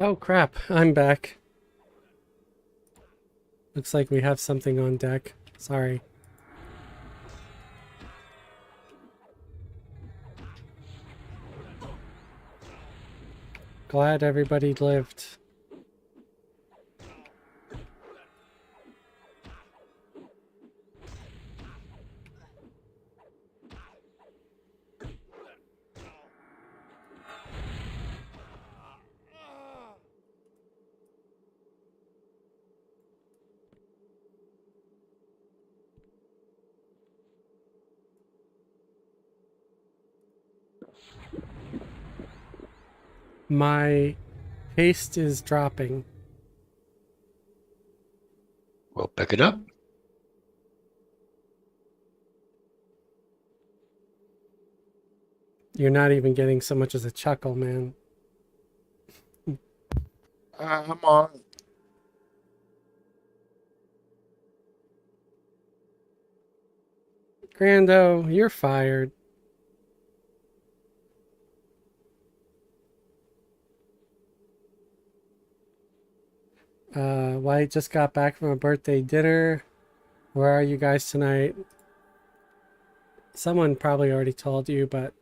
Oh crap, I'm back. Looks like we have something on deck. Sorry. Glad everybody lived. My haste is dropping. We'll pick it up. You're not even getting so much as a chuckle, man. I'm on. Grando, you're fired. White just got back from a birthday dinner. Where are you guys tonight? Someone probably already told you, but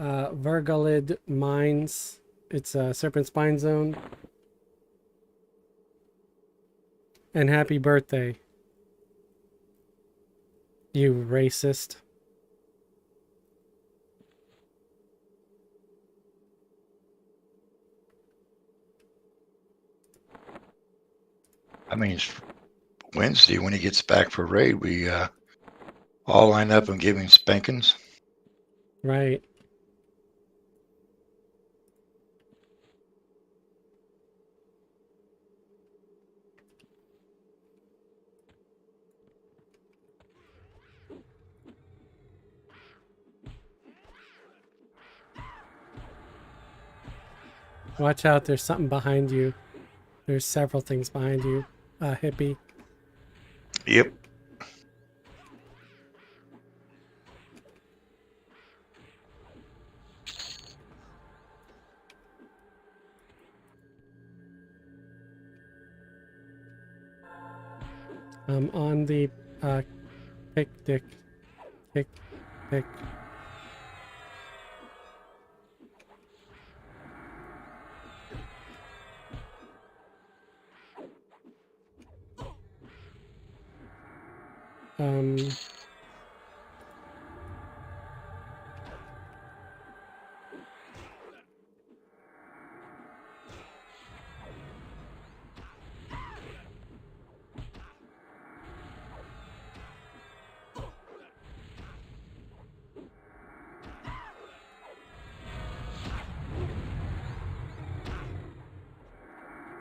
Vergalid Mines. It's a Serpent Spine Zone. And happy birthday, you racist. I mean, it's Wednesday when he gets back for raid. We all line up and give him spankings. Right. Watch out, there's something behind you. There's several things behind you, hippie. Yep. On the pick.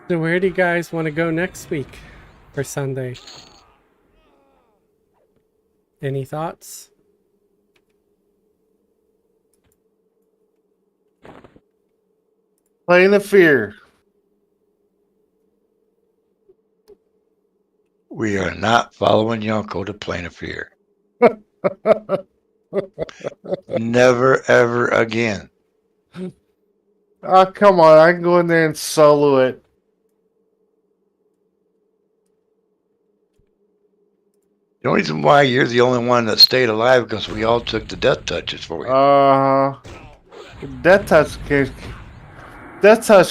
So where do you guys want to go next week for Sunday? Any thoughts? Playing the fear. We are not following Yonko to Plane of Fear. Never, ever again. Oh, come on. I can go in there and solo it. The only reason why you're the only one that stayed alive because we all took the death touches for you. Death touch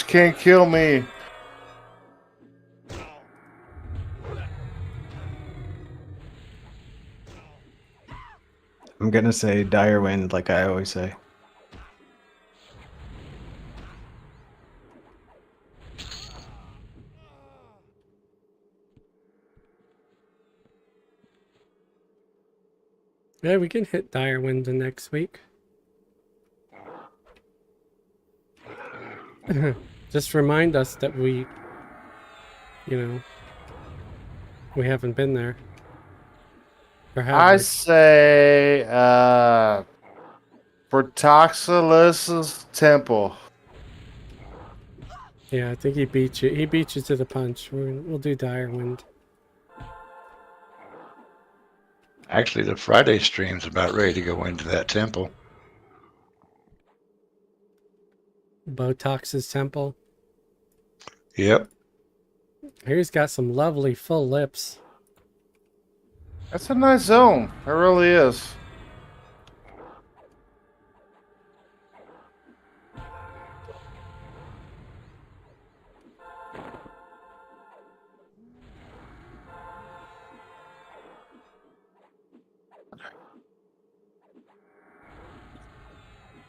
can't kill me. I'm gonna say dire wind, like I always say. Yeah, we can hit Dire Wind the next week. Just remind us that we haven't been there. Or have I we? say for Toxalis' temple. Yeah, I think he beat you. He beat you to the punch. We'll do Dire Wind. Actually, the Friday stream's about ready to go into that temple. Botox's temple. Yep. Here's got some lovely full lips. That's a nice zone. It really is.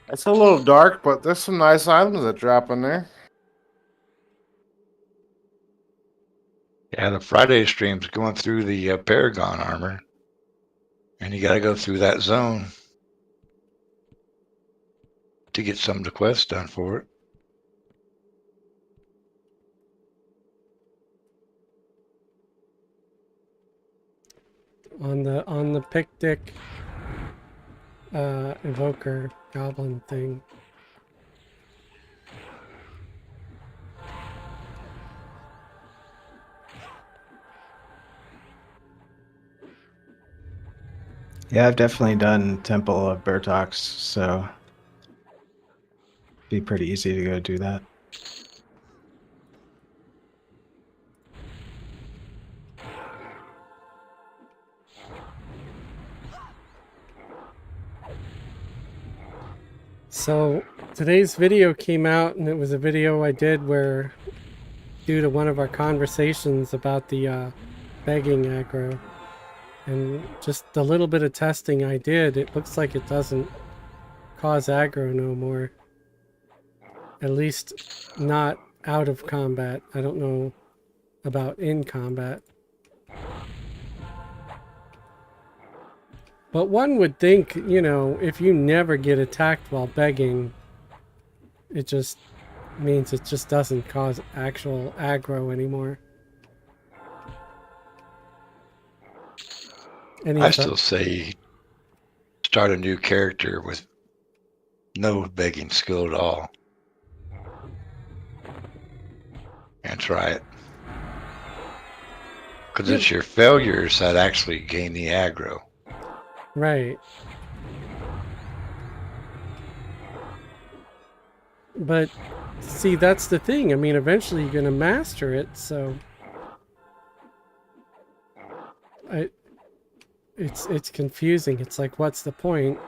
It's a little dark, but there's some nice items that drop in there. Yeah, the Friday stream's going through the Paragon armor. And you got to go through that zone to get some of the quests done for it. on the Pictic evoker goblin thing. Yeah, I've definitely done Temple of Bertox, so be pretty easy to go do that. So today's video came out, and it was a video I did where, due to one of our conversations about the begging aggro, and just the little bit of testing I did, it looks like it doesn't cause aggro no more. At least not out of combat. I don't know about in combat. But one would think, you know, if you never get attacked while begging, it just means it just doesn't cause actual aggro anymore. I still say start a new character with no begging skill at all and try it. Because it's your failures that actually gain the aggro. Right. But see, that's the thing. I mean, eventually you're going to master it, so it's confusing. It's like, what's the point?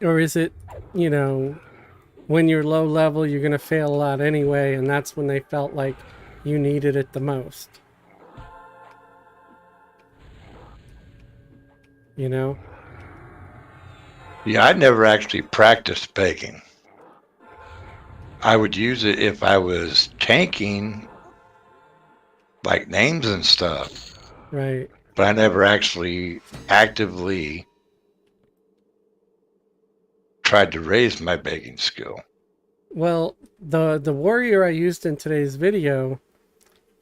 Or is it, you know, when you're low level, you're going to fail a lot anyway, and that's when they felt like you needed it the most? You know? Yeah, I never actually practiced begging. I would use it if I was tanking, like names and stuff. Right. But I never actually actively tried to raise my begging skill. Well, the warrior I used in today's video,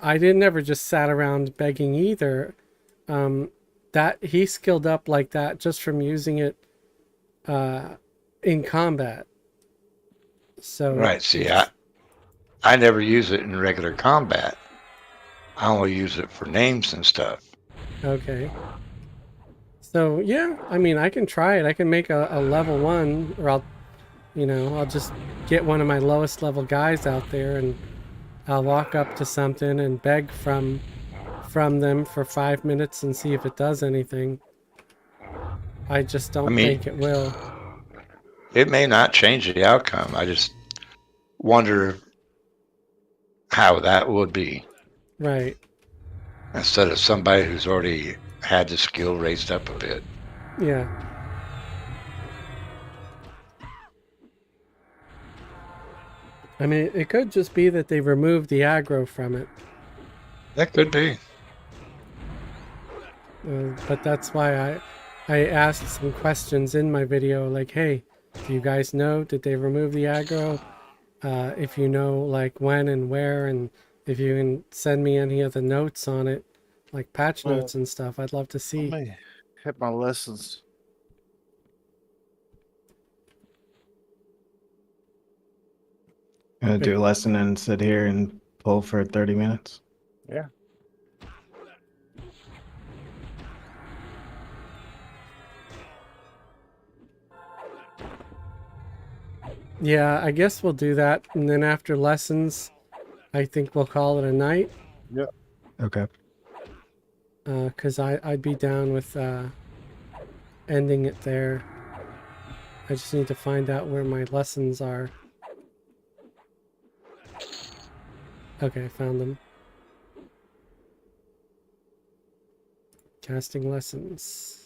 I didn't ever just sat around begging either. That he skilled up like that just from using it in combat. So Right, see, I never use it in regular combat. I only use it for names and stuff. Okay. So yeah, I mean, I can try it. I can make a level 1, or I'll just get one of my lowest level guys out there, and I'll walk up to something and beg from them for 5 minutes and see if it does anything. I just don't think it will. It may not change the outcome. I just wonder how that would be. Right. Instead of somebody who's already had the skill raised up a bit. Yeah. I mean, it could just be that they removed the aggro from it. That could be. But that's why I asked some questions in my video, like, hey, do you guys know, did they remove the aggro? If you know, like, when and where, and if you can send me any of the notes on it, like patch notes and stuff, I'd love to see. Let me hit my lessons. Gonna do a lesson and sit here and pull for 30 minutes. Yeah. Yeah, I guess we'll do that, and then after lessons, I think we'll call it a night. Yep. Okay. Because I'd be down with ending it there. I just need to find out where my lessons are. Okay, found them. Casting lessons.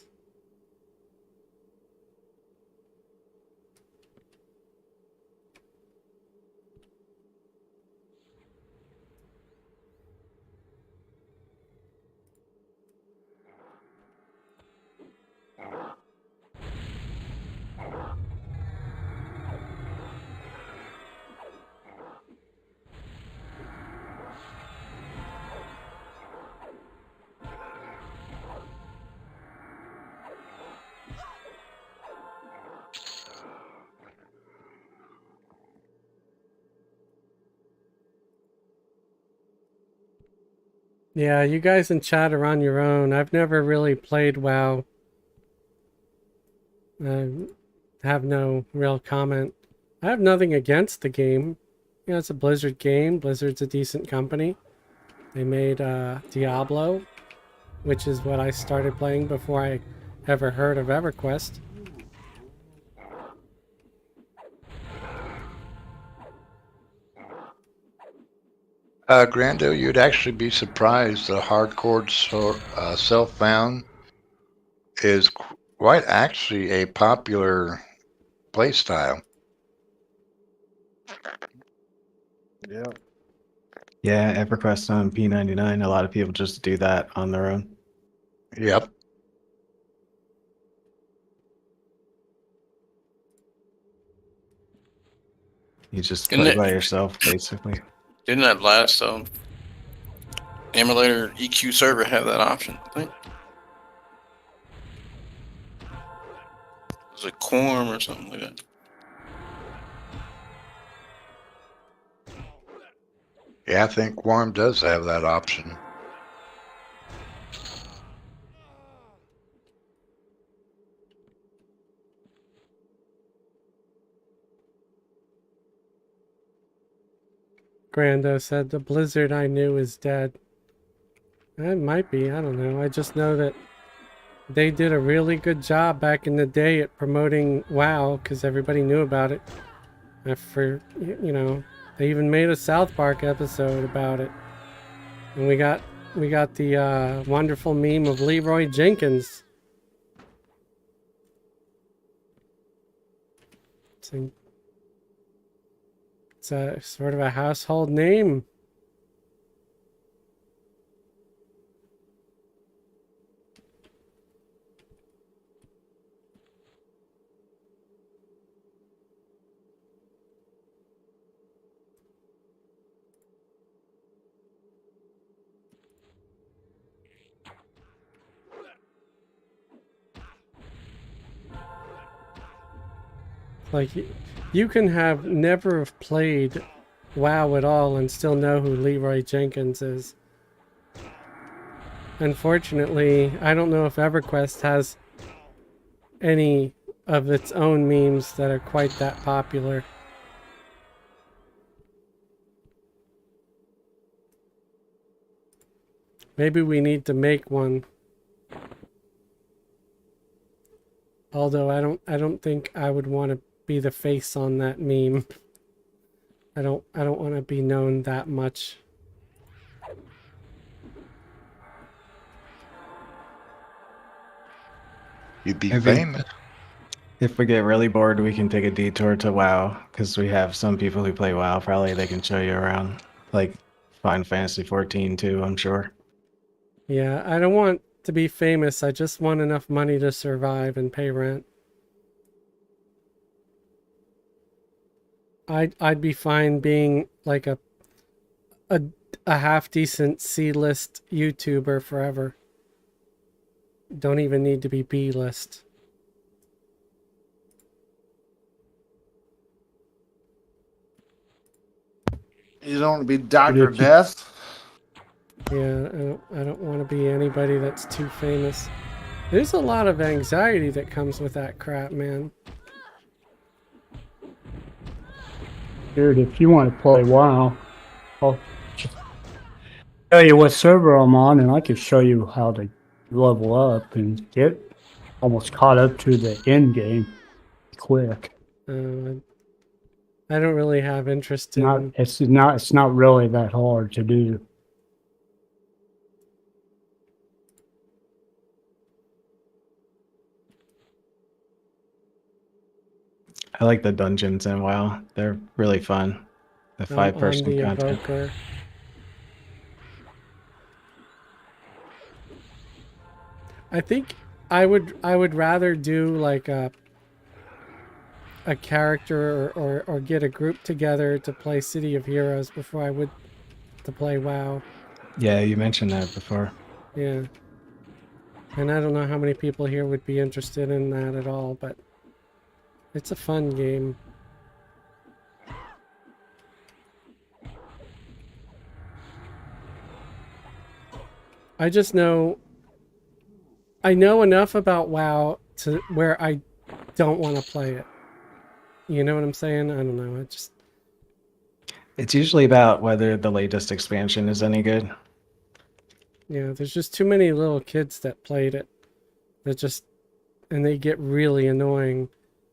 Yeah, you guys in chat are on your own. I've never really played WoW. I have no real comment. I have nothing against the game. You know, it's a Blizzard game. Blizzard's a decent company. They made Diablo, which is what I started playing before I ever heard of EverQuest. Grando, you'd actually be surprised. The hardcore self-found is quite actually a popular play style. Yeah. Yeah, EverQuest on P99. A lot of people just do that on their own. Yep. You just Didn't play it- by yourself, basically. Didn't that last emulator EQ server have that option? I think. Was it Quorum or something like that? Yeah, I think Worm does have that option. Grando said the Blizzard I knew is dead. It might be, I don't know. I just know that they did a really good job back in the day at promoting WoW because everybody knew about it. You know, they even made a South Park episode about it. And we got the wonderful meme of Leroy Jenkins. It's a sort of a household name. Like, you can have never have played WoW at all and still know who Leroy Jenkins is. Unfortunately, I don't know if EverQuest has any of its own memes that are quite that popular. Maybe we need to make one. Although I don't think I would want to be the face on that meme. I don't want to be known that much. You'd be Maybe. famous. If we get really bored, we can take a detour to WoW, because we have some people who play WoW. Probably they can show you around, like Final Fantasy 14 too, I'm sure. Yeah, I don't want to be famous. I just want enough money to survive and pay rent. I'd be fine being like a half decent C-list YouTuber forever. Don't even need to be B-list. You don't want to be Dr. if you- Death? Yeah, I don't want to be anybody that's too famous. There's a lot of anxiety that comes with that crap, man. Dude, if you want to play WoW, I'll tell you what server I'm on, and I can show you how to level up and get almost caught up to the end game quick. I don't really have interest in... It's not really that hard to do. I like the dungeons in WoW. They're really fun. The on 5-person the content. Evoker. I think I would rather do like a character or get a group together to play City of Heroes before I would to play WoW. Yeah, you mentioned that before. Yeah. And I don't know how many people here would be interested in that at all, but it's a fun game. I just know I know enough about WoW to where I don't want to play it. You know what I'm saying? I don't know. It's usually about whether the latest expansion is any good. Yeah, there's just too many little kids that played it. And they get really annoying.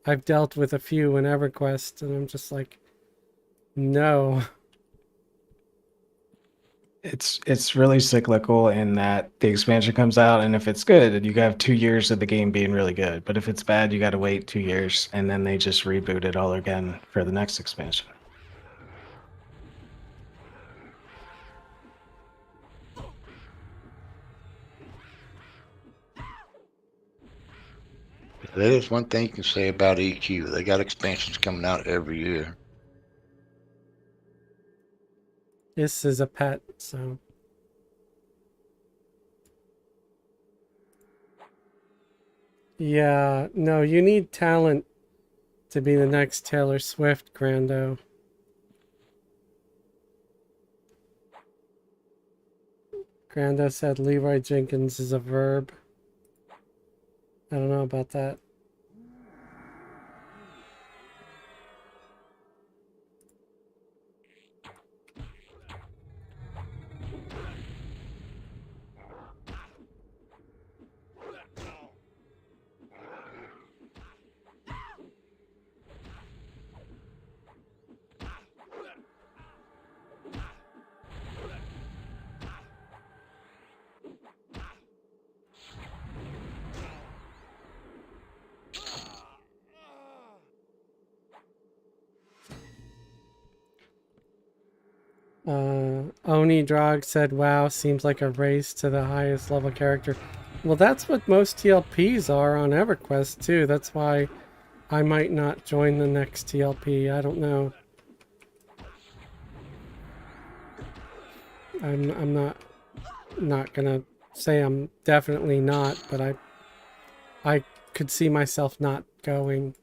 I've dealt with a few in Everquest, and I'm just like, no. It's really cyclical in that the expansion comes out, and if it's good, you have 2 years of the game being really good. But if it's bad, you got to wait 2 years, and then they just reboot it all again for the next expansion. That is one thing you can say about EQ. They got expansions coming out every year. This is a pet, so. Yeah, no, you need talent to be the next Taylor Swift, Grando. Grando said Leroy Jenkins is a verb. I don't know about that. Oni Drog said, wow, seems like a race to the highest level character. Well, that's what most TLPs are on EverQuest, too. That's why I might not join the next TLP. I don't know. I'm not gonna say I'm definitely not, but I could see myself not going.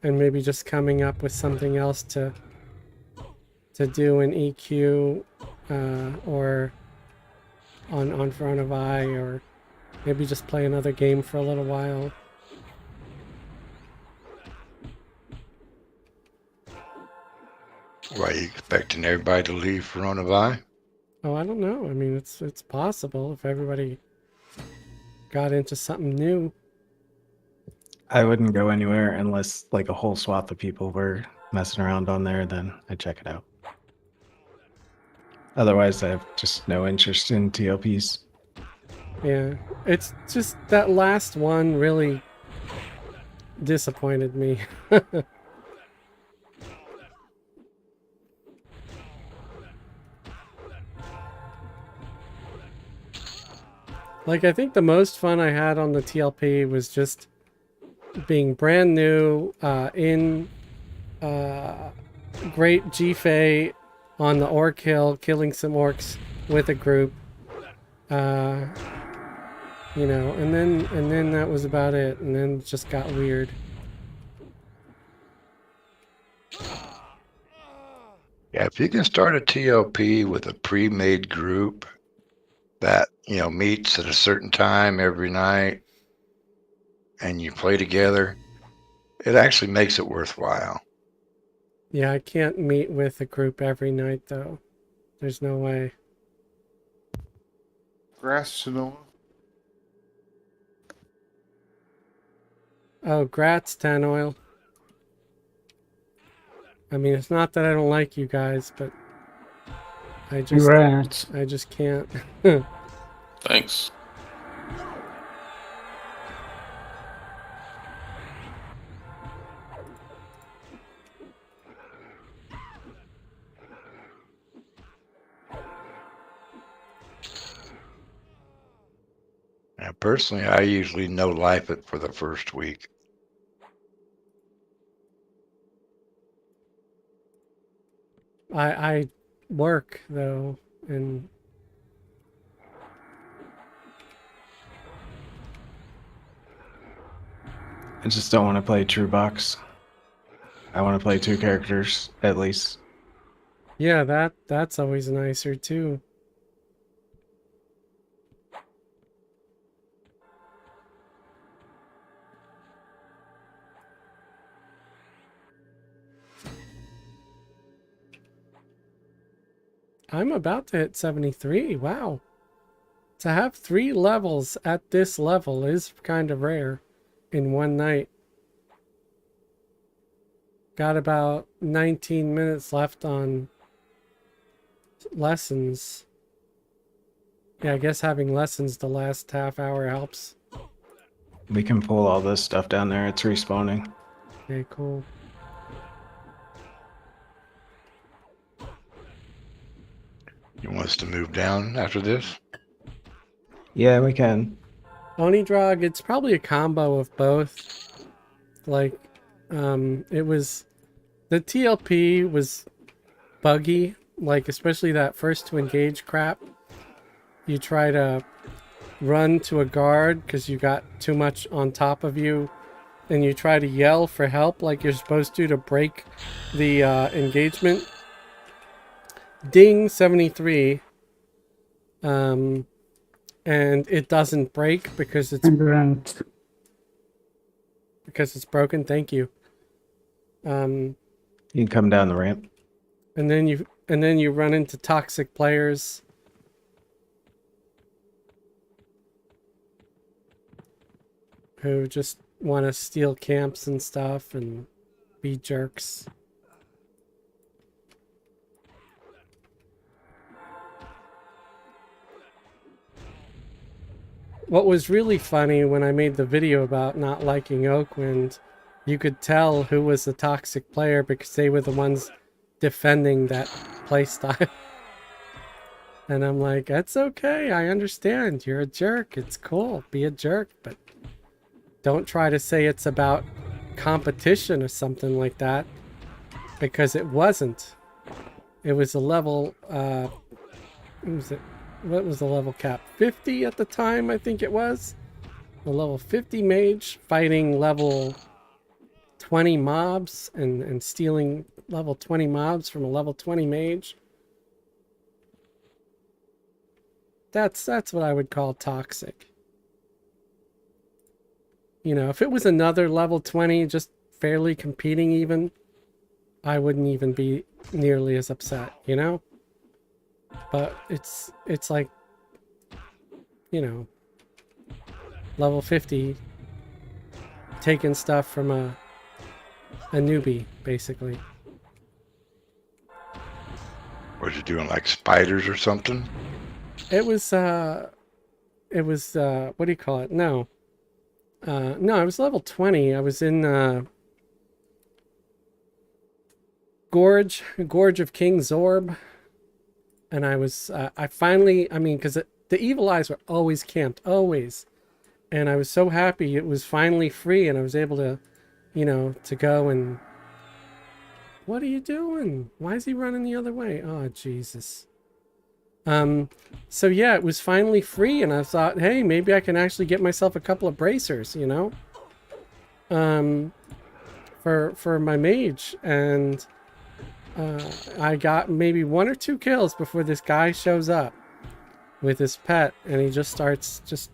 And maybe just coming up with something else to do in EQ or on Firiona Vie, or maybe just play another game for a little while. Why, you expecting everybody to leave Firiona Vie? Oh, I don't know. I mean, it's possible if everybody got into something new. I wouldn't go anywhere unless like a whole swath of people were messing around on there, then I'd check it out. Otherwise, I have just no interest in TLPs. Yeah, it's just that last one really disappointed me. Like, I think the most fun I had on the TLP was just being brand new in Great GFA on the Orc Hill, killing some orcs with a group. You know, and then that was about it, and then it just got weird. Yeah, if you can start a TLP with a pre-made group that, you know, meets at a certain time every night and you play together, it actually makes it worthwhile. Yeah, I can't meet with a group every night, though. There's no way. Grass to know. Oh, grats, Tan Oil. I mean, it's not that I don't like you guys, but I just can't. Thanks. Now, personally, I usually no life it for the first week. I work, though, and I just don't want to play True Box. I want to play 2 characters at least. yeah, that's always nicer, too. I'm about to hit 73. Wow. To have 3 levels at this level is kind of rare in one night. Got about 19 minutes left on lessons. Yeah, I guess having lessons the last half hour helps. We can pull all this stuff down there. It's respawning. Okay, cool. You want us to move down after this? Yeah, we can. Oni Drog, it's probably a combo of both. Like, it was... The TLP was buggy. Like, especially that first to engage crap. You try to run to a guard because you got too much on top of you. And you try to yell for help like you're supposed to break the engagement. Ding 73. And it doesn't break because it's broken. Thank you. You can come down the ramp. And then you run into toxic players. Who just want to steal camps and stuff and be jerks. What was really funny when I made the video about not liking Oakwind, you could tell who was the toxic player because they were the ones defending that playstyle. And I'm like, that's okay, I understand. You're a jerk. It's cool. Be a jerk, but don't try to say it's about competition or something like that, because it wasn't. It was a level, what was it? What was the level cap? 50 at the time, I think it was. A level 50 mage fighting level 20 mobs and stealing level 20 mobs from a level 20 mage. That's what I would call toxic. You know, if it was another level 20 just fairly competing even, I wouldn't even be nearly as upset, you know? But it's like, you know, level 50 taking stuff from a newbie, basically. Was you doing like spiders or something? It was what do you call it? No, I was level 20. I was in Gorge of King Zorb, and I was I finally, I mean, because the evil eyes were always camped, always, and I was so happy it was finally free, and I was able to, you know, to go and. What are you doing? Why is he running the other way? Oh, Jesus. So yeah, it was finally free, and I thought, hey, maybe I can actually get myself a couple of bracers, you know? For my mage, and I got maybe 1 or 2 kills before this guy shows up with his pet, and he just starts just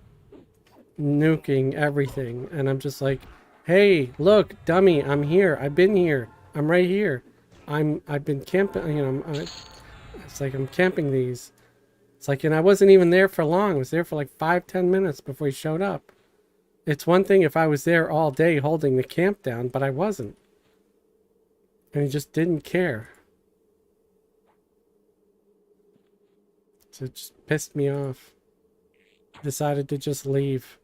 nuking everything, and I'm just like, hey, look, dummy, I'm here. I've been here. I'm right here. I've been camping, you know, it's like I'm camping these. It's like, and I wasn't even there for long. I was there for like 5-10 minutes before he showed up. It's one thing if I was there all day holding the camp down, but I wasn't. And he just didn't care. So it just pissed me off. Decided to just leave.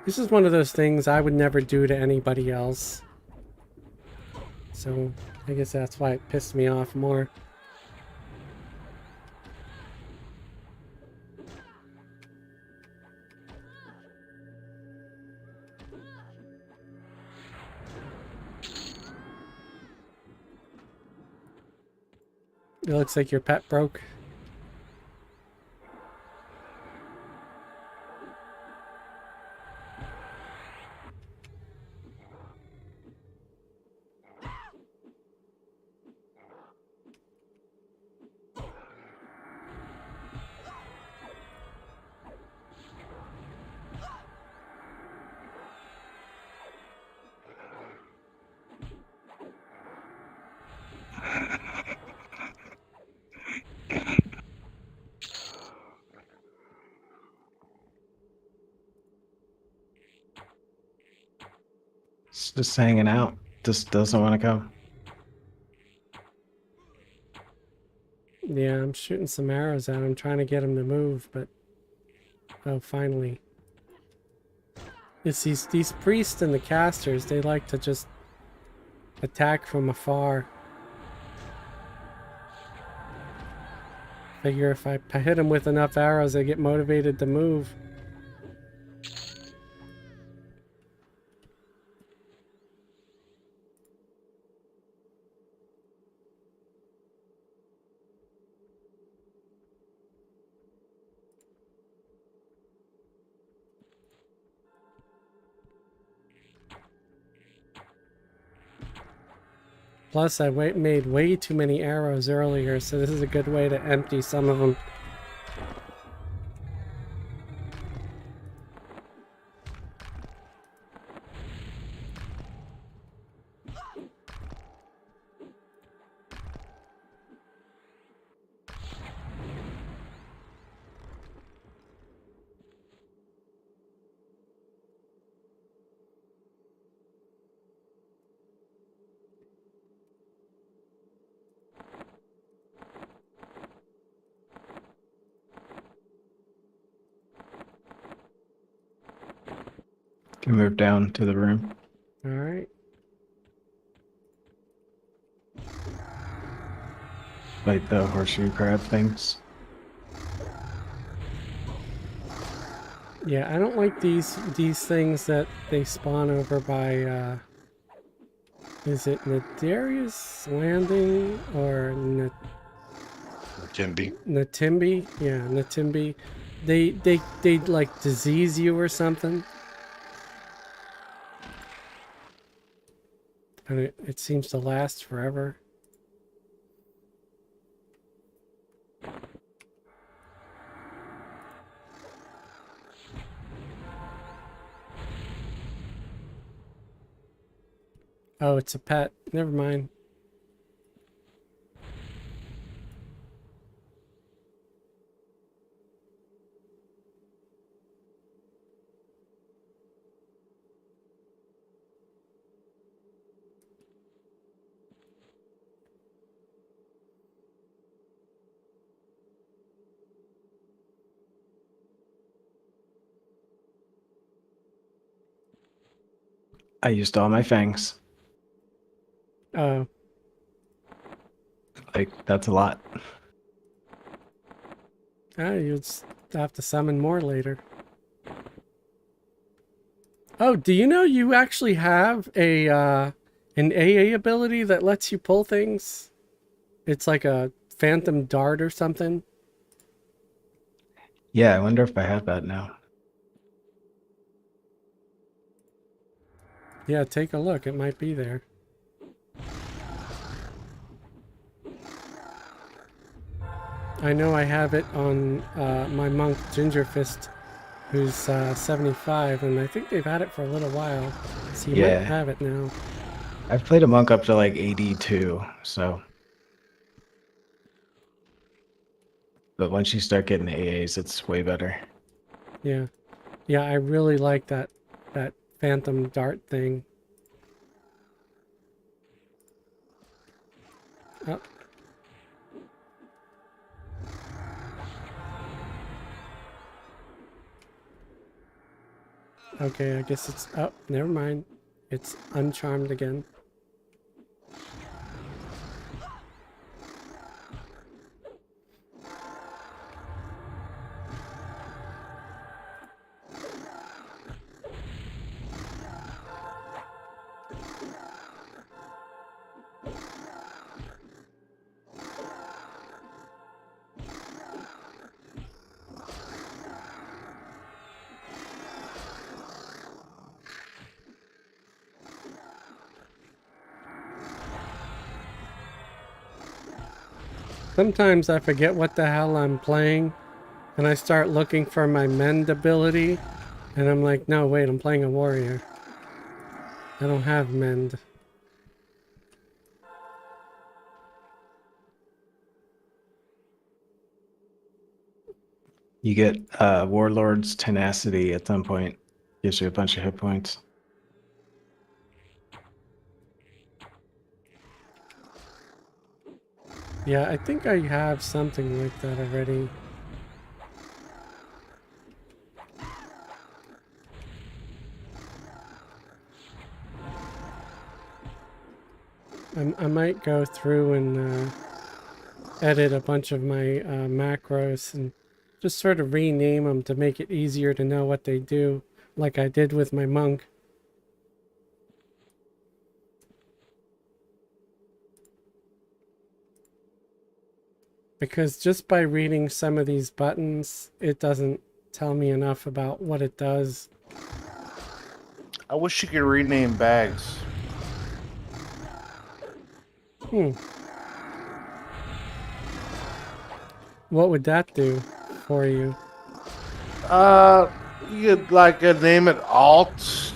This is one of those things I would never do to anybody else. So I guess that's why it pissed me off more. It looks like your pet broke. just hanging out. Just doesn't want to come. Yeah, I'm shooting some arrows at him, trying to get him to move, but... Oh, finally. It's these priests and the casters, they like to just attack from afar. Figure if I hit them with enough arrows, they get motivated to move. Plus, I made way too many arrows earlier, so this is a good way to empty some of them. Can move down to the room. All right. Like the horseshoe crab things. Yeah, I don't like these things that they spawn over by, is it Nadarius Landing or Timby. Natimbi? Yeah, Natimbi. They like disease you or something. And it seems to last forever. Oh, it's a pet. Never mind. I used all my fangs. Oh, Like, that's a lot. you'll just have to summon more later. Oh, do you know you actually have a an AA ability that lets you pull things? It's like a phantom dart or something. Yeah, I wonder if I have that now. Yeah, take a look. It might be there. I know I have it on my monk Gingerfist, who's 75, and I think they've had it for a little while. So you Yeah. might have it now. I've played a monk up to like 82, so. But once you start getting the AAs, it's way better. Yeah. Yeah, I really like that phantom dart thing. Oh. Okay, I guess it's... Oh, never mind. It's uncharmed again. Sometimes I forget what the hell I'm playing, and I start looking for my mend ability, and I'm like, no, wait, I'm playing a warrior. I don't have mend. You get Warlord's Tenacity at some point. Gives you a bunch of hit points. Yeah, I think I have something like that already. I might go through and edit a bunch of my macros and just sort of rename them to make it easier to know what they do, like I did with my monk. Because just by reading some of these buttons, it doesn't tell me enough about what it does. I wish you could rename bags. What would that do for you? You could like name it Alt.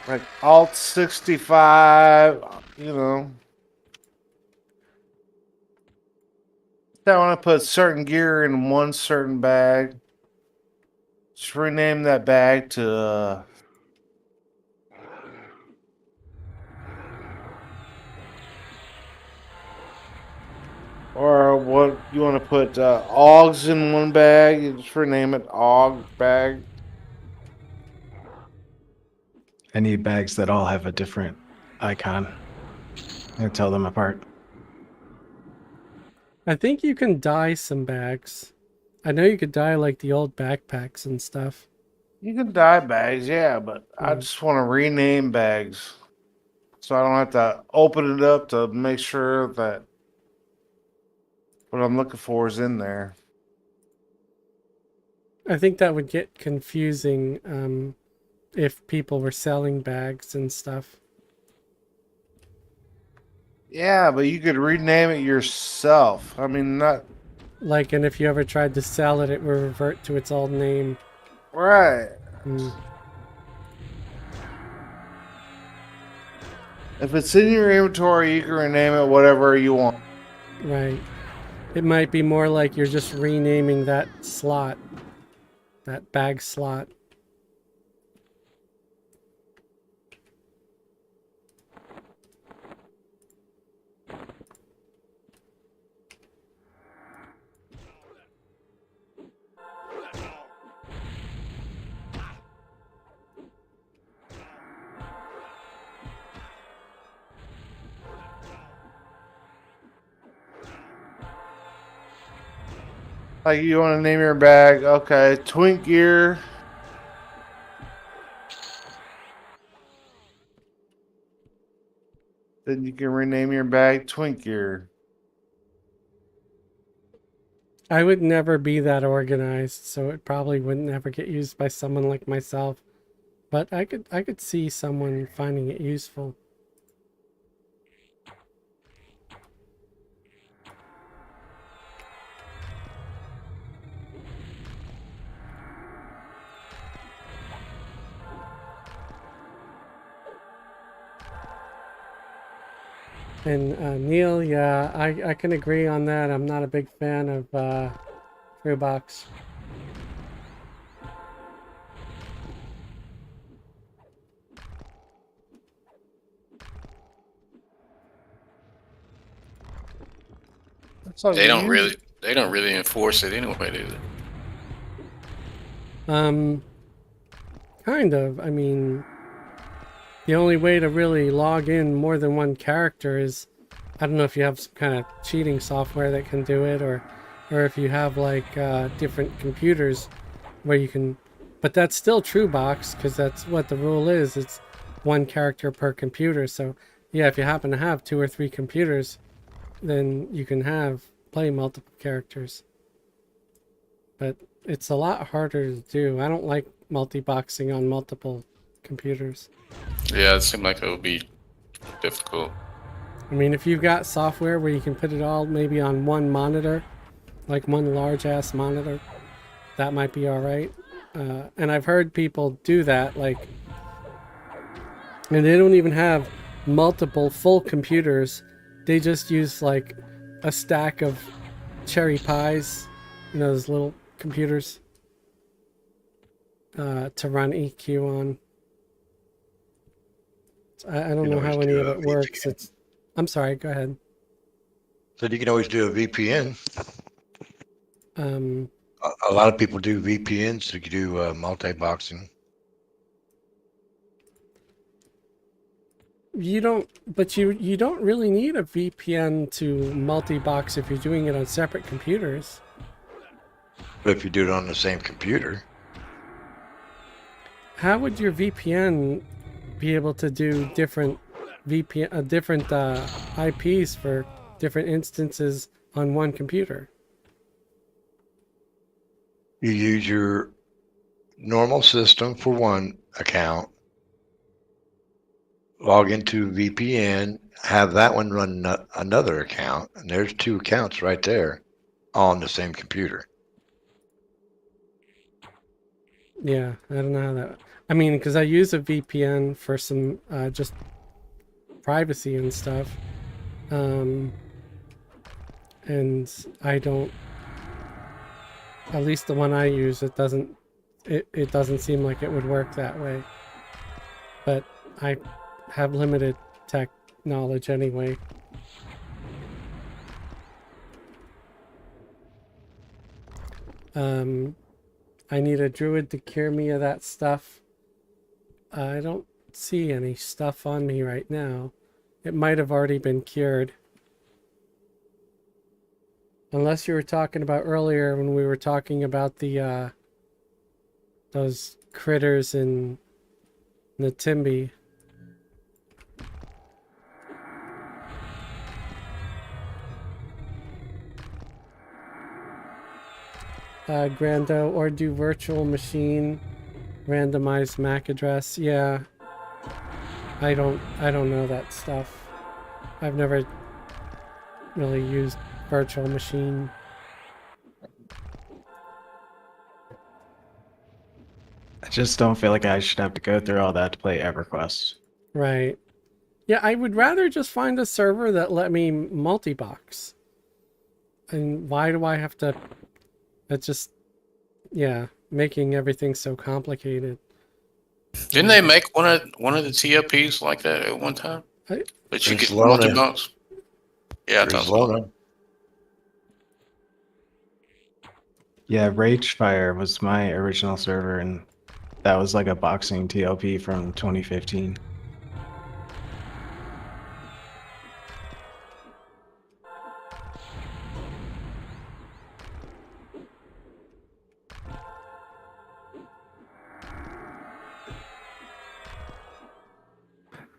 Like Alt 65, you know. I want to put certain gear in one certain bag. Just rename that bag to or what you want to put Augs in one bag, you just rename it Aug bag. I need bags that all have a different icon and tell them apart. I think you can dye some bags. I know you could dye like the old backpacks and stuff. You can dye bags, yeah, but I just want to rename bags. So I don't have to open it up to make sure that what I'm looking for is in there. I think that would get confusing if people were selling bags and stuff. Yeah, but you could rename it yourself. I mean, not Like, and if you ever tried to sell it, it would revert to its old name. right. Mm. If it's in your inventory, you can rename it whatever you want. Right. It might be more like you're just renaming that slot, that bag slot. Like you want to name your bag, okay, Twink Gear. Then you can rename your bag Twink Gear. I would never be that organized, so it probably wouldn't ever get used by someone like myself. But I could see someone finding it useful. And Neil, yeah, I can agree on that. I'm not a big fan of Truebox. That's all They you don't use. really enforce it anyway, do they? Kind of. I mean, the only way to really log in more than one character is, I don't know if you have some kind of cheating software that can do it, or if you have like different computers where you can, but that's still TrueBox because that's what the rule is. It's one character per computer. So yeah, if you happen to have 2 or 3 computers, then you can play multiple characters. But it's a lot harder to do. I don't like multi-boxing on multiple computers. Yeah, it seemed like it would be difficult. I mean, if you've got software where you can put it all maybe on one monitor, like one large ass monitor, that might be all right. And I've heard people do that, like, and they don't even have multiple full computers. They just use like a stack of cherry pies, those little computers, to run EQ on. I don't know how any of it works. I'm sorry, go ahead. So you can always do a VPN. Um, A lot of people do VPNs to do multi-boxing. you don't really need a VPN to multi-box if you're doing it on separate computers. But if you do it on the same computer, How would your VPN be able to do different IPs for different instances on one computer? you use your normal system for one account, log into VPN, have that one run another account, and there's two accounts right there on the same computer. Yeah, I don't know how that. I mean, because I use a VPN for some just privacy and stuff, and I don't. At least the one I use, it doesn't. It doesn't seem like it would work that way. But I have limited tech knowledge anyway. I need a druid to cure me of that stuff. I don't see any stuff on me right now. It might have already been cured. Unless you were talking about earlier when we were talking about the those critters in Natimbi. Grando, or do virtual machine randomized MAC address. Yeah. I don't know that stuff. I've never really used virtual machine. I just don't feel like I should have to go through all that to play EverQuest. Right. Yeah, I would rather just find a server that let me multi-box. And why do I have to... It's just... Yeah, making everything so complicated. Didn't they make one of the TLPs like that at one time? But you It's get Lona. multi-box? Yeah, I There's thought so. Lona. Yeah, Ragefire was my original server, and that was like a boxing TLP from 2015.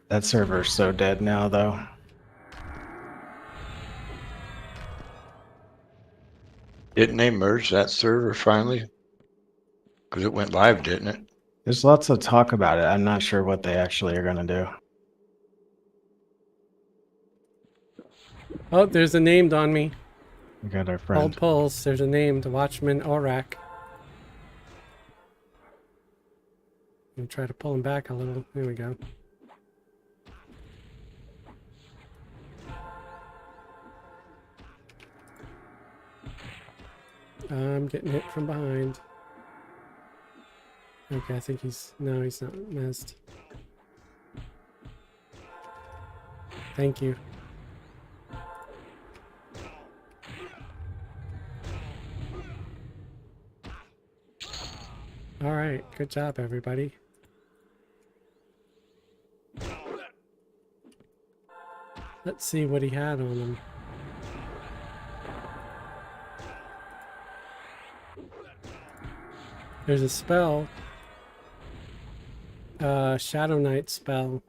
That server's so dead now, though. Didn't they merge that server finally? Because it went live, didn't it? There's lots of talk about it. I'm not sure what they actually are going to do. Oh, there's a named on me. We got our Old friend. Pulse, there's a named Watchman Orak. I'm try to pull him back a little. There we go. I'm getting hit from behind. Okay, I think he's... No, he's not missed. Thank you. Alright, good job, everybody. Let's see what he had on him. There's a spell. Shadow Knight spell.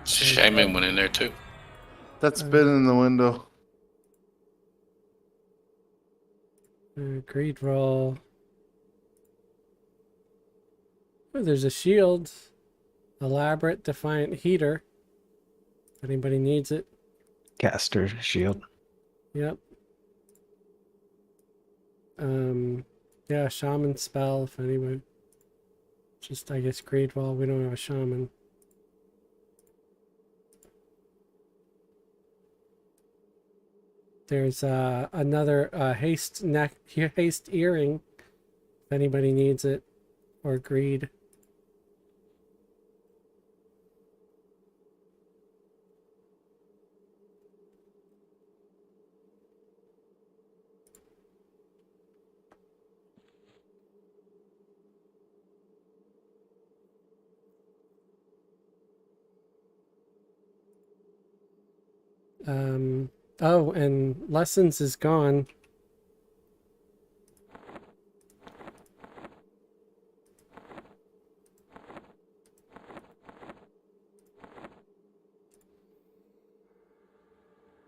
Shaman went in there too. That's been in the window. Greed roll. Oh, there's a shield. Elaborate Defiant Heater. If anybody needs it. Caster shield. Yep. Yeah, shaman spell if anyone. Just I guess greed roll. We don't have a shaman. There's another haste earring if anybody needs it, or greed. Oh, and lessons is gone.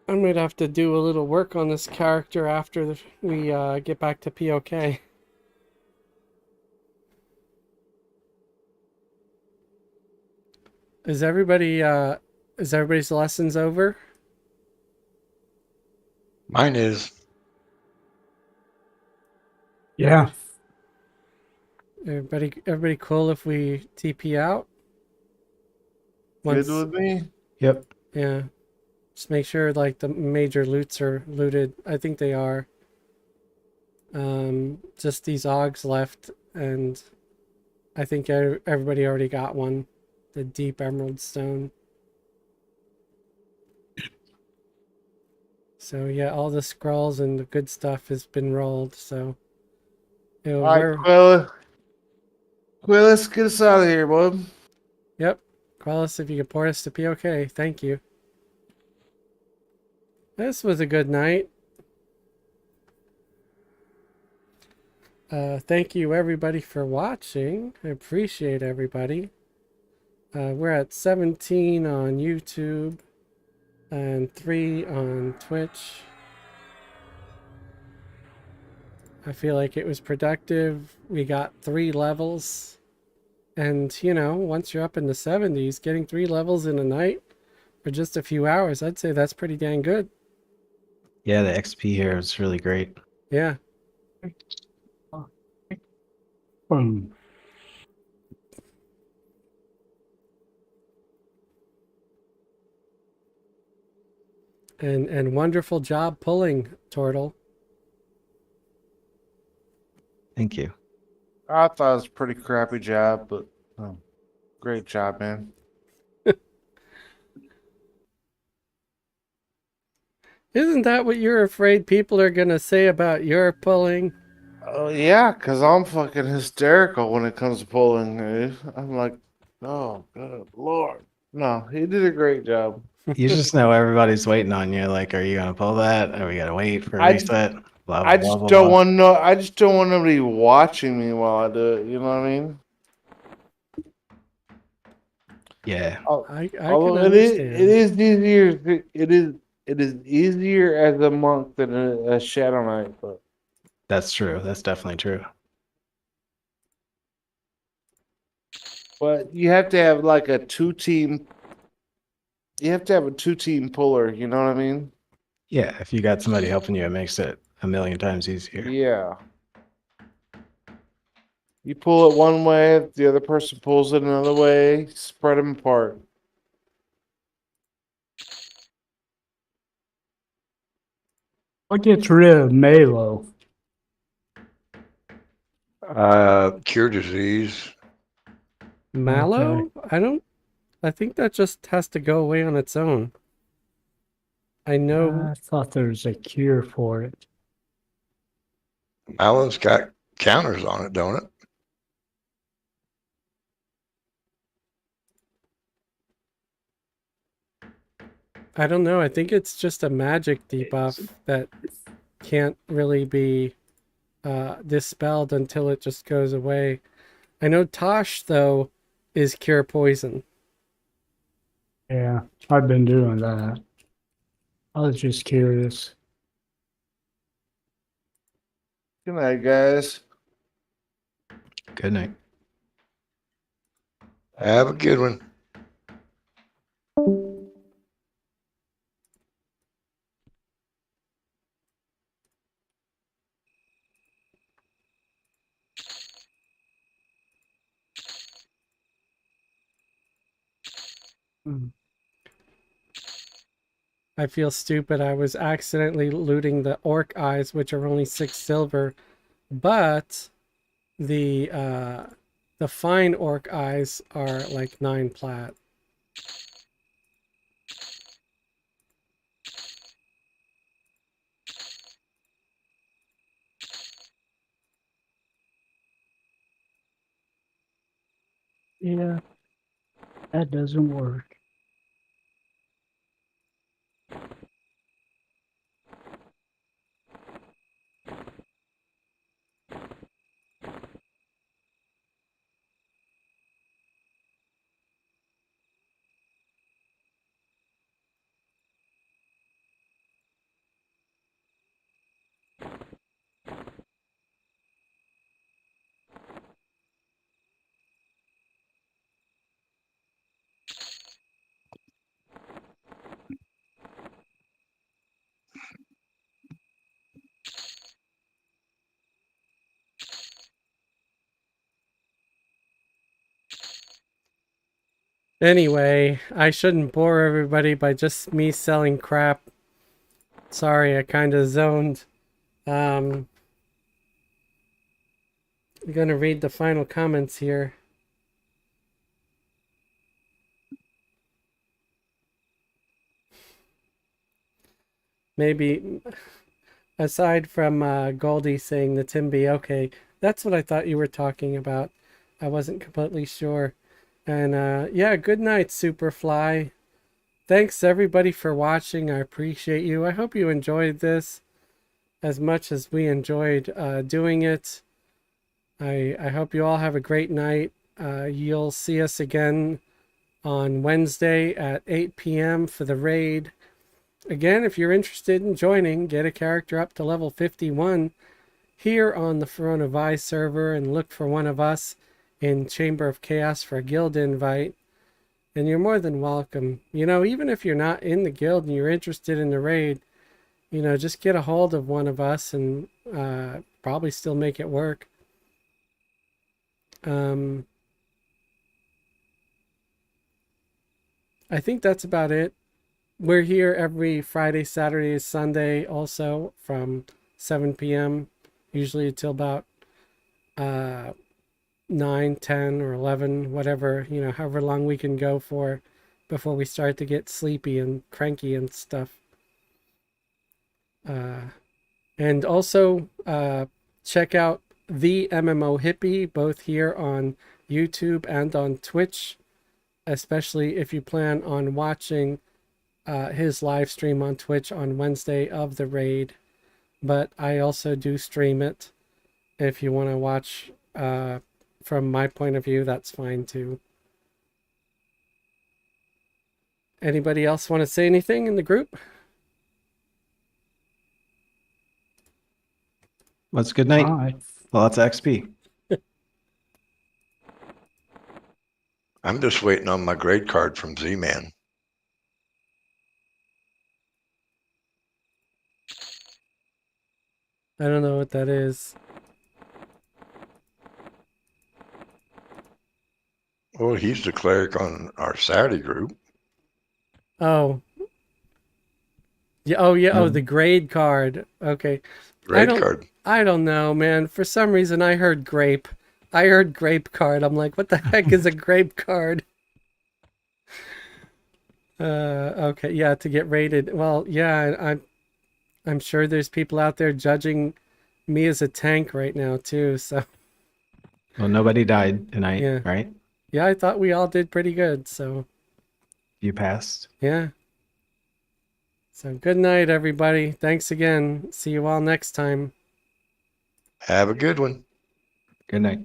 I'm gonna have to do a little work on this character after we get back to POK. Is everybody's lessons over? Mine is. Yeah. Everybody cool if we TP out? Good with me. Yep. Yeah. Just make sure like the major loots are looted. I think they are. Just these Augs left, and I think everybody already got one. The deep emerald stone. So yeah, all the scrolls and the good stuff has been rolled. So All right, Quilla. Quilla, let's get us out of here, bud. Yep. Quellis, if you could port us to POK, thank you. This was a good night. Thank you everybody for watching. I appreciate everybody. We're at 17 on YouTube and 3 on Twitch. I feel like it was productive. We got 3 levels. And, you know, once you're up in the 70s, getting 3 levels in a night for just a few hours, I'd say that's pretty dang good. Yeah, the XP here is really great. Yeah. And wonderful job pulling, Turtle. Thank you. I thought it was a pretty crappy job, but great job, man. Isn't that what you're afraid people are going to say about your pulling? Oh, yeah, because I'm fucking hysterical when it comes to pulling. Dude. I'm like, oh, good Lord. No, he did a great job. You just know everybody's waiting on you. Like, are you gonna pull that? Are we gotta wait for a I reset? Blah blah I blah just blah. don't blah. want no. I just don't want nobody watching me while I do it. You know what I mean? Yeah. I can Although understand. it is easier. It is easier as a monk than a shadow knight, but That's true. That's definitely true. you have to have like a 2-team. You have to have a 2-team puller. You know what I mean? Yeah, if you got somebody helping you, it makes it a million times easier. Yeah. You pull it one way, the other person pulls it another way. Spread them apart. What gets rid of Malo? Cure disease. Mallow? Okay. I think that just has to go away on its own. I know. I thought there was a cure for it. Alan's got counters on it, don't it? I don't know. I think it's just a magic debuff that can't really be dispelled until it just goes away. I know Tosh, though, is cure poison. Yeah, I've been doing that. I was just curious. Good night, guys. Good night. Have a good one. I feel stupid. I was accidentally looting the orc eyes, which are only 6 silver, but the fine orc eyes are like 9 plat. Yeah, that doesn't work. Anyway, I shouldn't bore everybody by just me selling crap. Sorry, I kind of zoned. I'm gonna read the final comments here. Maybe aside from Goldie saying the Timby, okay, that's what I thought you were talking about. I wasn't completely sure. And yeah, good night, Superfly. Thanks everybody for watching. I appreciate you. I hope you enjoyed this as much as we enjoyed doing it. I hope you all have a great night. You'll see us again on Wednesday at 8 p.m. for the raid. Again, if you're interested in joining, get a character up to level 51 here on the Firiona Vie server and look for one of us in Chamber of Chaos for a guild invite. And you're more than welcome. You know, even if you're not in the guild and you're interested in the raid, you know, just get a hold of one of us and probably still make it work. I think that's about it. We're here every Friday, Saturday, Sunday also from 7 p.m. usually until about 9, 10, or 11, whatever, you know, however long we can go for before we start to get sleepy and cranky and stuff. And also check out the MMO Hippie both here on YouTube and on Twitch, especially if you plan on watching his live stream on Twitch on Wednesday of the raid. But I also do stream it. If you want to watch from my point of view, that's fine too. Anybody else want to say anything in the group? Well, it's good night. Bye. Lots of XP. I'm just waiting on my grade card from Z-Man. I don't know what that is. Well, he's the cleric on our Saturday group. Oh. Yeah, oh yeah, oh, the grade card. Okay. Grade card. I don't know, man. For some reason I heard grape. I heard grape card. I'm like, what the heck is a grape card? Okay, yeah, to get rated. Well, yeah, I'm sure there's people out there judging me as a tank right now too, so Well, nobody died tonight, Yeah. right? yeah, I thought we all did pretty good, so You passed. yeah. So good night, everybody. Thanks again. See you all next time. Have a good one. Good night.